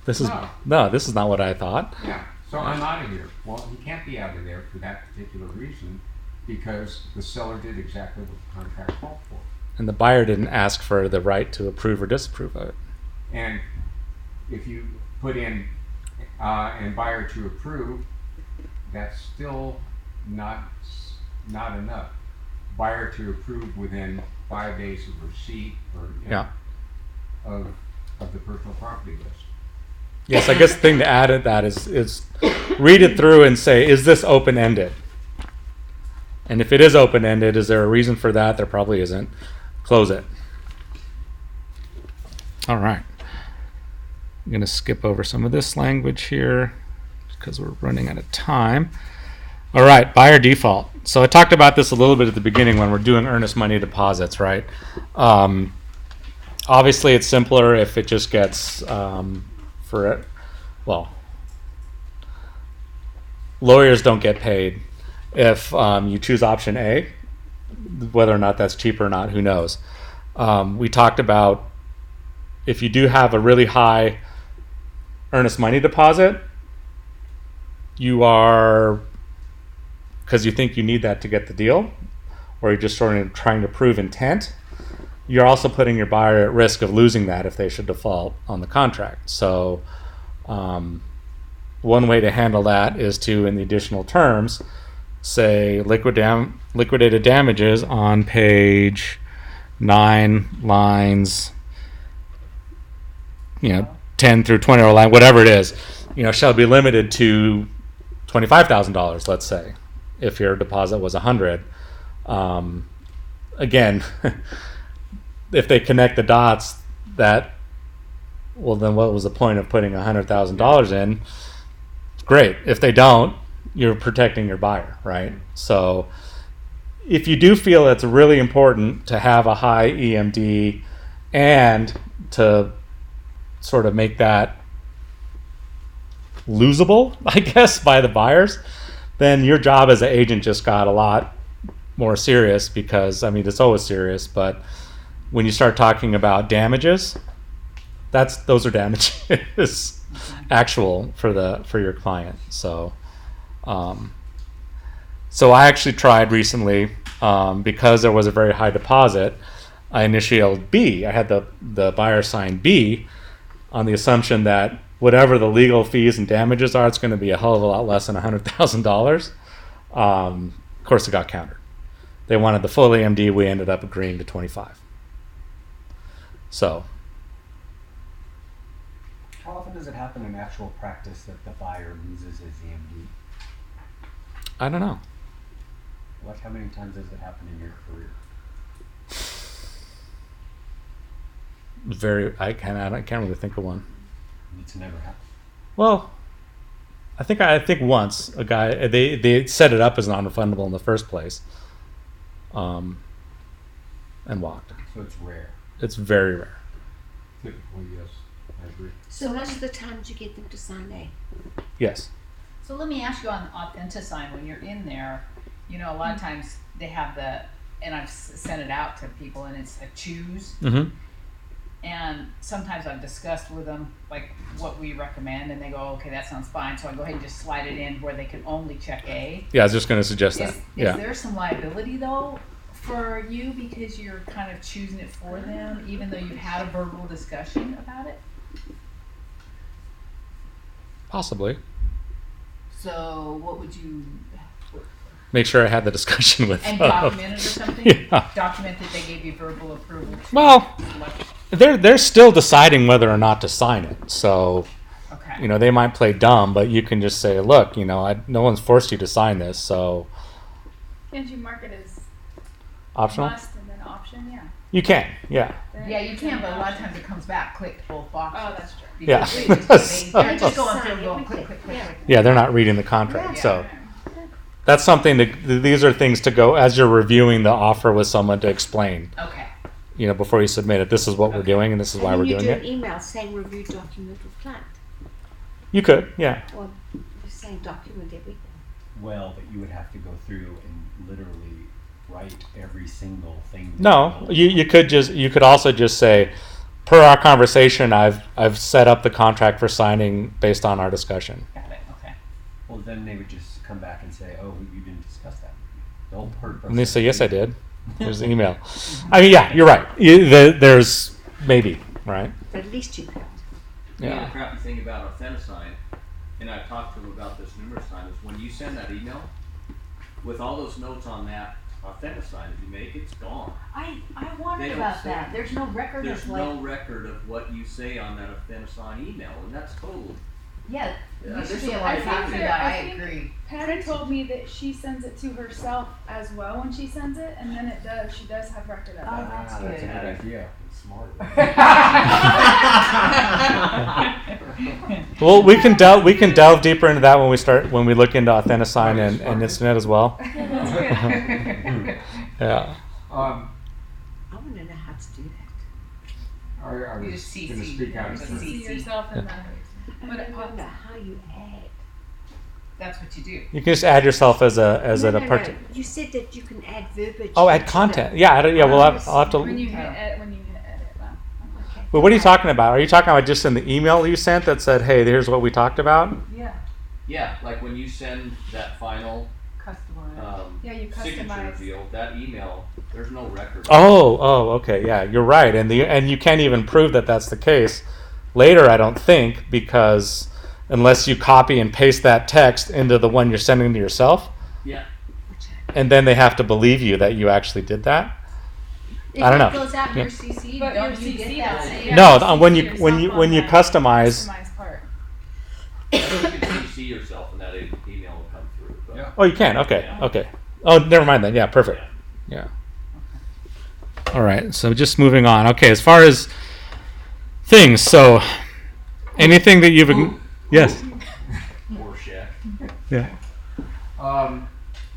[SPEAKER 1] This is not what I thought.
[SPEAKER 7] Yeah, so I'm out of here. Well, he can't be out of there for that particular reason, because the seller did exactly what the contract called for.
[SPEAKER 1] And the buyer didn't ask for the right to approve or disapprove of it.
[SPEAKER 7] And if you put in and buyer to approve, that's still not enough. Buyer to approve within 5 days of receipt or of the personal property list.
[SPEAKER 1] Yes, I guess the thing to add at that is read it through and say, is this open-ended? And if it is open-ended, is there a reason for that? There probably isn't. Close it. All right. I'm going to skip over some of this language here because we're running out of time. All right, buyer default. So I talked about this a little bit at the beginning when we're doing earnest money deposits, right? Obviously, it's simpler if it just gets lawyers don't get paid if you choose option A. Whether or not that's cheaper or not, who knows? We talked about if you do have a really high earnest money deposit, you are, because you think you need that to get the deal, or you're just sort of trying to prove intent, you're also putting your buyer at risk of losing that if they should default on the contract. So one way to handle that is to, in the additional terms, say liquidated damages on page 9, lines 10 through 20, or line whatever it is, shall be limited to $25,000, let's say, if your deposit was 100. Again, if they connect the dots, then what was the point of putting $100,000 in? Great. If they don't, you're protecting your buyer, right? So if you do feel it's really important to have a high EMD and to sort of make that losable, I guess, by the buyers, then your job as an agent just got a lot more serious, because it's always serious, but when you start talking about damages, those are damages actual for your client. So so I actually tried recently, because there was a very high deposit, I initiated B. I had the buyer sign B on the assumption that whatever the legal fees and damages are, it's going to be a hell of a lot less than $100,000. Of course, it got countered. They wanted the full EMD. We ended up agreeing to 25. So,
[SPEAKER 2] How often does it happen in actual practice that the buyer loses his EMD?
[SPEAKER 1] I don't know.
[SPEAKER 2] How many times has it happened in your career?
[SPEAKER 1] I can't really think of one.
[SPEAKER 2] It's never happened.
[SPEAKER 1] Well, I think once a guy, they set it up as non-refundable in the first place, and walked.
[SPEAKER 2] So it's rare.
[SPEAKER 1] It's very rare.
[SPEAKER 11] Typically, yes, I agree.
[SPEAKER 4] So most of the times you get them to sign A.
[SPEAKER 1] Yes.
[SPEAKER 3] So let me ask you on Authenticign, when you're in there, a lot of times they have and I've sent it out to people, and it's a choose.
[SPEAKER 1] Mm-hmm.
[SPEAKER 3] And sometimes I've discussed with them like what we recommend, and they go, okay, that sounds fine. So I go ahead and just slide it in where they can only check A.
[SPEAKER 1] Yeah, I was just going to suggest that.
[SPEAKER 3] Is
[SPEAKER 1] Yeah.
[SPEAKER 3] there some liability though for you because you're kind of choosing it for them, even though you've had a verbal discussion about it?
[SPEAKER 1] Possibly.
[SPEAKER 3] So what would you
[SPEAKER 1] Make sure I had the discussion with
[SPEAKER 3] and
[SPEAKER 1] them.
[SPEAKER 3] document it or something?
[SPEAKER 1] Yeah.
[SPEAKER 3] Document that they gave you verbal approval.
[SPEAKER 1] Well, they're still deciding whether or not to sign it. So,
[SPEAKER 3] Okay.
[SPEAKER 1] they might play dumb, but you can just say, look, no one's forced you to sign this, so
[SPEAKER 5] Can't you mark it as
[SPEAKER 1] optional.
[SPEAKER 5] must and then option? Yeah.
[SPEAKER 1] You can, yeah.
[SPEAKER 5] Then
[SPEAKER 3] Yeah, you can, but a lot of
[SPEAKER 5] option.
[SPEAKER 3] times it comes back clicked both boxes.
[SPEAKER 5] Oh, that's true.
[SPEAKER 1] Yeah.
[SPEAKER 3] Because they're just going
[SPEAKER 4] Sign
[SPEAKER 3] through and going
[SPEAKER 4] everything.
[SPEAKER 3] click, click,
[SPEAKER 4] Yeah.
[SPEAKER 3] click.
[SPEAKER 1] Yeah, they're not reading the contract,
[SPEAKER 3] Yeah.
[SPEAKER 1] so that's something these are things to go as you're reviewing the offer with someone to explain.
[SPEAKER 3] Okay.
[SPEAKER 1] Before you submit it, this is what we're doing and this is why
[SPEAKER 4] And
[SPEAKER 1] we're
[SPEAKER 4] then you
[SPEAKER 1] doing
[SPEAKER 4] do
[SPEAKER 1] it.
[SPEAKER 4] an email saying review document with client.
[SPEAKER 1] You could, yeah.
[SPEAKER 4] Or just saying document everything.
[SPEAKER 2] Well, but you would have to go through and literally write every single thing. that
[SPEAKER 1] No,
[SPEAKER 2] you
[SPEAKER 1] you could also just say, per our conversation, I've set up the contract for signing based on our discussion.
[SPEAKER 3] Got it. Okay.
[SPEAKER 2] Well, then they would just come back and say, "Oh, you didn't discuss that." The whole person.
[SPEAKER 1] And they say, yes, I did. Here's the email. Yeah, you're right. There's maybe, right?
[SPEAKER 4] But at least you could.
[SPEAKER 9] The
[SPEAKER 1] Yeah.
[SPEAKER 9] other crappy thing about Authenticign, and I've talked to them about this numerous times, is when you send that email, with all those notes on that Authenticign that you make, it's gone.
[SPEAKER 3] I
[SPEAKER 9] They
[SPEAKER 3] wondered
[SPEAKER 9] don't
[SPEAKER 3] about
[SPEAKER 9] say-
[SPEAKER 3] that. There's no record
[SPEAKER 9] There's
[SPEAKER 3] of like.
[SPEAKER 9] no record of what you say on that Authenticign email, and that's total.
[SPEAKER 3] Yeah.
[SPEAKER 9] Yeah,
[SPEAKER 3] There used to
[SPEAKER 9] there's
[SPEAKER 3] be a
[SPEAKER 9] some
[SPEAKER 3] lot of
[SPEAKER 5] liability.
[SPEAKER 3] talk to that. I
[SPEAKER 5] I think-
[SPEAKER 3] agree.
[SPEAKER 5] Patty told me that she sends it to herself as well when she sends it, and then she does have record of it.
[SPEAKER 3] Oh, that's
[SPEAKER 2] That's a
[SPEAKER 3] good.
[SPEAKER 2] good idea. It's smart.
[SPEAKER 1] Well, we can delve deeper into that when we look into Authenticign and Instinet as well. Yeah.
[SPEAKER 4] I want to know how to do that.
[SPEAKER 7] I
[SPEAKER 3] You
[SPEAKER 7] was
[SPEAKER 3] just
[SPEAKER 7] going to
[SPEAKER 3] CC.
[SPEAKER 7] speak out of
[SPEAKER 3] Just
[SPEAKER 7] turn.
[SPEAKER 5] See
[SPEAKER 3] CC.
[SPEAKER 5] yourself in the.
[SPEAKER 4] I
[SPEAKER 5] But it
[SPEAKER 4] don't
[SPEAKER 5] pops.
[SPEAKER 4] know how you add.
[SPEAKER 3] That's what you do.
[SPEAKER 1] You can just add yourself as a part.
[SPEAKER 4] You said that you can add verbiage.
[SPEAKER 1] Oh, add
[SPEAKER 4] into
[SPEAKER 1] content.
[SPEAKER 4] the-
[SPEAKER 1] Yeah, I'll have to.
[SPEAKER 5] When you hit edit, wow.
[SPEAKER 4] Okay.
[SPEAKER 1] But what are you talking about? Are you talking about just in the email you sent that said, "Hey, here's what we talked about"?
[SPEAKER 5] Yeah.
[SPEAKER 9] Yeah, like when you send that final
[SPEAKER 3] Customer.
[SPEAKER 5] Yeah, you
[SPEAKER 9] signature
[SPEAKER 5] customize.
[SPEAKER 9] field, that email, there's no record.
[SPEAKER 1] Oh, okay, yeah, you're right, and you can't even prove that that's the case later. I don't think, because unless you copy and paste that text into the one you're sending to yourself,
[SPEAKER 9] Yeah.
[SPEAKER 1] and then they have to believe you that you actually did that.
[SPEAKER 3] If
[SPEAKER 1] I don't
[SPEAKER 3] it
[SPEAKER 1] know.
[SPEAKER 3] goes out in
[SPEAKER 1] Yeah.
[SPEAKER 3] your CC,
[SPEAKER 5] But
[SPEAKER 3] don't
[SPEAKER 5] your
[SPEAKER 3] you
[SPEAKER 5] CC
[SPEAKER 3] get that
[SPEAKER 5] doesn't.
[SPEAKER 3] same?
[SPEAKER 5] Yeah,
[SPEAKER 1] No,
[SPEAKER 5] you
[SPEAKER 1] when
[SPEAKER 5] CC
[SPEAKER 1] you
[SPEAKER 5] yourself
[SPEAKER 1] when
[SPEAKER 5] on
[SPEAKER 1] you
[SPEAKER 5] that
[SPEAKER 1] customize.
[SPEAKER 5] customized part.
[SPEAKER 9] You can CC yourself and that email will come through. But
[SPEAKER 7] Yeah.
[SPEAKER 1] Oh, you can. Okay,
[SPEAKER 9] Yeah.
[SPEAKER 1] okay. Oh, never mind then. Yeah, perfect. Yeah. All right. So just moving on. Okay, as far as things, so anything that you've yes,
[SPEAKER 9] Or check.
[SPEAKER 1] yeah,
[SPEAKER 7] Um,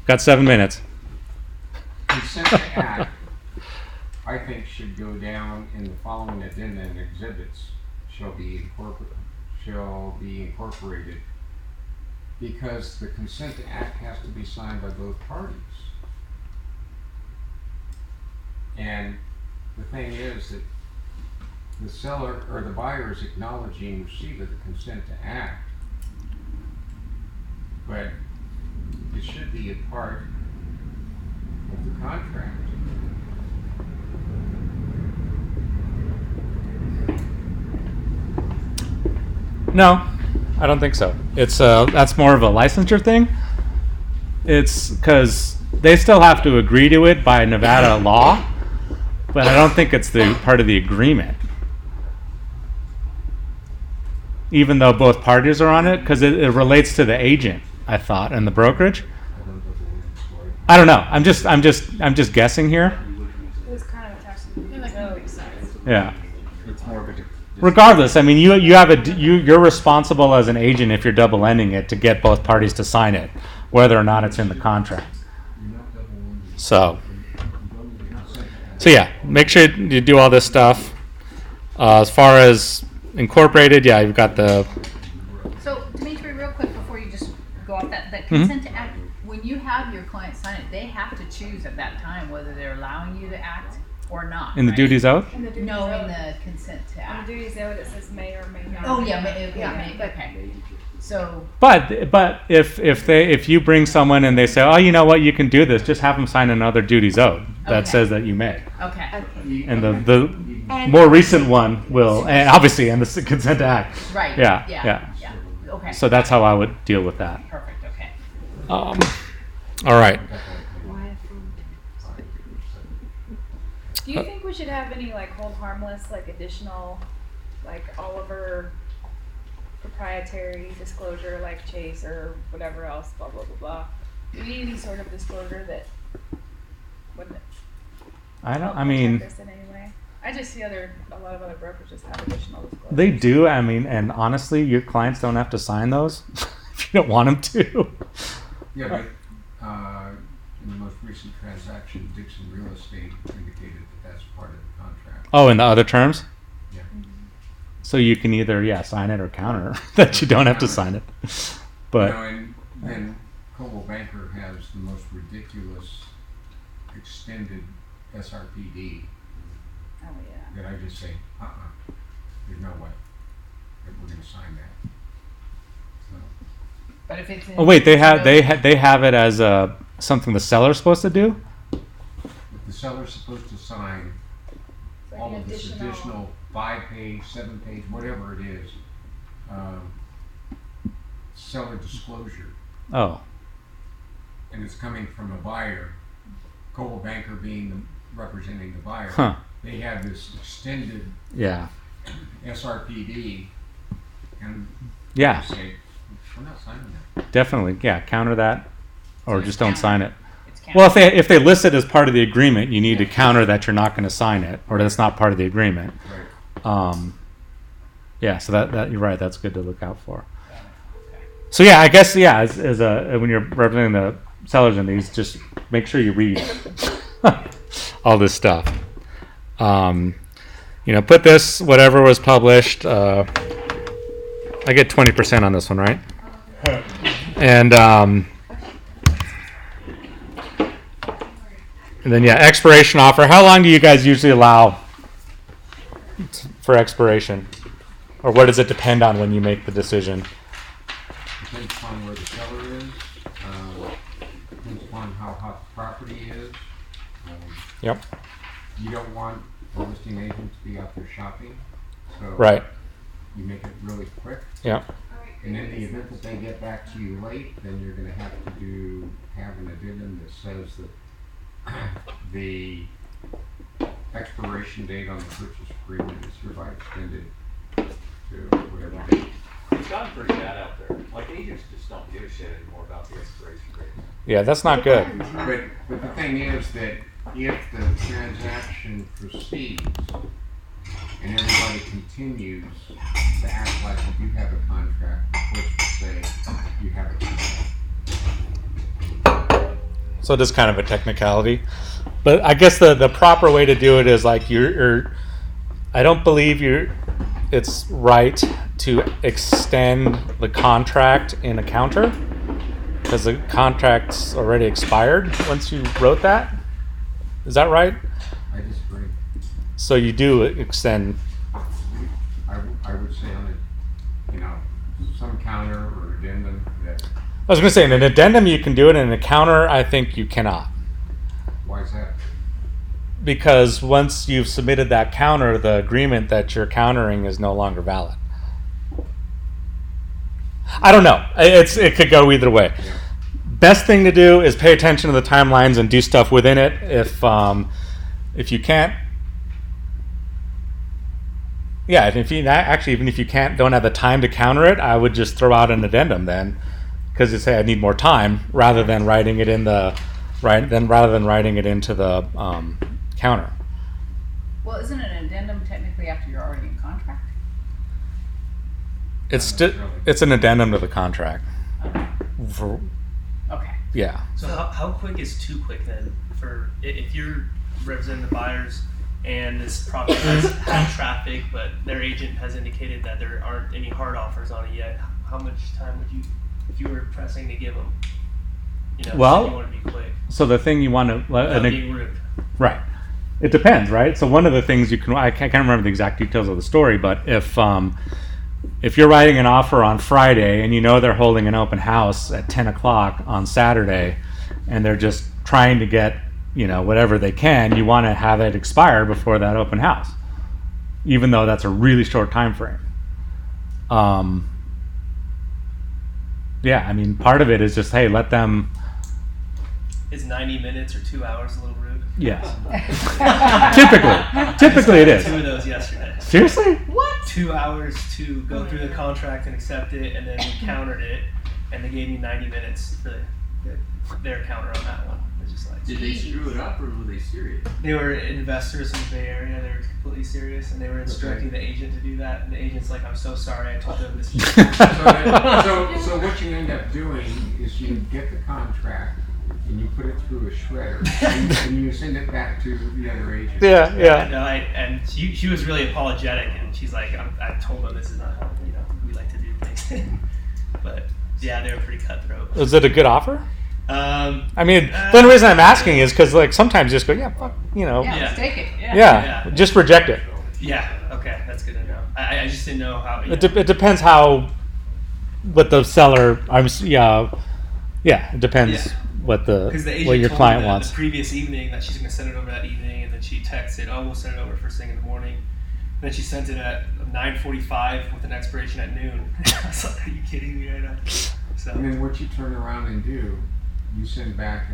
[SPEAKER 1] got 7 minutes.
[SPEAKER 7] consent to act, I think should go down in the following addenda and exhibits shall be incorporated. Because the consent to act has to be signed by both parties. And the thing is that the seller or the buyer is acknowledging receipt of the consent to act. But it should be a part of the contract.
[SPEAKER 1] No, I don't think so. It's that's more of a licensure thing. It's because they still have to agree to it by Nevada law, but I don't think it's the part of the agreement. Even though both parties are on it, because it relates to the agent, I thought, and the brokerage.
[SPEAKER 7] I don't know the story.
[SPEAKER 1] I don't know. I'm just guessing here.
[SPEAKER 5] It was kind of attached to the
[SPEAKER 10] Yeah, that kind of makes sense.
[SPEAKER 1] Yeah.
[SPEAKER 2] It's more of a.
[SPEAKER 1] Regardless, I mean, you're responsible as an agent if you're double ending it to get both parties to sign it, whether or not it's in the contract.
[SPEAKER 11] You're not double ending.
[SPEAKER 1] So,
[SPEAKER 11] You don't need a consent to act.
[SPEAKER 1] so yeah, make sure you do all this stuff. As far as incorporated, yeah, you've got the.
[SPEAKER 3] So, Dimitri, real quick before you just go off that
[SPEAKER 1] Mm-hmm.
[SPEAKER 3] consent to act, when you have your client sign it, they have to choose at that time whether they're allowing you to act or not.
[SPEAKER 1] In the
[SPEAKER 3] right?
[SPEAKER 1] duties oath?
[SPEAKER 5] In the duties
[SPEAKER 3] No,
[SPEAKER 5] note,
[SPEAKER 3] in the consent to
[SPEAKER 5] on
[SPEAKER 3] act.
[SPEAKER 5] the duties note, it says may or may not.
[SPEAKER 3] Oh, yeah, okay. So,
[SPEAKER 1] But if you bring someone and they say, oh, you know what, you can do this, just have them sign another duties oath that
[SPEAKER 3] Okay.
[SPEAKER 1] says that you may.
[SPEAKER 3] okay,
[SPEAKER 1] And the
[SPEAKER 4] And
[SPEAKER 1] more recent one will, and obviously, and the consent to act.
[SPEAKER 3] right.
[SPEAKER 1] Yeah,
[SPEAKER 3] Yeah, okay.
[SPEAKER 1] So that's how I would deal with that.
[SPEAKER 3] Perfect, okay.
[SPEAKER 1] All right.
[SPEAKER 4] wire from
[SPEAKER 5] Do you think we should have any like hold harmless, like additional, like Oliver proprietary disclosure, like Chase or whatever else, blah blah blah blah? Do we need any sort of disclosure that wouldn't
[SPEAKER 1] I don't.
[SPEAKER 5] help
[SPEAKER 1] I mean,
[SPEAKER 5] protect us in any way? I just see a lot of other brokerages have additional disclosures.
[SPEAKER 1] they do. I mean, and honestly, your clients don't have to sign those if you don't want them to.
[SPEAKER 7] Yeah, but in the most recent transaction, Dixon Real Estate indicated that that's part of the contract.
[SPEAKER 1] Oh, and the other terms.
[SPEAKER 7] Yeah.
[SPEAKER 1] So you can either sign it or counter that you don't have to sign it. But
[SPEAKER 7] You know, and then Coldwell Banker has the most ridiculous extended SRPD
[SPEAKER 5] Oh yeah.
[SPEAKER 7] that I just say, there's no way that we're gonna sign that. So,
[SPEAKER 3] But if it's in.
[SPEAKER 1] oh wait, they have it as something the seller's supposed to do.
[SPEAKER 7] if the seller's supposed to sign
[SPEAKER 5] It's like
[SPEAKER 7] all
[SPEAKER 5] an
[SPEAKER 7] of this additional 5-page, 7-page, whatever it is, seller disclosure,
[SPEAKER 1] Oh,
[SPEAKER 7] and it's coming from a buyer, Coldwell Banker representing the buyer.
[SPEAKER 1] huh?
[SPEAKER 7] They have this extended
[SPEAKER 1] Yeah,
[SPEAKER 7] SRPD, and
[SPEAKER 1] yeah,
[SPEAKER 7] they say, we're not signing that.
[SPEAKER 1] definitely. Yeah, counter that, or
[SPEAKER 3] So
[SPEAKER 1] just
[SPEAKER 3] counter.
[SPEAKER 1] don't sign it.
[SPEAKER 3] It's
[SPEAKER 1] Well,
[SPEAKER 3] counted.
[SPEAKER 1] if they list it as part of the agreement, you need to counter that you're not going to sign it, or that's not part of the agreement.
[SPEAKER 7] Right.
[SPEAKER 1] Yeah, so that you're right. That's good to look out for. So yeah, I guess as when you're representing the sellers in these, just make sure you read all this stuff. Put this whatever was published. I get 20% on this one, right? And then expiration offer. How long do you guys usually allow for expiration? Or what does it depend on when you make the decision?
[SPEAKER 7] Depends upon where the seller is, depends upon how hot the property is.
[SPEAKER 1] Yep.
[SPEAKER 7] You don't want the listing agent to be out there shopping, so
[SPEAKER 1] Right.
[SPEAKER 7] you make it really quick.
[SPEAKER 1] Yep.
[SPEAKER 7] And in the event that they get back to you late, then you're gonna have to have an addendum that says that the expiration date on the purchase agreement is hereby extended to whatever date.
[SPEAKER 9] It's gotten pretty bad out there. Like agents just don't give a shit anymore about the expiration date.
[SPEAKER 1] Yeah, that's not good.
[SPEAKER 7] But the thing is that if the transaction proceeds and everybody continues to act like you have a contract, the courts will say you have a contract.
[SPEAKER 1] So it is kind of a technicality. But I guess the proper way to do it is like I don't believe it's right to extend the contract in a counter because the contract's already expired once you wrote that. Is that right?
[SPEAKER 7] I disagree.
[SPEAKER 1] So you do extend.
[SPEAKER 7] I would say on some counter or addendum that.
[SPEAKER 1] I was going to say in an addendum you can do it, in a counter I think you cannot.
[SPEAKER 7] Why is that?
[SPEAKER 1] Because once you've submitted that counter, the agreement that you're countering is no longer valid. I don't know. It could go either way.
[SPEAKER 7] Yeah.
[SPEAKER 1] Best thing to do is pay attention to the timelines and do stuff within it. If you can't, yeah, even if you don't have the time to counter it, I would just throw out an addendum then, because you say I need more time rather than writing it into the counter.
[SPEAKER 3] Well, isn't an addendum technically after you're already in contract?
[SPEAKER 1] It's an addendum to the contract.
[SPEAKER 3] Okay.
[SPEAKER 1] Yeah.
[SPEAKER 12] So how quick is too quick then? For if you're representing the buyers and this property has had traffic, but their agent has indicated that there aren't any hard offers on it yet, how much time would you, if you were pressing to give them?
[SPEAKER 1] Well,
[SPEAKER 12] you want to be quick.
[SPEAKER 1] So the thing you want to
[SPEAKER 12] Without being rude.
[SPEAKER 1] right. It depends, right? So one of the things I can't remember the exact details of the story, but if you're writing an offer on Friday and you know they're holding an open house at 10 o'clock on Saturday and they're just trying to get, whatever they can, you want to have it expire before that open house, even though that's a really short time frame. Yeah, I mean, part of it is just, hey, let them.
[SPEAKER 12] Is 90 minutes or 2 hours a little rude?
[SPEAKER 1] Yes. Typically it is.
[SPEAKER 12] 2 of those yesterday.
[SPEAKER 1] Seriously?
[SPEAKER 12] What? 2 hours to go through the contract and accept it, and then we countered it, and they gave me 90 minutes for their counter on that one. It's just like,
[SPEAKER 9] Did they screw it up or were they serious?
[SPEAKER 12] they were investors in the Bay Area. They were completely serious, and they were instructing the agent to do that. And the agent's like, "I'm so sorry. I told them this."
[SPEAKER 7] So what you end up doing is you get the contract and you put it through a shredder and you send it back to the other agent.
[SPEAKER 1] Yeah.
[SPEAKER 12] And she was really apologetic, and she's like, I told them this is not how we like to do things. But yeah, they were pretty cutthroat.
[SPEAKER 1] Was it a good offer? I mean, the only reason I'm asking is because sometimes you just go, yeah, fuck,
[SPEAKER 3] Yeah, let's take it.
[SPEAKER 1] Yeah, just reject it.
[SPEAKER 12] Yeah, okay, that's good to know. I just didn't know how.
[SPEAKER 1] It depends what the seller. It depends what what your client wants.
[SPEAKER 12] The previous evening that she's going to send it over that evening, and then she texted, "Oh, we'll send it over first thing in the morning." And then she sent it at 9:45 with an expiration at noon. I was like, "Are you kidding me right now?" So.
[SPEAKER 7] And then what you turn around and do, you send back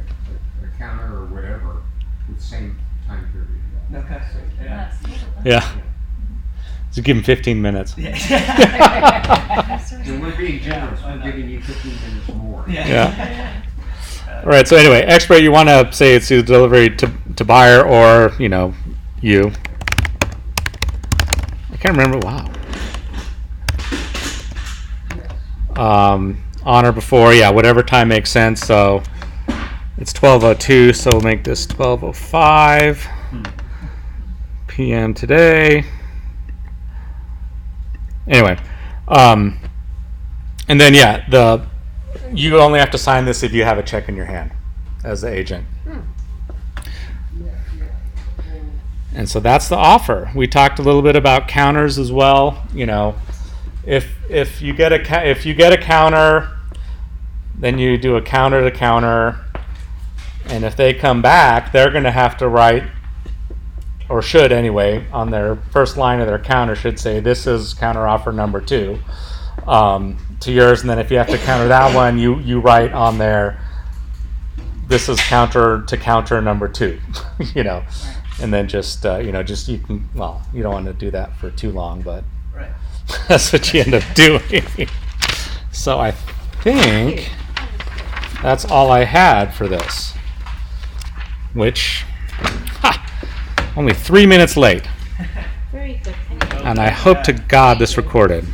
[SPEAKER 7] a counter or whatever with the same time period.
[SPEAKER 12] Okay. Yeah.
[SPEAKER 1] Yeah. So give him 15 minutes.
[SPEAKER 12] Yeah.
[SPEAKER 7] And we're being generous. We're giving you 15 minutes more.
[SPEAKER 1] Yeah. All right. So anyway, expert, you want to say it's either delivery to buyer or you. I can't remember. Wow. On or before, whatever time makes sense. So it's 12:02, so we'll make this 12:05 p.m. today. Anyway, and then you only have to sign this if you have a check in your hand as the agent. And so that's the offer. We talked a little bit about counters as well. You know, if you get a counter, then you do a counter to counter, and if they come back, they're going to have to write, or should anyway, on their first line of their counter should say, this is counter offer number 2 to yours, and then if you have to counter that one, you write on there, this is counter to counter number 2, you know, and then just you can, well, you don't want to do that for too long, but
[SPEAKER 12] Right.
[SPEAKER 1] that's what you end up doing. So I think that's all I had for this, which, only 3 minutes late,
[SPEAKER 4] Very good. Thank you.
[SPEAKER 1] and I hope to God this recorded.